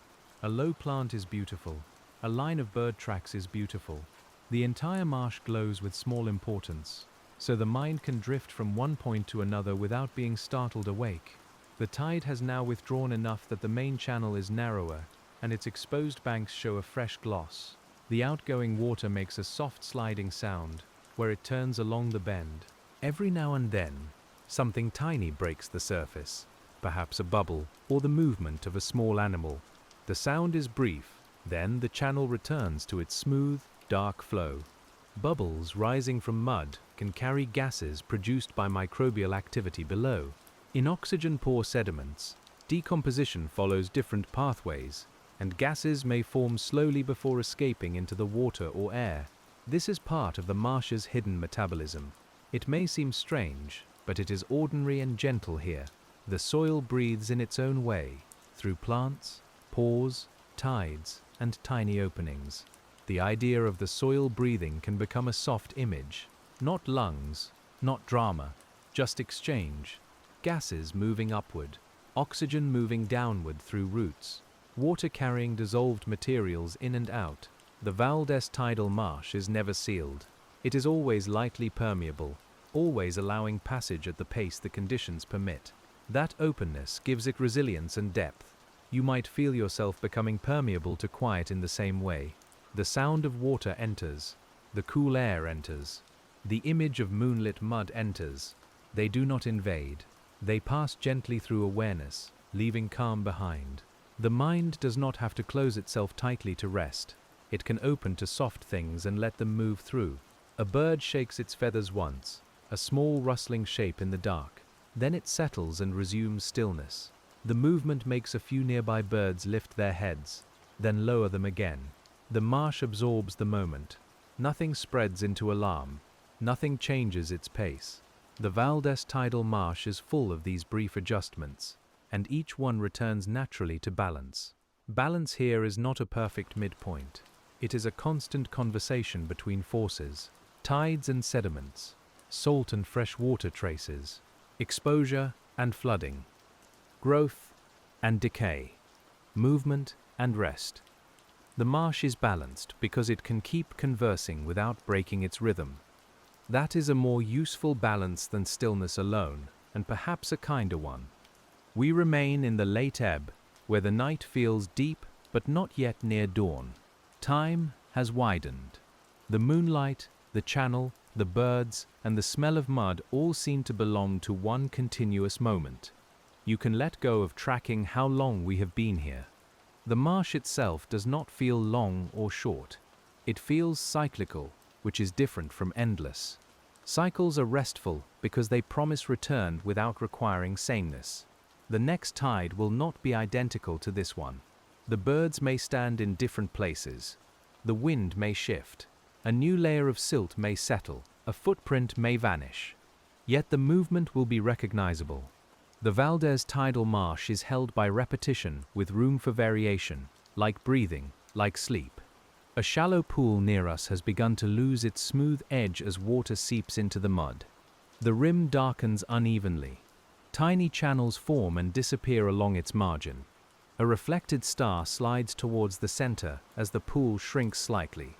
a low plant is beautiful, a line of bird tracks is beautiful. The entire marsh glows with small importance, so the mind can drift from one point to another without being startled awake. The tide has now withdrawn enough that the main channel is narrower, and its exposed banks show a fresh gloss. The outgoing water makes a soft sliding sound, where it turns along the bend. Every now and then, something tiny breaks the surface, perhaps a bubble, or the movement of a small animal. The sound is brief, then the channel returns to its smooth, dark flow. Bubbles rising from mud can carry gases produced by microbial activity below. In oxygen-poor sediments, decomposition follows different pathways, and gases may form slowly before escaping into the water or air. This is part of the marsh's hidden metabolism. It may seem strange, but it is ordinary and gentle here. The soil breathes in its own way, through plants, pores, tides, and tiny openings. The idea of the soil breathing can become a soft image. Not lungs, not drama, just exchange. Gases moving upward, oxygen moving downward through roots, water carrying dissolved materials in and out. The VALDES Tidal Marsh is never sealed. It is always lightly permeable, always allowing passage at the pace the conditions permit. That openness gives it resilience and depth. You might feel yourself becoming permeable to quiet in the same way. The sound of water enters. The cool air enters. The image of moonlit mud enters. They do not invade. They pass gently through awareness, leaving calm behind. The mind does not have to close itself tightly to rest. It can open to soft things and let them move through. A bird shakes its feathers once, a small rustling shape in the dark. Then it settles and resumes stillness. The movement makes a few nearby birds lift their heads. then lower them again. The marsh absorbs the moment. Nothing spreads into alarm. Nothing changes its pace. The VALDES Tidal Marsh is full of these brief adjustments, and each one returns naturally to balance. Balance here is not a perfect midpoint. It is a constant conversation between forces, tides and sediments, salt and fresh water traces, exposure and flooding, growth and decay, movement and rest. The marsh is balanced because it can keep conversing without breaking its rhythm. That is a more useful balance than stillness alone, and perhaps a kinder one. We remain in the late ebb, where the night feels deep but not yet near dawn. Time has widened. The moonlight, the channel, the birds, and the smell of mud all seem to belong to one continuous moment. You can let go of tracking how long we have been here. The marsh itself does not feel long or short. It feels cyclical, which is different from endless. Cycles are restful because they promise return without requiring sameness. The next tide will not be identical to this one. The birds may stand in different places. The wind may shift. A new layer of silt may settle. A footprint may vanish. Yet the movement will be recognizable. The VALDES Tidal Marsh is held by repetition with room for variation, like breathing, like sleep. A shallow pool near us has begun to lose its smooth edge as water seeps into the mud. The rim darkens unevenly. Tiny channels form and disappear along its margin. A reflected star slides towards the center as the pool shrinks slightly,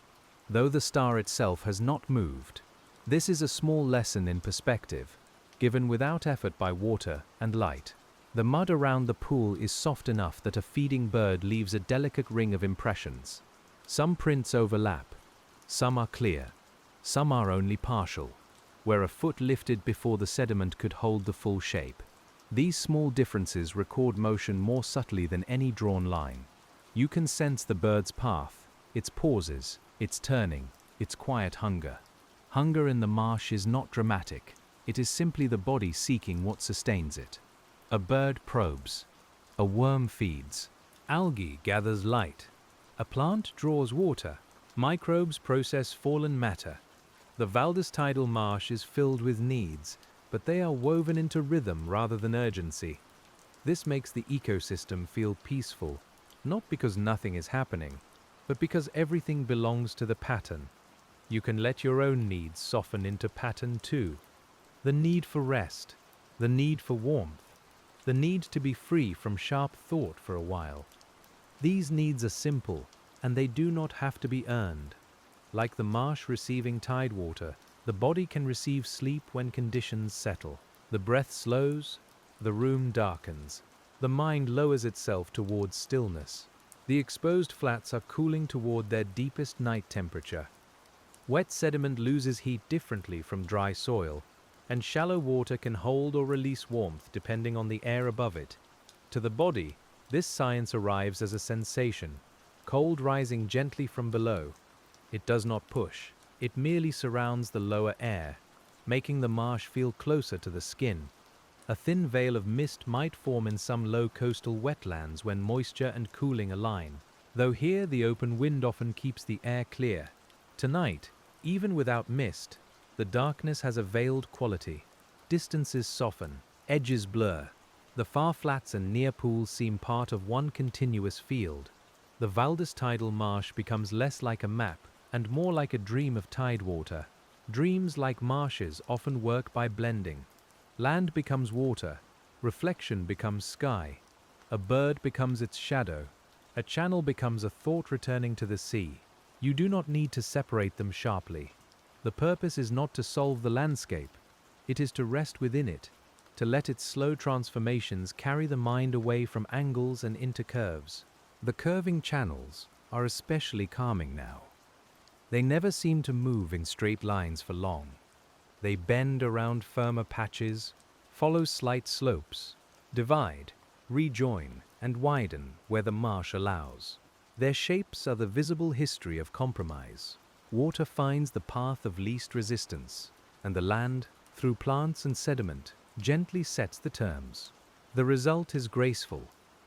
though the star itself has not moved. This is a small lesson in perspective, given without effort by water and light. The mud around the pool is soft enough that a feeding bird leaves a delicate ring of impressions. Some prints overlap, some are clear, some are only partial, where a foot lifted before the sediment could hold the full shape. These small differences record motion more subtly than any drawn line. You can sense the bird's path, its pauses, its turning, its quiet hunger. Hunger in the marsh is not dramatic, it is simply the body seeking what sustains it. A bird probes, a worm feeds, algae gathers light. A plant draws water, microbes process fallen matter. The VALDES Tidal Marsh is filled with needs, but they are woven into rhythm rather than urgency. This makes the ecosystem feel peaceful, not because nothing is happening, but because everything belongs to the pattern. You can let your own needs soften into pattern too. The need for rest, the need for warmth, the need to be free from sharp thought for a while. These needs are simple, and they do not have to be earned. Like the marsh receiving tide water, the body can receive sleep when conditions settle. The breath slows, the room darkens, the mind lowers itself towards stillness. The exposed flats are cooling toward their deepest night temperature. Wet sediment loses heat differently from dry soil, and shallow water can hold or release warmth depending on the air above it. To the body, this science arrives as a sensation, cold rising gently from below. It does not push, it merely surrounds the lower air, making the marsh feel closer to the skin. A thin veil of mist might form in some low coastal wetlands when moisture and cooling align, though here the open wind often keeps the air clear. Tonight, even without mist, the darkness has a veiled quality. Distances soften, edges blur. The far flats and near pools seem part of one continuous field. The VALDES Tidal Marsh becomes less like a map and more like a dream of tide water. Dreams, like marshes, often work by blending. Land becomes water, reflection becomes sky, a bird becomes its shadow, a channel becomes a thought returning to the sea. You do not need to separate them sharply. The purpose is not to solve the landscape, it is to rest within it, to let its slow transformations carry the mind away from angles and into curves. The curving channels are especially calming now. They never seem to move in straight lines for long. They bend around firmer patches, follow slight slopes, divide, rejoin, and widen where the marsh allows. Their shapes are the visible history of compromise. Water finds the path of least resistance, and the land, through plants and sediment, gently sets the terms. The result is graceful,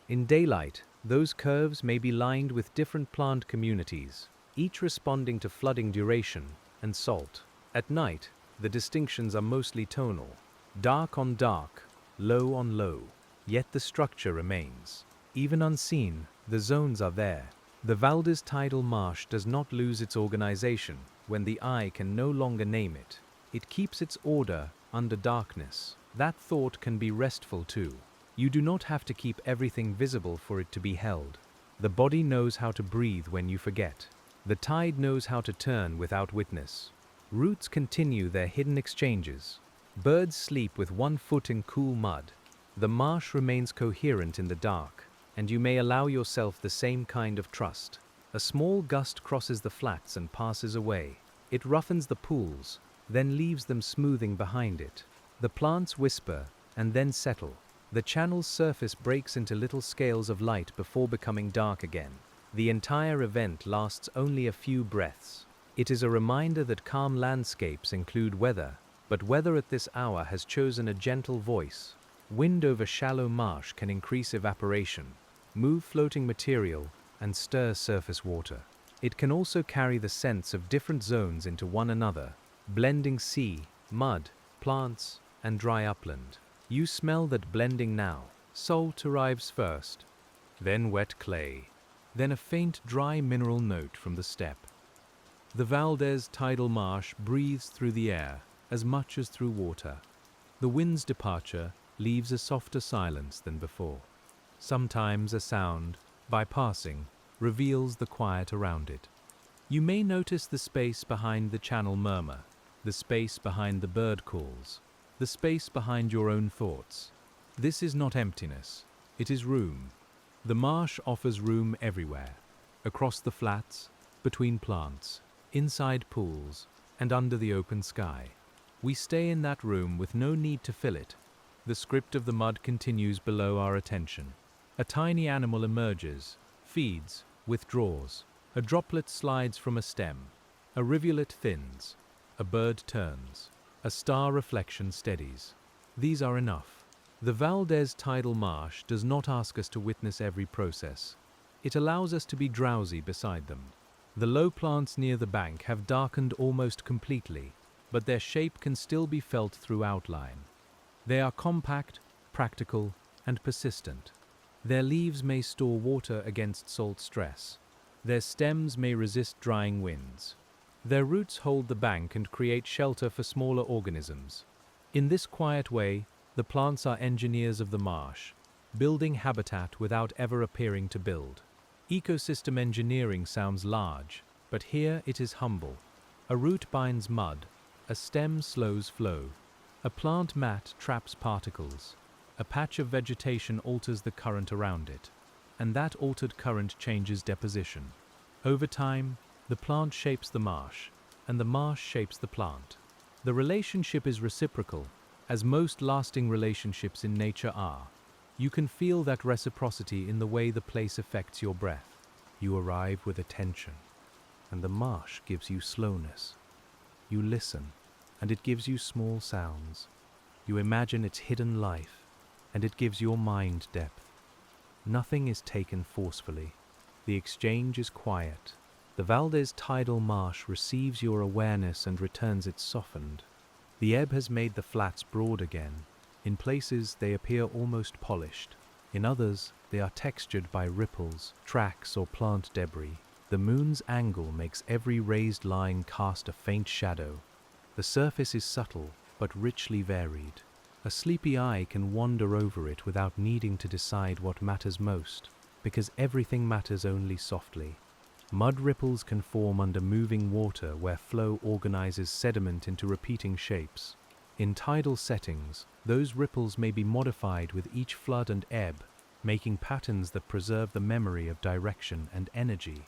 In daylight, those curves may be lined with different plant communities, each responding to flooding duration and salt. At night, the distinctions are mostly tonal, dark on dark, low on low, yet the structure remains. Even unseen, the zones are there. The VALDES Tidal Marsh does not lose its organization when the eye can no longer name it. It keeps its order under darkness. That thought can be restful too. You do not have to keep everything visible for it to be held. The body knows how to breathe when you forget. The tide knows how to turn without witness. Roots continue their hidden exchanges. Birds sleep with one foot in cool mud. The marsh remains coherent in the dark, and you may allow yourself the same kind of trust. A small gust crosses the flats and passes away. It roughens the pools, then leaves them smoothing behind it. The plants whisper and then settle. The channel's surface breaks into little scales of light before becoming dark again. The entire event lasts only a few breaths. It is a reminder that calm landscapes include weather, but weather at this hour has chosen a gentle voice. Wind over shallow marsh can increase evaporation, move floating material, and stir surface water. It can also carry the scents of different zones into one another, blending sea, mud, plants, and dry upland. You smell that blending now. Salt arrives first, then wet clay, then a faint dry mineral note from the steppe. The VALDES Tidal Marsh breathes through the air as much as through water. The wind's departure leaves a softer silence than before. Sometimes a sound, by passing, reveals the quiet around it. You may notice the space behind the channel murmur, the space behind the bird calls, the space behind your own thoughts. This is not emptiness, it is room. The marsh offers room everywhere, across the flats, between plants, inside pools, and under the open sky. We stay in that room with no need to fill it. The script of the mud continues below our attention. A tiny animal emerges, feeds, withdraws. A droplet slides from a stem. A rivulet thins. A bird turns. A star reflection steadies. These are enough. The VALDES Tidal Marsh does not ask us to witness every process. It allows us to be drowsy beside them. The low plants near the bank have darkened almost completely, but their shape can still be felt through outline. They are compact, practical, and persistent. Their leaves may store water against salt stress. Their stems may resist drying winds. Their roots hold the bank and create shelter for smaller organisms. In this quiet way, the plants are engineers of the marsh, building habitat without ever appearing to build. Ecosystem engineering sounds large, but here it is humble. A root binds mud, a stem slows flow, a plant mat traps particles, a patch of vegetation alters the current around it, and that altered current changes deposition. Over time, the plant shapes the marsh, and the marsh shapes the plant. The relationship is reciprocal, as most lasting relationships in nature are. You can feel that reciprocity in the way the place affects your breath. You arrive with attention, and the marsh gives you slowness. You listen, and it gives you small sounds. You imagine its hidden life, and it gives your mind depth. Nothing is taken forcefully. The exchange is quiet. The VALDES Tidal Marsh receives your awareness and returns it softened. The ebb has made the flats broad again. In places, they appear almost polished. In others, they are textured by ripples, tracks, or plant debris. The moon's angle makes every raised line cast a faint shadow. The surface is subtle, but richly varied. A sleepy eye can wander over it without needing to decide what matters most, because everything matters only softly. Mud ripples can form under moving water where flow organizes sediment into repeating shapes. In tidal settings, those ripples may be modified with each flood and ebb, making patterns that preserve the memory of direction and energy.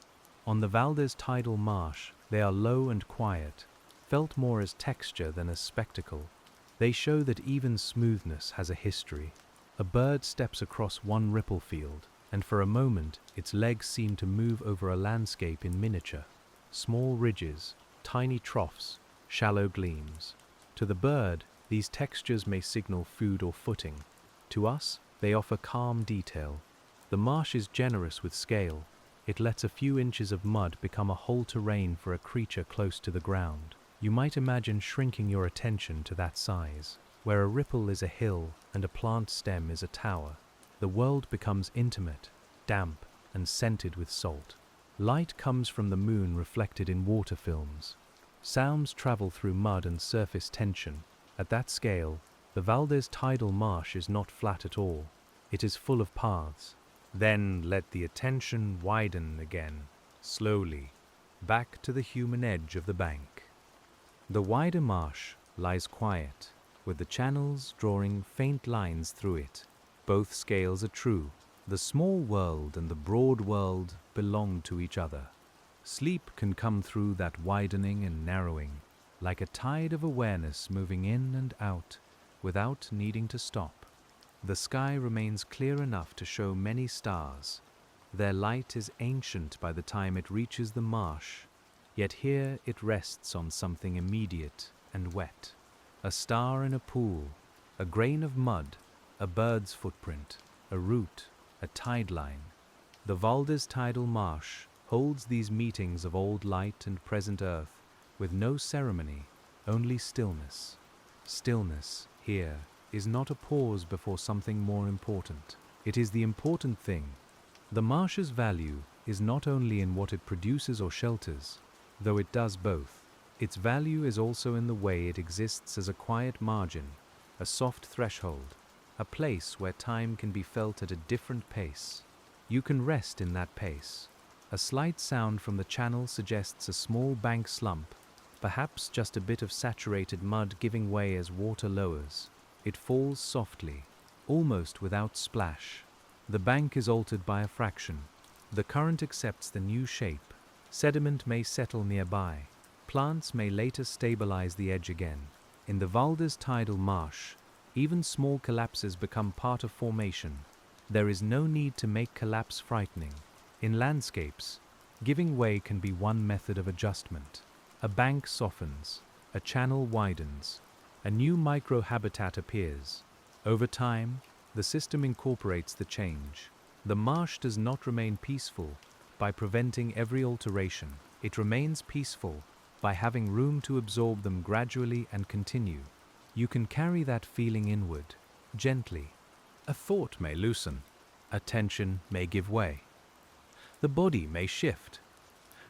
On the VALDES Tidal Marsh, they are low and quiet, felt more as texture than as spectacle. They show that even smoothness has a history. A bird steps across one ripple field, and for a moment its legs seem to move over a landscape in miniature. Small ridges, tiny troughs, shallow gleams. To the bird, these textures may signal food or footing. To us, they offer calm detail. The marsh is generous with scale. It lets a few inches of mud become a whole terrain for a creature close to the ground. You might imagine shrinking your attention to that size. Where a ripple is a hill and a plant stem is a tower, the world becomes intimate, damp, and scented with salt. Light comes from the moon reflected in water films. Sounds travel through mud and surface tension. At that scale, the VALDES Tidal Marsh is not flat at all. It is full of paths. Then let the attention widen again, slowly, back to the human edge of the bank. The wider marsh lies quiet, with the channels drawing faint lines through it. Both scales are true. The small world and the broad world belong to each other. Sleep can come through that widening and narrowing, like a tide of awareness moving in and out without needing to stop. The sky remains clear enough to show many stars. Their light is ancient by the time it reaches the marsh, yet here it rests on something immediate and wet. A star in a pool, a grain of mud, a bird's footprint, a root, a tide line. The VALDES Tidal Marsh holds these meetings of old light and present earth with no ceremony, only stillness. Stillness, here, is not a pause before something more important. It is the important thing. The marsh's value is not only in what it produces or shelters, though it does both. Its value is also in the way it exists as a quiet margin, a soft threshold, a place where time can be felt at a different pace. You can rest in that pace. A slight sound from the channel suggests a small bank slump, perhaps just a bit of saturated mud giving way as water lowers. It falls softly, almost without splash. The bank is altered by a fraction. The current accepts the new shape. Sediment may settle nearby. Plants may later stabilize the edge again. In the VALDES Tidal Marsh, even small collapses become part of formation. There is no need to make collapse frightening. In landscapes, giving way can be one method of adjustment. A bank softens, a channel widens, a new microhabitat appears. Over time, the system incorporates the change. The marsh does not remain peaceful by preventing every alteration. It remains peaceful by having room to absorb them gradually and continue. You can carry that feeling inward, gently. A thought may loosen. A tension may give way. The body may shift.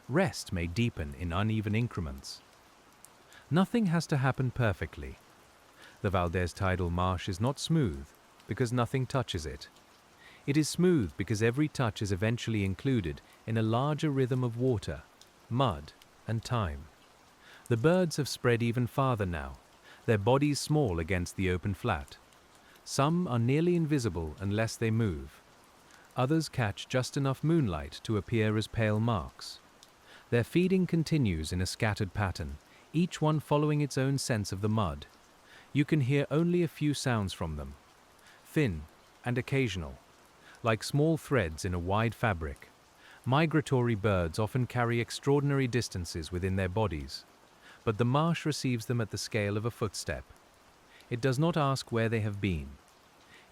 Rest may deepen in uneven increments. Nothing has to happen perfectly. The VALDES Tidal Marsh is not smooth because nothing touches it. It is smooth because every touch is eventually included in a larger rhythm of water, mud, and time. The birds have spread even farther now, their bodies small against the open flat. Some are nearly invisible unless they move. Others catch just enough moonlight to appear as pale marks. Their feeding continues in a scattered pattern, each one following its own sense of the mud. You can hear only a few sounds from them, thin and occasional, like small threads in a wide fabric. Migratory birds often carry extraordinary distances within their bodies, but the marsh receives them at the scale of a footstep. It does not ask where they have been.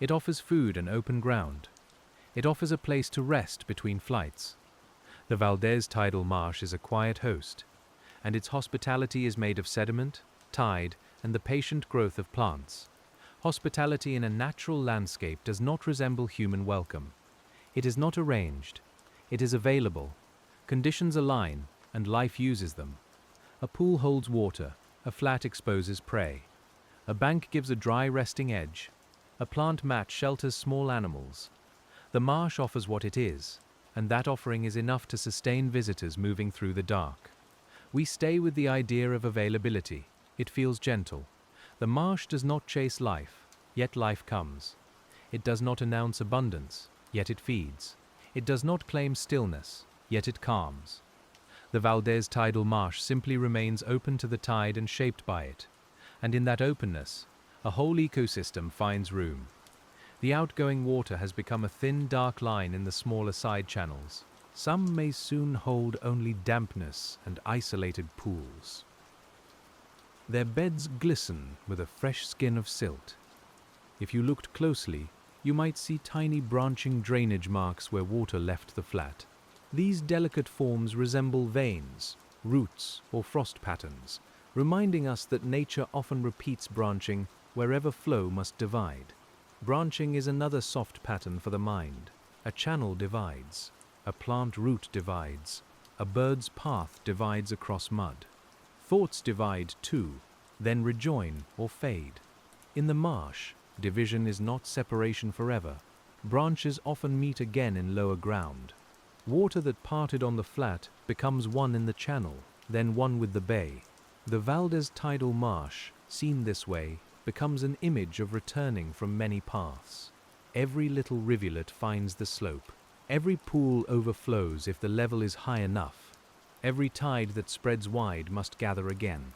It offers food and open ground. It offers a place to rest between flights. The VALDES Tidal Marsh is a quiet host, and its hospitality is made of sediment, tide, and the patient growth of plants. Hospitality in a natural landscape does not resemble human welcome. It is not arranged. It is available. Conditions align, and life uses them. A pool holds water. A flat exposes prey. A bank gives a dry resting edge. A plant mat shelters small animals. The marsh offers what it is, and that offering is enough to sustain visitors moving through the dark. We stay with the idea of availability. It feels gentle. The marsh does not chase life, yet life comes. It does not announce abundance, yet it feeds. It does not claim stillness, yet it calms. The VALDES Tidal Marsh simply remains open to the tide and shaped by it. And in that openness, a whole ecosystem finds room. The outgoing water has become a thin, dark line in the smaller side channels. Some may soon hold only dampness and isolated pools. Their beds glisten with a fresh skin of silt. If you looked closely, You might see tiny branching drainage marks where water left the flat. These delicate forms resemble veins, roots, or frost patterns, reminding us that nature often repeats branching wherever flow must divide. Branching is another soft pattern for the mind. A channel divides, a plant root divides, a bird's path divides across mud. Thoughts divide too, then rejoin or fade. In the marsh, division is not separation forever. Branches often meet again in lower ground. Water that parted on the flat becomes one in the channel, then one with the bay. The VALDES Tidal Marsh, seen this way, becomes an image of returning from many paths. Every little rivulet finds the slope. Every pool overflows if the level is high enough. Every tide that spreads wide must gather again.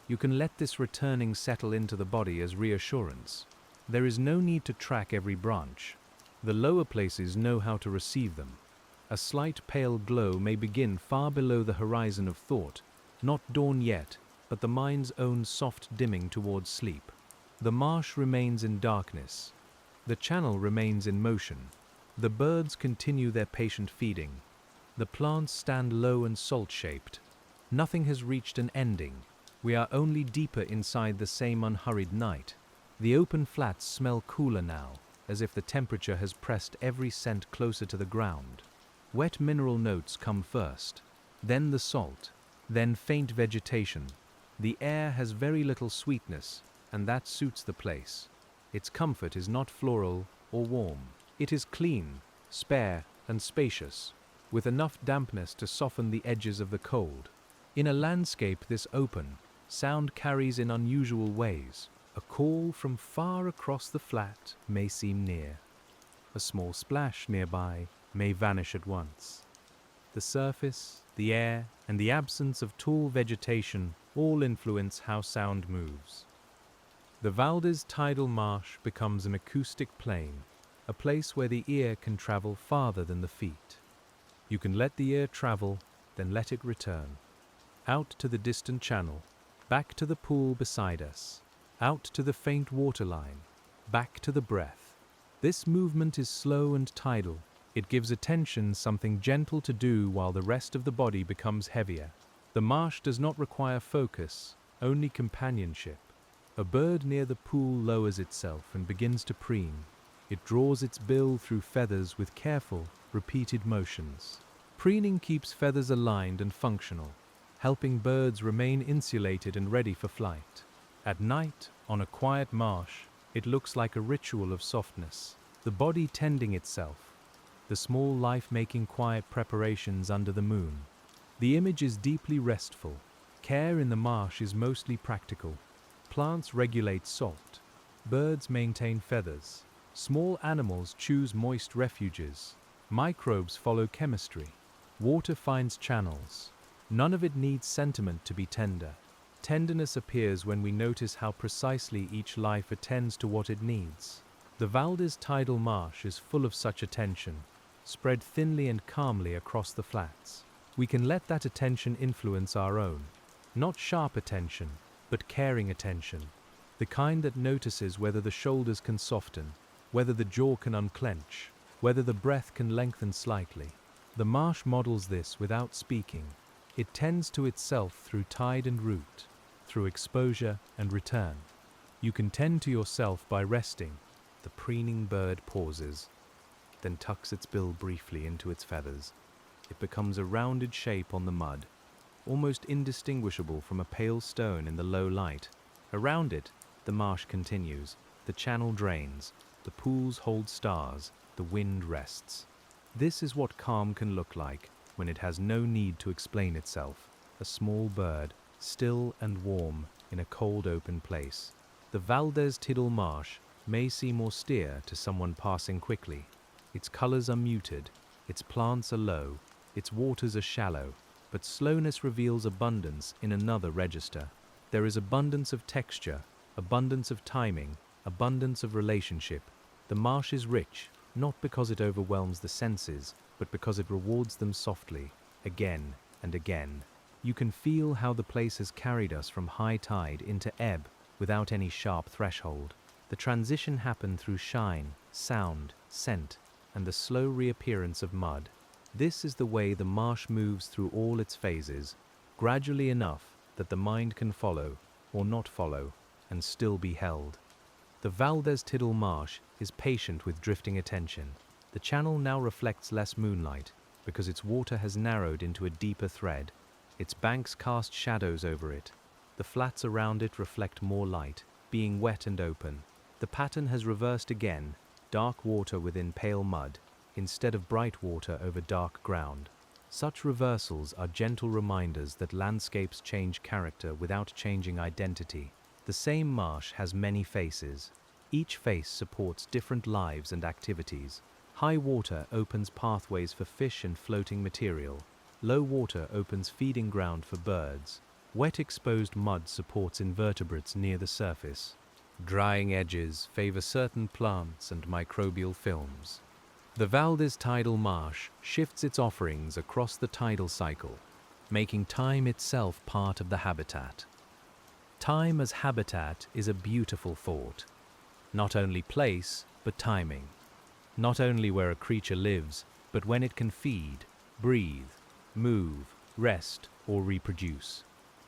You can let this returning settle into the body as reassurance. There is no need to track every branch. The lower places know how to receive them. A slight pale glow may begin far below the horizon of thought, not dawn yet, but the mind's own soft dimming towards sleep. The marsh remains in darkness. The channel remains in motion. The birds continue their patient feeding. The plants stand low and salt-shaped. Nothing has reached an ending. We are only deeper inside the same unhurried night. The open flats smell cooler now, as if the temperature has pressed every scent closer to the ground. Wet mineral notes come first, then the salt, then faint vegetation. The air has very little sweetness, and that suits the place. Its comfort is not floral or warm. It is clean, spare, and spacious, with enough dampness to soften the edges of the cold. In a landscape this open, sound carries in unusual ways. A call from far across the flat may seem near. A small splash nearby may vanish at once. The surface, the air, and the absence of tall vegetation all influence how sound moves. The VALDES Tidal Marsh becomes an acoustic plain, a place where the ear can travel farther than the feet. You can let the ear travel, then let it return. Out to the distant channel, back to the pool beside us, out to the faint waterline, back to the breath. This movement is slow and tidal. It gives attention something gentle to do while the rest of the body becomes heavier. The marsh does not require focus, only companionship. A bird near the pool lowers itself and begins to preen. It draws its bill through feathers with careful, repeated motions. Preening keeps feathers aligned and functional, helping birds remain insulated and ready for flight. At night, on a quiet marsh, it looks like a ritual of softness, the body tending itself, the small life-making quiet preparations under the moon. The image is deeply restful. Care in the marsh is mostly practical. Plants regulate salt. Birds maintain feathers. Small animals choose moist refuges. Microbes follow chemistry. Water finds channels. None of it needs sentiment to be tender. Tenderness appears when we notice how precisely each life attends to what it needs. The VALDES Tidal Marsh is full of such attention, spread thinly and calmly across the flats. We can let that attention influence our own. Not sharp attention, but caring attention. The kind that notices whether the shoulders can soften, whether the jaw can unclench, whether the breath can lengthen slightly. The marsh models this without speaking. It tends to itself through tide and root, through exposure and return. You can tend to yourself by resting. The preening bird pauses, then tucks its bill briefly into its feathers. It becomes a rounded shape on the mud, almost indistinguishable from a pale stone in the low light. Around it, the marsh continues. The channel drains. The pools hold stars. The wind rests. This is what calm can look like when it has no need to explain itself. A small bird, still and warm, in a cold open place. The VALDES Tidal Marsh may seem austere to someone passing quickly. Its colors are muted. Its plants are low. Its waters are shallow. But slowness reveals abundance in another register. There is abundance of texture, abundance of timing, abundance of relationship. The marsh is rich, not because it overwhelms the senses, but because it rewards them softly, again and again. You can feel how the place has carried us from high tide into ebb without any sharp threshold. The transition happened through shine, sound, scent, and the slow reappearance of mud. This is the way the marsh moves through all its phases, gradually enough that the mind can follow, or not follow, and still be held. The VALDES Tidal Marsh is patient with drifting attention. The channel now reflects less moonlight because its water has narrowed into a deeper thread. Its banks cast shadows over it. The flats around it reflect more light, being wet and open. The pattern has reversed again, dark water within pale mud, instead of bright water over dark ground. Such reversals are gentle reminders that landscapes change character without changing identity. The same marsh has many faces. Each face supports different lives and activities. High water opens pathways for fish and floating material. Low water opens feeding ground for birds. Wet exposed mud supports invertebrates near the surface. Drying edges favor certain plants and microbial films. The VALDES Tidal Marsh shifts its offerings across the tidal cycle, making time itself part of the habitat. Time as habitat is a beautiful thought. Not only place, but timing. Not only where a creature lives, but when it can feed, breathe, move, rest, or reproduce.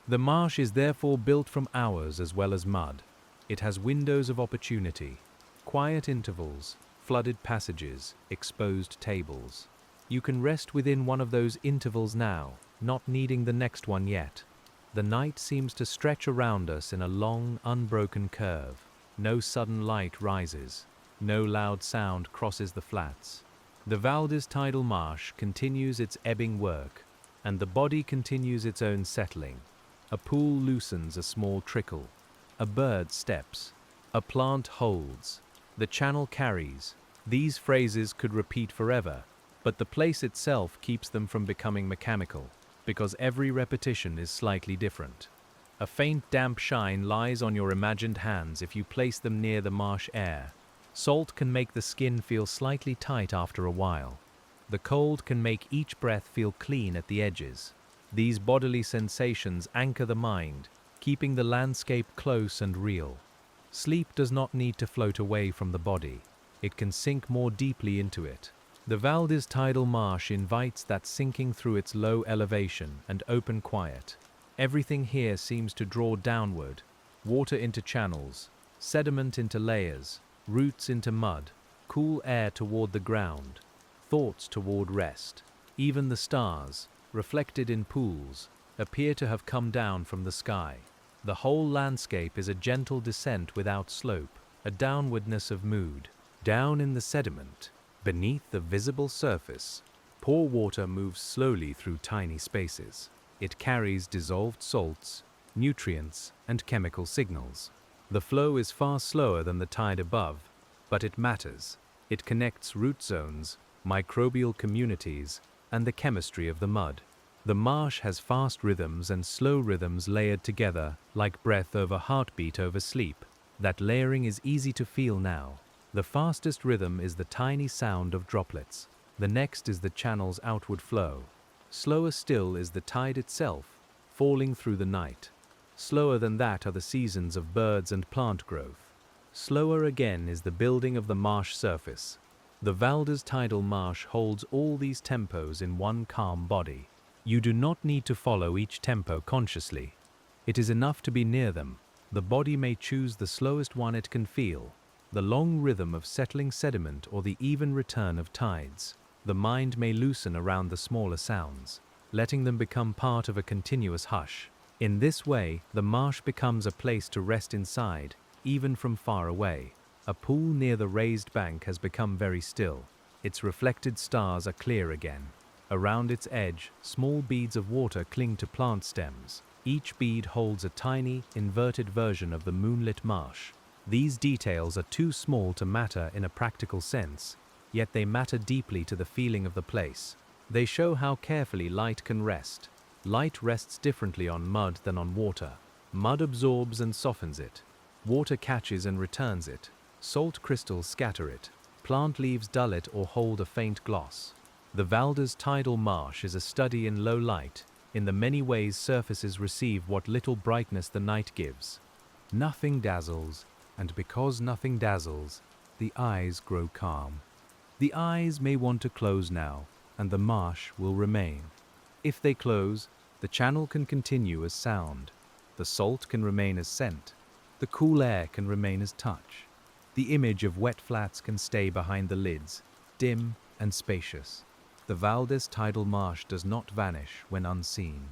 The marsh is therefore built from hours as well as mud. It has windows of opportunity, quiet intervals, flooded passages, exposed tables. You can rest within one of those intervals now, not needing the next one yet. The night seems to stretch around us in a long, unbroken curve. No sudden light rises. No loud sound crosses the flats. The VALDES Tidal Marsh continues its ebbing work, and the body continues its own settling. A pool loosens a small trickle. A bird steps. A plant holds. The channel carries. These phrases could repeat forever, but the place itself keeps them from becoming mechanical, because every repetition is slightly different. A faint damp shine lies on your imagined hands if you place them near the marsh air. Salt can make the skin feel slightly tight after a while. The cold can make each breath feel clean at the edges. These bodily sensations anchor the mind, keeping the landscape close and real. Sleep does not need to float away from the body. It can sink more deeply into it. The VALDES Tidal Marsh invites that sinking through its low elevation and open quiet. Everything here seems to draw downward, water into channels, sediment into layers, roots into mud, cool air toward the ground, thoughts toward rest. Even the stars, reflected in pools, appear to have come down from the sky. The whole landscape is a gentle descent without slope, a downwardness of mood. Down in the sediment, beneath the visible surface, pore water moves slowly through tiny spaces. It carries dissolved salts, nutrients, and chemical signals. The flow is far slower than the tide above, but it matters. It connects root zones, microbial communities, and the chemistry of the mud. The marsh has fast rhythms and slow rhythms layered together, like breath over heartbeat over sleep. That layering is easy to feel now. The fastest rhythm is the tiny sound of droplets. The next is the channel's outward flow. Slower still is the tide itself, falling through the night. Slower than that are the seasons of birds and plant growth. Slower again is the building of the marsh surface. The VALDES Tidal Marsh holds all these tempos in one calm body. You do not need to follow each tempo consciously. It is enough to be near them. The body may choose the slowest one it can feel, the long rhythm of settling sediment or the even return of tides. The mind may loosen around the smaller sounds, letting them become part of a continuous hush. In this way, the marsh becomes a place to rest inside, even from far away. A pool near the raised bank has become very still. Its reflected stars are clear again. Around its edge, small beads of water cling to plant stems. Each bead holds a tiny, inverted version of the moonlit marsh. These details are too small to matter in a practical sense, yet they matter deeply to the feeling of the place. They show how carefully light can rest. Light rests differently on mud than on water. Mud absorbs and softens it. Water catches and returns it. Salt crystals scatter it. Plant leaves dull it or hold a faint gloss. The VALDES Tidal Marsh is a study in low light, in the many ways surfaces receive what little brightness the night gives. Nothing dazzles, and because nothing dazzles, the eyes grow calm. The eyes may want to close now, and the marsh will remain. If they close, the channel can continue as sound, the salt can remain as scent, the cool air can remain as touch. The image of wet flats can stay behind the lids, dim and spacious. The VALDES Tidal Marsh does not vanish when unseen.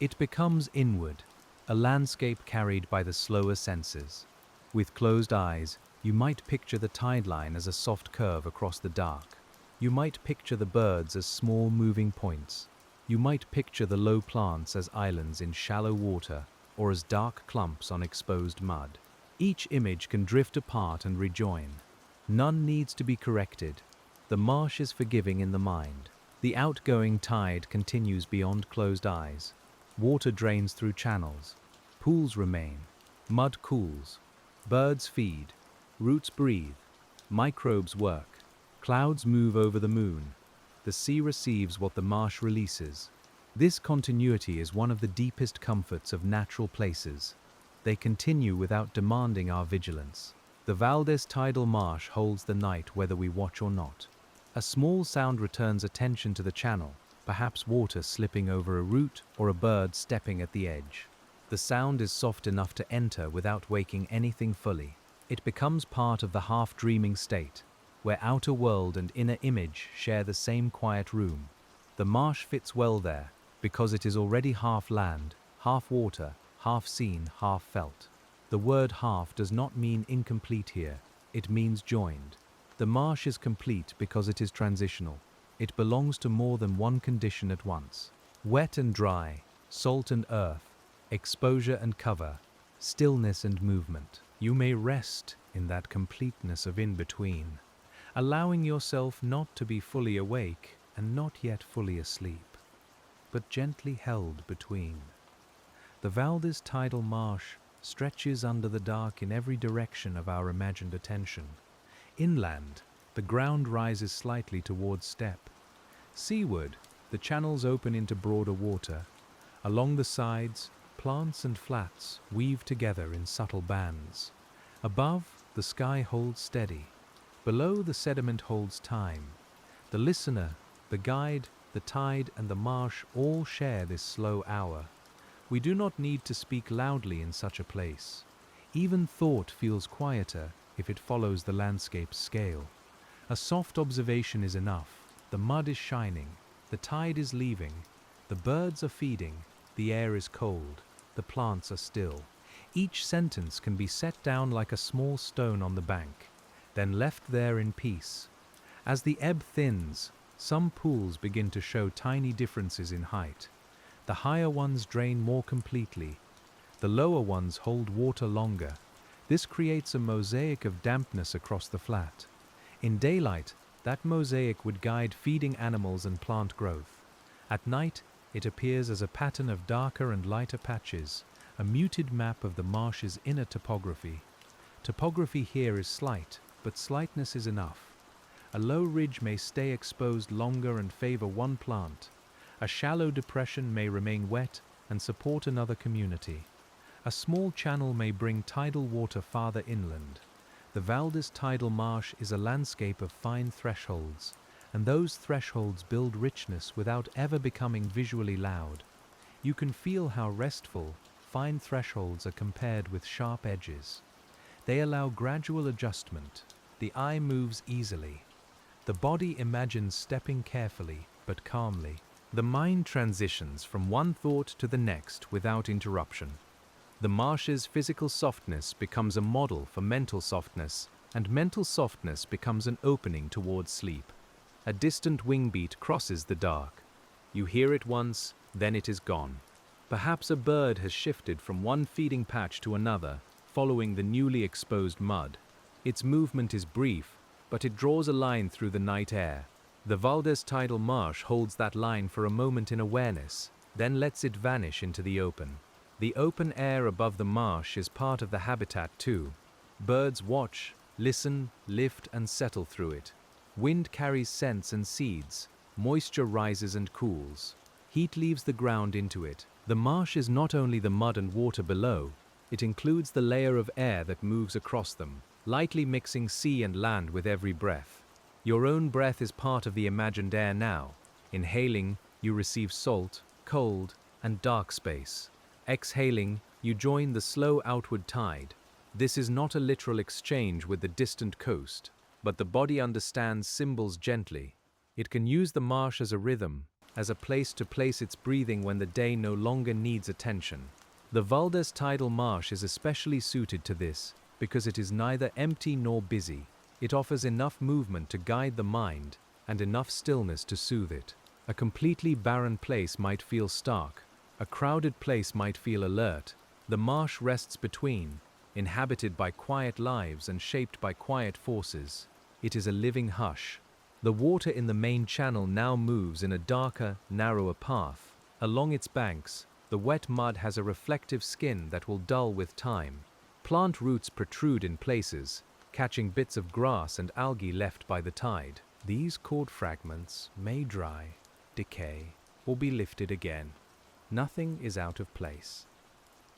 It becomes inward, a landscape carried by the slower senses. With closed eyes, you might picture the tide line as a soft curve across the dark. You might picture the birds as small moving points. You might picture the low plants as islands in shallow water or as dark clumps on exposed mud. Each image can drift apart and rejoin. None needs to be corrected. The marsh is forgiving in the mind. The outgoing tide continues beyond closed eyes. Water drains through channels. Pools remain. Mud cools. Birds feed. Roots breathe. Microbes work. Clouds move over the moon. The sea receives what the marsh releases. This continuity is one of the deepest comforts of natural places. They continue without demanding our vigilance. The VALDES Tidal Marsh holds the night whether we watch or not. A small sound returns attention to the channel, perhaps water slipping over a root or a bird stepping at the edge. The sound is soft enough to enter without waking anything fully. It becomes part of the half-dreaming state, where outer world and inner image share the same quiet room. The marsh fits well there, because it is already half land, half water, half seen, half felt. The word half does not mean incomplete here, it means joined. The marsh is complete because it is transitional. It belongs to more than one condition at once. Wet and dry, salt and earth, exposure and cover, stillness and movement. You may rest in that completeness of in-between, allowing yourself not to be fully awake and not yet fully asleep, but gently held between. The VALDES Tidal Marsh stretches under the dark in every direction of our imagined attention. Inland, the ground rises slightly towards steppe. Seaward, the channels open into broader water. Along the sides, plants and flats weave together in subtle bands. Above, the sky holds steady. Below, the sediment holds time. The listener, the guide, the tide, and the marsh all share this slow hour. We do not need to speak loudly in such a place. Even thought feels quieter if it follows the landscape's scale. A soft observation is enough. The mud is shining, the tide is leaving, the birds are feeding, the air is cold, the plants are still. Each sentence can be set down like a small stone on the bank, then left there in peace. As the ebb thins, some pools begin to show tiny differences in height. The higher ones drain more completely. The lower ones hold water longer. This creates a mosaic of dampness across the flat. In daylight, that mosaic would guide feeding animals and plant growth. At night, it appears as a pattern of darker and lighter patches, a muted map of the marsh's inner topography. Topography here is slight, but slightness is enough. A low ridge may stay exposed longer and favor one plant. A shallow depression may remain wet and support another community. A small channel may bring tidal water farther inland. The VALDES Tidal Marsh is a landscape of fine thresholds, and those thresholds build richness without ever becoming visually loud. You can feel how restful, fine thresholds are compared with sharp edges. They allow gradual adjustment. The eye moves easily. The body imagines stepping carefully but calmly. The mind transitions from one thought to the next without interruption. The marsh's physical softness becomes a model for mental softness, and mental softness becomes an opening towards sleep. A distant wing beat crosses the dark. You hear it once, then it is gone. Perhaps a bird has shifted from one feeding patch to another, following the newly exposed mud. Its movement is brief, but it draws a line through the night air. The VALDES Tidal Marsh holds that line for a moment in awareness, then lets it vanish into the open. The open air above the marsh is part of the habitat too. Birds watch, listen, lift and settle through it. Wind carries scents and seeds. Moisture rises and cools. Heat leaves the ground into it. The marsh is not only the mud and water below, It includes the layer of air that moves across them, lightly mixing sea and land with every breath. Your own breath is part of the imagined air now. Inhaling, you receive salt, cold, and dark space. Exhaling, you join the slow outward tide. This is not a literal exchange with the distant coast, but the body understands symbols gently. It can use the marsh as a rhythm, as a place to place its breathing when the day no longer needs attention. The VALDES Tidal Marsh is especially suited to this because it is neither empty nor busy. It offers enough movement to guide the mind and enough stillness to soothe it. A completely barren place might feel stark. A crowded place might feel alert. The marsh rests between, inhabited by quiet lives and shaped by quiet forces. It is a living hush. The water in the main channel now moves in a darker, narrower path. Along its banks, the wet mud has a reflective skin that will dull with time. Plant roots protrude in places, catching bits of grass and algae left by the tide. These cord fragments may dry, decay, or be lifted again. Nothing is out of place.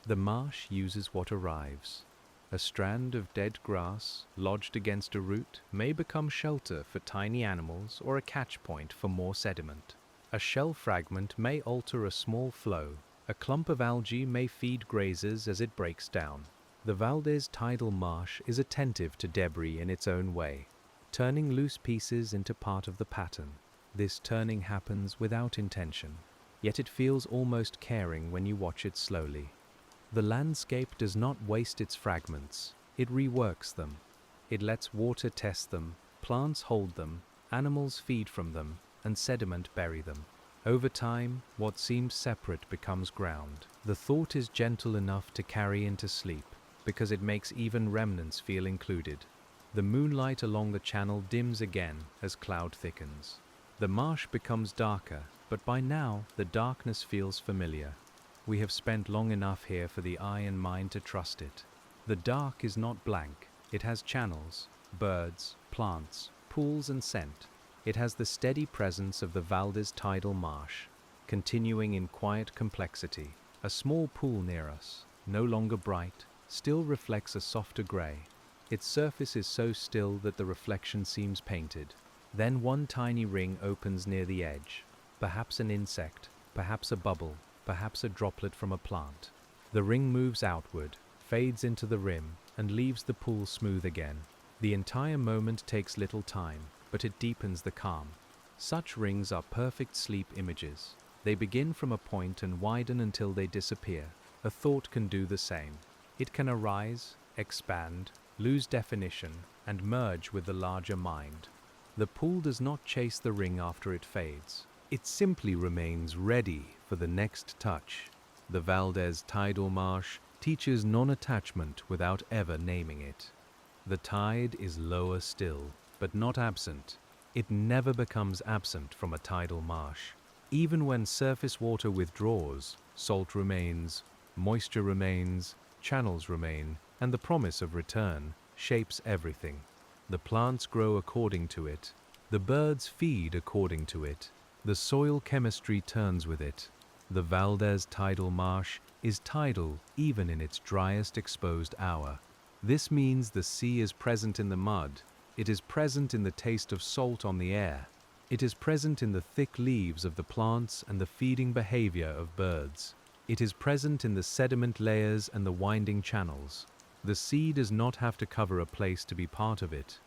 The marsh uses what arrives. A strand of dead grass lodged against a root may become shelter for tiny animals or a catch point for more sediment. A shell fragment may alter a small flow. A clump of algae may feed grazers as it breaks down. The VALDES Tidal Marsh is attentive to debris in its own way, turning loose pieces into part of the pattern. This turning happens without intention, yet it feels almost caring when you watch it slowly. The landscape does not waste its fragments, it reworks them. It lets water test them, plants hold them, animals feed from them, and sediment bury them. Over time, what seems separate becomes ground. The thought is gentle enough to carry into sleep, because it makes even remnants feel included. The moonlight along the channel dims again as cloud thickens. The marsh becomes darker, but by now the darkness feels familiar. We have spent long enough here for the eye and mind to trust it. The dark is not blank. It has channels, birds, plants, pools and scent. It has the steady presence of the VALDES Tidal Marsh, continuing in quiet complexity. A small pool near us, no longer bright, still reflects a softer grey. Its surface is so still that the reflection seems painted. Then one tiny ring opens near the edge. Perhaps an insect, perhaps a bubble, perhaps a droplet from a plant. The ring moves outward, fades into the rim, and leaves the pool smooth again. The entire moment takes little time, but it deepens the calm. Such rings are perfect sleep images. They begin from a point and widen until they disappear. A thought can do the same. It can arise, expand, lose definition, and merge with the larger mind. The pool does not chase the ring after it fades. It simply remains ready for the next touch. The VALDES Tidal Marsh teaches non-attachment without ever naming it. The tide is lower still, but not absent. It never becomes absent from a tidal marsh. Even when surface water withdraws, salt remains, moisture remains, channels remain, and the promise of return shapes everything. The plants grow according to it. The birds feed according to it. The soil chemistry turns with it. The VALDES Tidal Marsh is tidal even in its driest exposed hour. This means the sea is present in the mud. It is present in the taste of salt on the air. It is present in the thick leaves of the plants and the feeding behavior of birds. It is present in the sediment layers and the winding channels. The sea does not have to cover a place to be part of it.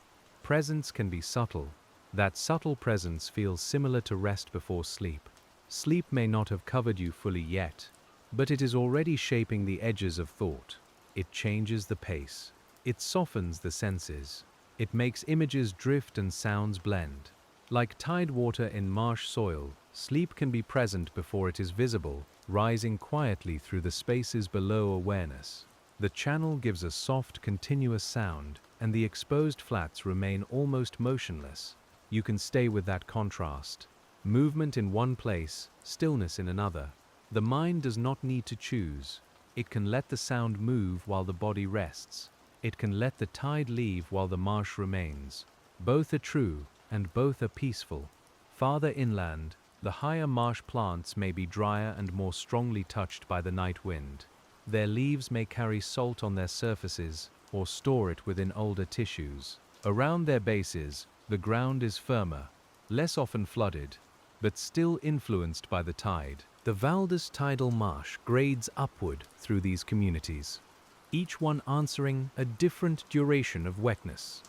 Presence can be subtle. That subtle presence feels similar to rest before sleep. Sleep may not have covered you fully yet, but it is already shaping the edges of thought. It changes the pace. It softens the senses. It makes images drift and sounds blend. Like tide water in marsh soil, sleep can be present before it is visible, rising quietly through the spaces below awareness. The channel gives a soft, continuous sound, and the exposed flats remain almost motionless. You can stay with that contrast. Movement in one place, stillness in another. The mind does not need to choose. It can let the sound move while the body rests. It can let the tide leave while the marsh remains. Both are true, and both are peaceful. Farther inland, the higher marsh plants may be drier and more strongly touched by the night wind. Their leaves may carry salt on their surfaces or store it within older tissues. Around their bases, the ground is firmer, less often flooded, but still influenced by the tide. The VALDES Tidal Marsh grades upward through these communities, each one answering a different duration of wetness.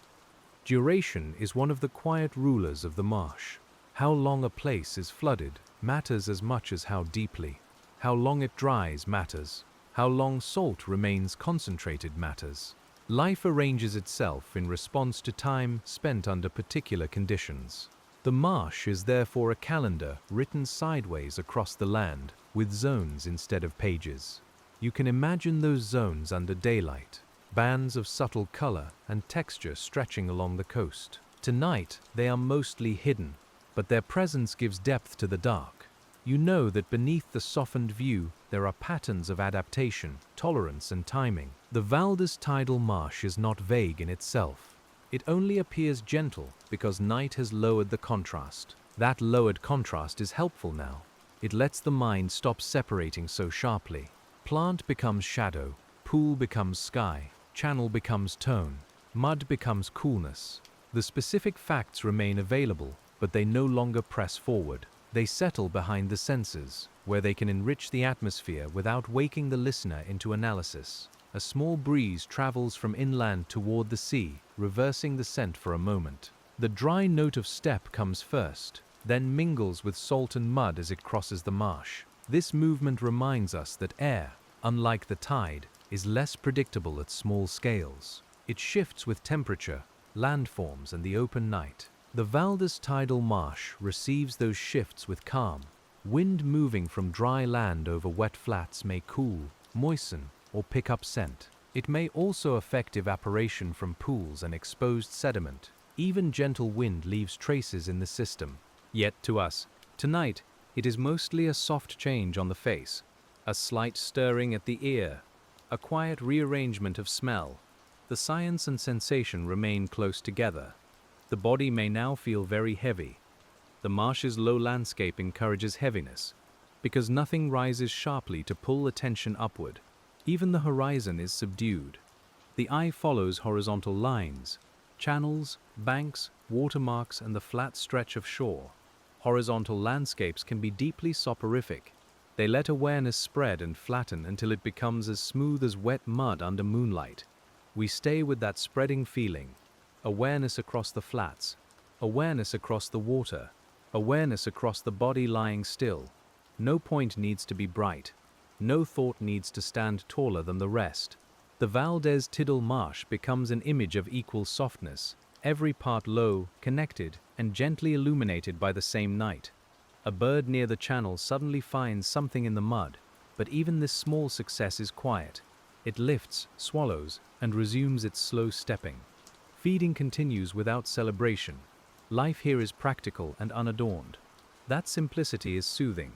Duration is one of the quiet rulers of the marsh. How long a place is flooded matters as much as how deeply. How long it dries matters. How long salt remains concentrated matters. Life arranges itself in response to time spent under particular conditions. The marsh is therefore a calendar written sideways across the land, with zones instead of pages. You can imagine those zones under daylight, bands of subtle color and texture stretching along the coast. Tonight, they are mostly hidden, but their presence gives depth to the dark. You know that beneath the softened view, there are patterns of adaptation, tolerance, and timing. The VALDES Tidal Marsh is not vague in itself. It only appears gentle because night has lowered the contrast. That lowered contrast is helpful now. It lets the mind stop separating so sharply. Plant becomes shadow, pool becomes sky, channel becomes tone, mud becomes coolness. The specific facts remain available, but they no longer press forward. They settle behind the senses, where they can enrich the atmosphere without waking the listener into analysis. A small breeze travels from inland toward the sea, reversing the scent for a moment. The dry note of steppe comes first, then mingles with salt and mud as it crosses the marsh. This movement reminds us that air, unlike the tide, is less predictable at small scales. It shifts with temperature, landforms, and the open night. The VALDES Tidal Marsh receives those shifts with calm. Wind moving from dry land over wet flats may cool, moisten, or pick up scent. It may also affect evaporation from pools and exposed sediment. Even gentle wind leaves traces in the system. Yet to us, tonight, it is mostly a soft change on the face, a slight stirring at the ear, a quiet rearrangement of smell. The science and sensation remain close together. The body may now feel very heavy. The marsh's low landscape encourages heaviness, because nothing rises sharply to pull attention upward. Even the horizon is subdued. The eye follows horizontal lines, channels, banks, watermarks, and the flat stretch of shore. Horizontal landscapes can be deeply soporific. They let awareness spread and flatten until it becomes as smooth as wet mud under moonlight. We stay with that spreading feeling. Awareness across the flats, awareness across the water, awareness across the body lying still. No point needs to be bright. No thought needs to stand taller than the rest. The VALDES Tidal Marsh becomes an image of equal softness, every part low, connected, and gently illuminated by the same night. A bird near the channel suddenly finds something in the mud, but even this small success is quiet. It lifts, swallows, and resumes its slow stepping. Feeding continues without celebration. Life here is practical and unadorned. That simplicity is soothing.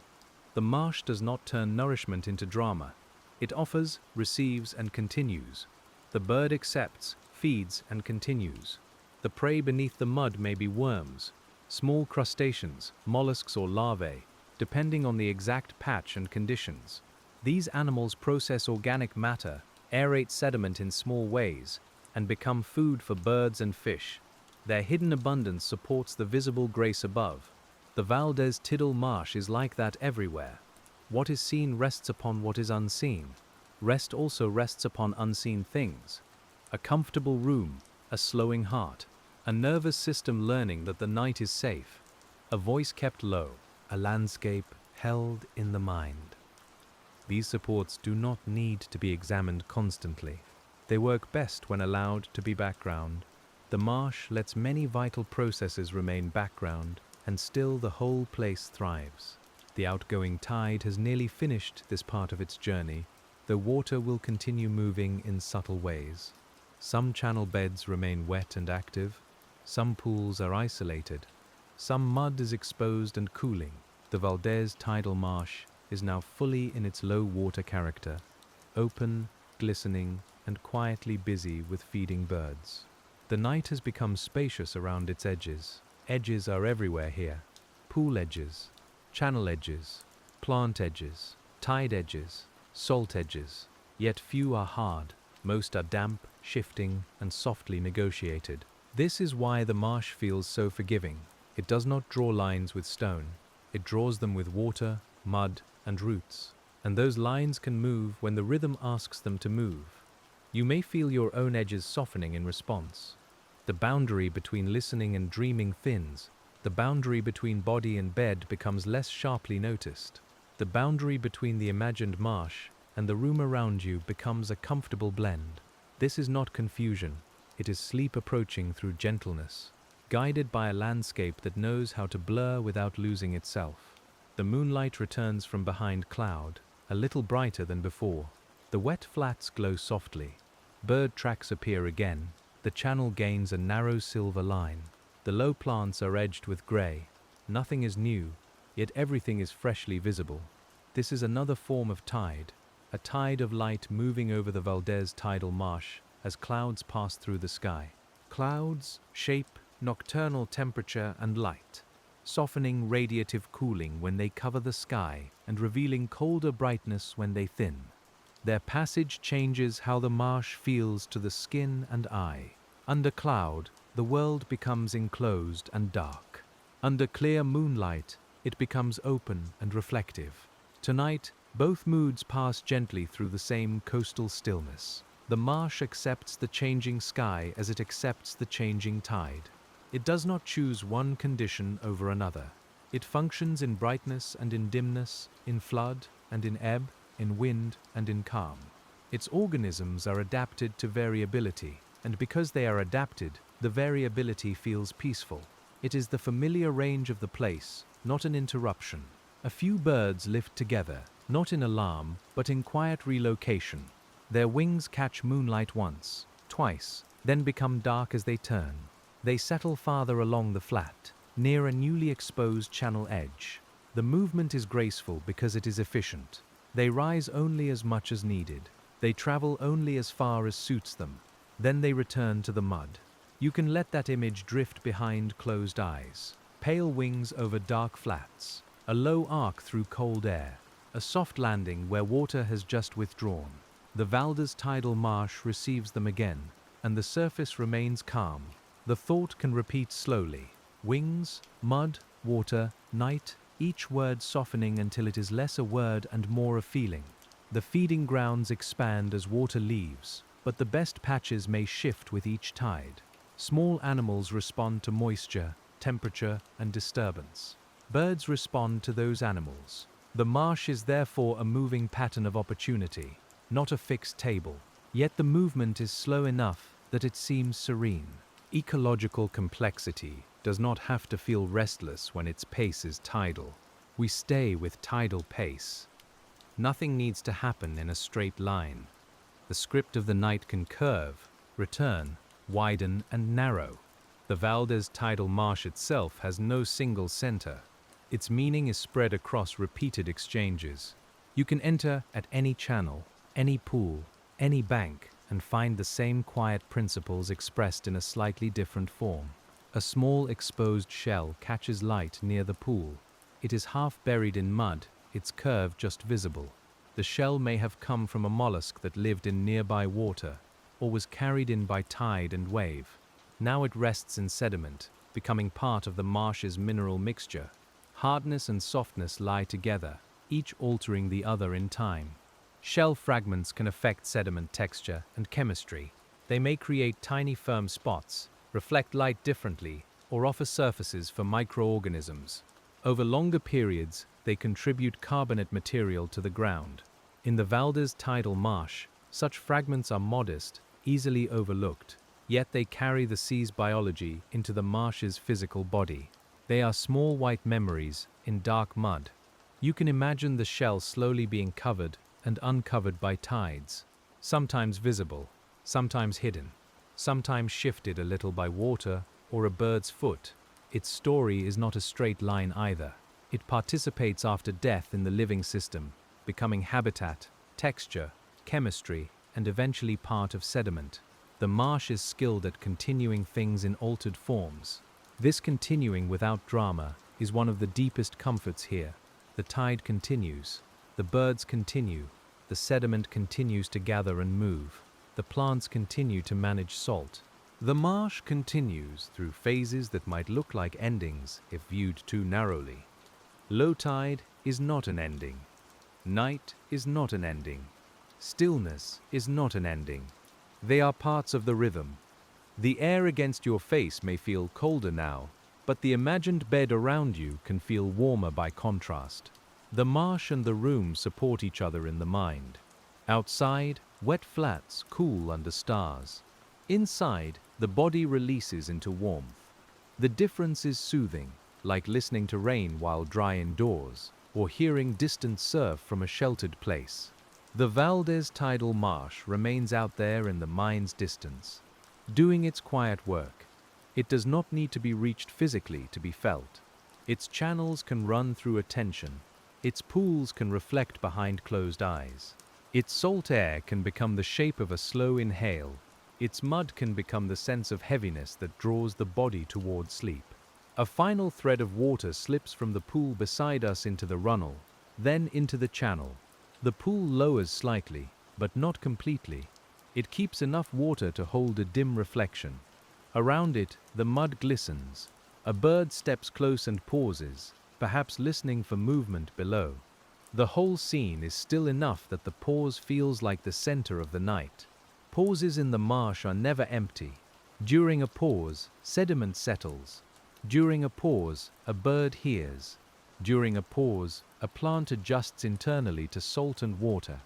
The marsh does not turn nourishment into drama. It offers, receives, and continues. The bird accepts, feeds, and continues. The prey beneath the mud may be worms, small crustaceans, mollusks, or larvae, depending on the exact patch and conditions. These animals process organic matter, aerate sediment in small ways, and become food for birds and fish. Their hidden abundance supports the visible grace above. The VALDES Tidal Marsh is like that everywhere. What is seen rests upon what is unseen. Rest also rests upon unseen things. A comfortable room, a slowing heart, a nervous system learning that the night is safe, a voice kept low, a landscape held in the mind. These supports do not need to be examined constantly. They work best when allowed to be background. The marsh lets many vital processes remain background, and still the whole place thrives. The outgoing tide has nearly finished this part of its journey, though water will continue moving in subtle ways. Some channel beds remain wet and active, some pools are isolated, some mud is exposed and cooling. The VALDES Tidal Marsh is now fully in its low water character, open, glistening, and quietly busy with feeding birds. The night has become spacious around its edges. Edges are everywhere here. Pool edges, channel edges, plant edges, tide edges, salt edges. yet few are hard. Most are damp, shifting, and softly negotiated. This is why the marsh feels so forgiving. It does not draw lines with stone. It draws them with water, mud, and roots. And those lines can move when the rhythm asks them to move. You may feel your own edges softening in response. The boundary between listening and dreaming thins. The boundary between body and bed becomes less sharply noticed. The boundary between the imagined marsh and the room around you becomes a comfortable blend. This is not confusion. It is sleep approaching through gentleness, guided by a landscape that knows how to blur without losing itself. The moonlight returns from behind cloud, a little brighter than before. The wet flats glow softly. Bird tracks appear again. The channel gains a narrow silver line. The low plants are edged with grey. Nothing is new, yet everything is freshly visible. This is another form of tide, a tide of light moving over the VALDES Tidal Marsh as clouds pass through the sky. Clouds, shape, nocturnal temperature and light, softening radiative cooling when they cover the sky and revealing colder brightness when they thin. Their passage changes how the marsh feels to the skin and eye. Under cloud, the world becomes enclosed and dark. Under clear moonlight, it becomes open and reflective. Tonight, both moods pass gently through the same coastal stillness. The marsh accepts the changing sky as it accepts the changing tide. It does not choose one condition over another. It functions in brightness and in dimness, in flood and in ebb, in wind and in calm. Its organisms are adapted to variability, and because they are adapted, the variability feels peaceful. It is the familiar range of the place, not an interruption. A few birds lift together, not in alarm, but in quiet relocation. Their wings catch moonlight once, twice, then become dark as they turn. They settle farther along the flat, near a newly exposed channel edge. The movement is graceful because it is efficient. They rise only as much as needed. They travel only as far as suits them. Then they return to the mud. You can let that image drift behind closed eyes. Pale wings over dark flats, a low arc through cold air, a soft landing where water has just withdrawn. The VALDES Tidal Marsh receives them again, and the surface remains calm. The thought can repeat slowly. Wings, mud, water, night, each word softening until it is less a word and more a feeling. The feeding grounds expand as water leaves, but the best patches may shift with each tide. Small animals respond to moisture, temperature, and disturbance. Birds respond to those animals. The marsh is therefore a moving pattern of opportunity, not a fixed table. Yet the movement is slow enough that it seems serene. Ecological complexity does not have to feel restless when its pace is tidal. We stay with tidal pace. Nothing needs to happen in a straight line. The script of the night can curve, return, widen, and narrow. The VALDES Tidal Marsh itself has no single center. Its meaning is spread across repeated exchanges. You can enter at any channel, any pool, any bank, and find the same quiet principles expressed in a slightly different form. A small exposed shell catches light near the pool. It is half buried in mud, its curve just visible. The shell may have come from a mollusk that lived in nearby water, or was carried in by tide and wave. Now it rests in sediment, becoming part of the marsh's mineral mixture. Hardness and softness lie together, each altering the other in time. Shell fragments can affect sediment texture and chemistry. They may create tiny firm spots, reflect light differently, or offer surfaces for microorganisms. Over longer periods, they contribute carbonate material to the ground. In the VALDES Tidal Marsh, such fragments are modest, easily overlooked, yet they carry the sea's biology into the marsh's physical body. They are small white memories in dark mud. You can imagine the shell slowly being covered and uncovered by tides, sometimes visible, sometimes hidden, sometimes shifted a little by water or a bird's foot. Its story is not a straight line either. It participates after death in the living system, becoming habitat, texture, chemistry, and eventually part of sediment. The marsh is skilled at continuing things in altered forms. This continuing without drama is one of the deepest comforts here. The tide continues. The birds continue. the sediment continues to gather and move. The plants continue to manage salt. The marsh continues through phases that might look like endings if viewed too narrowly. Low tide is not an ending. Night is not an ending. Stillness is not an ending. They are parts of the rhythm. The air against your face may feel colder now, but the imagined bed around you can feel warmer by contrast. The marsh and the room support each other in the mind. Outside, wet flats cool under stars. Inside, the body releases into warmth. The difference is soothing, like listening to rain while dry indoors, or hearing distant surf from a sheltered place. The VALDES Tidal Marsh remains out there in the mind's distance, doing its quiet work. It does not need to be reached physically to be felt. Its channels can run through attention. Its pools can reflect behind closed eyes. Its salt air can become the shape of a slow inhale. Its mud can become the sense of heaviness that draws the body toward sleep. A final thread of water slips from the pool beside us into the runnel, then into the channel. The pool lowers slightly, but not completely. It keeps enough water to hold a dim reflection. Around it, the mud glistens. A bird steps close and pauses, perhaps listening for movement below. The whole scene is still enough that the pause feels like the center of the night. Pauses in the marsh are never empty. During a pause, sediment settles. During a pause, a bird hears. During a pause, a plant adjusts internally to salt and water.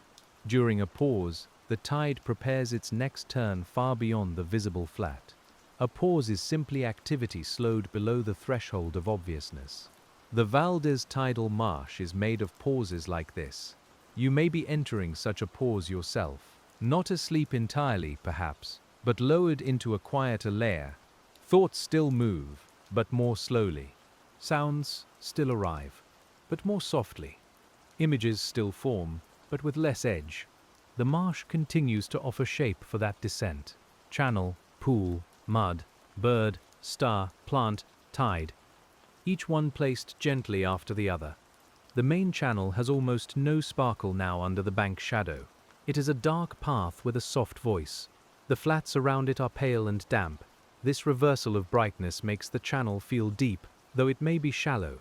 During a pause, the tide prepares its next turn far beyond the visible flat. A pause is simply activity slowed below the threshold of obviousness. The VALDES Tidal Marsh is made of pauses like this. You may be entering such a pause yourself, not asleep entirely, perhaps, but lowered into a quieter layer. Thoughts still move, but more slowly. Sounds still arrive, but more softly. Images still form, but with less edge. The marsh continues to offer shape for that descent. Channel, pool, mud, bird, star, plant, tide. Each one placed gently after the other. The main channel has almost no sparkle now under the bank's shadow. It is a dark path with a soft voice. The flats around it are pale and damp. This reversal of brightness makes the channel feel deep, though it may be shallow.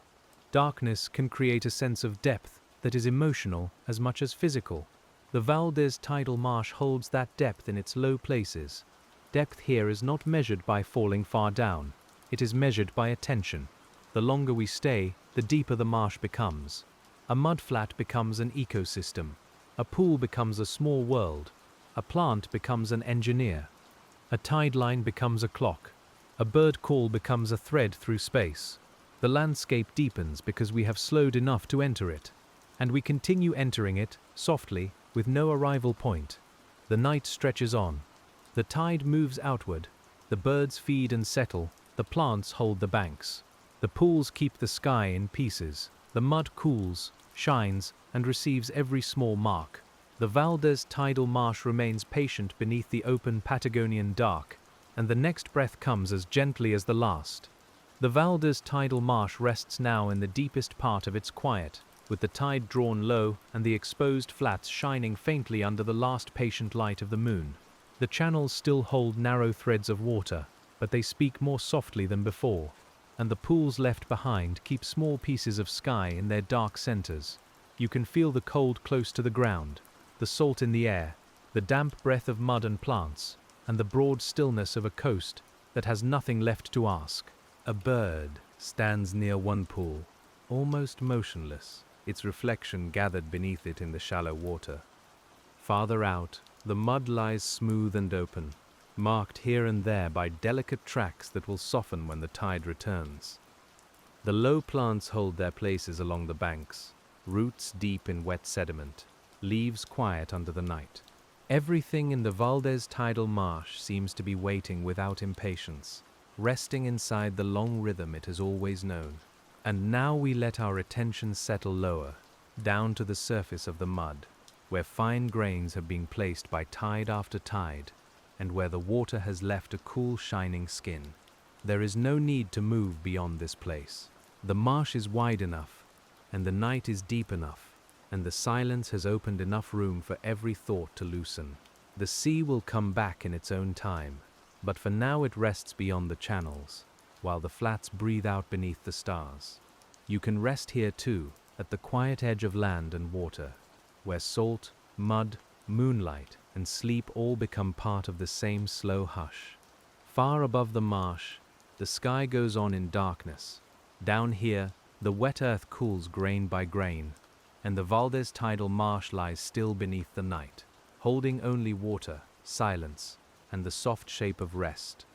Darkness can create a sense of depth that is emotional as much as physical. The VALDES Tidal Marsh holds that depth in its low places. Depth here is not measured by falling far down. It is measured by attention. The longer we stay, the deeper the marsh becomes. A mudflat becomes an ecosystem. A pool becomes a small world. A plant becomes an engineer. A tide line becomes a clock. A bird call becomes a thread through space. The landscape deepens because we have slowed enough to enter it. And we continue entering it, softly, with no arrival point. The night stretches on. The tide moves outward. The birds feed and settle. The plants hold the banks. The pools keep the sky in pieces. The mud cools, shines, and receives every small mark. The VALDES Tidal Marsh remains patient beneath the open Patagonian dark, and the next breath comes as gently as the last. The VALDES Tidal Marsh rests now in the deepest part of its quiet, with the tide drawn low and the exposed flats shining faintly under the last patient light of the moon. The channels still hold narrow threads of water, but they speak more softly than before, and the pools left behind keep small pieces of sky in their dark centers. You can feel the cold close to the ground, the salt in the air, the damp breath of mud and plants, and the broad stillness of a coast that has nothing left to ask. A bird stands near one pool, almost motionless, its reflection gathered beneath it in the shallow water. Farther out, the mud lies smooth and open, marked here and there by delicate tracks that will soften when the tide returns. The low plants hold their places along the banks, roots deep in wet sediment, leaves quiet under the night. Everything in the VALDES Tidal Marsh seems to be waiting without impatience, resting inside the long rhythm it has always known. And now we let our attention settle lower, down to the surface of the mud, where fine grains have been placed by tide after tide, and where the water has left a cool, shining skin. There is no need to move beyond this place. The marsh is wide enough, and the night is deep enough. and the silence has opened enough room for every thought to loosen. The sea will come back in its own time, but for now it rests beyond the channels, while the flats breathe out beneath the stars. You can rest here too, at the quiet edge of land and water, where salt, mud, moonlight, and sleep all become part of the same slow hush. Far above the marsh, the sky goes on in darkness. Down here, the wet earth cools grain by grain, and the VALDES Tidal Marsh lies still beneath the night, holding only water, silence, and the soft shape of rest.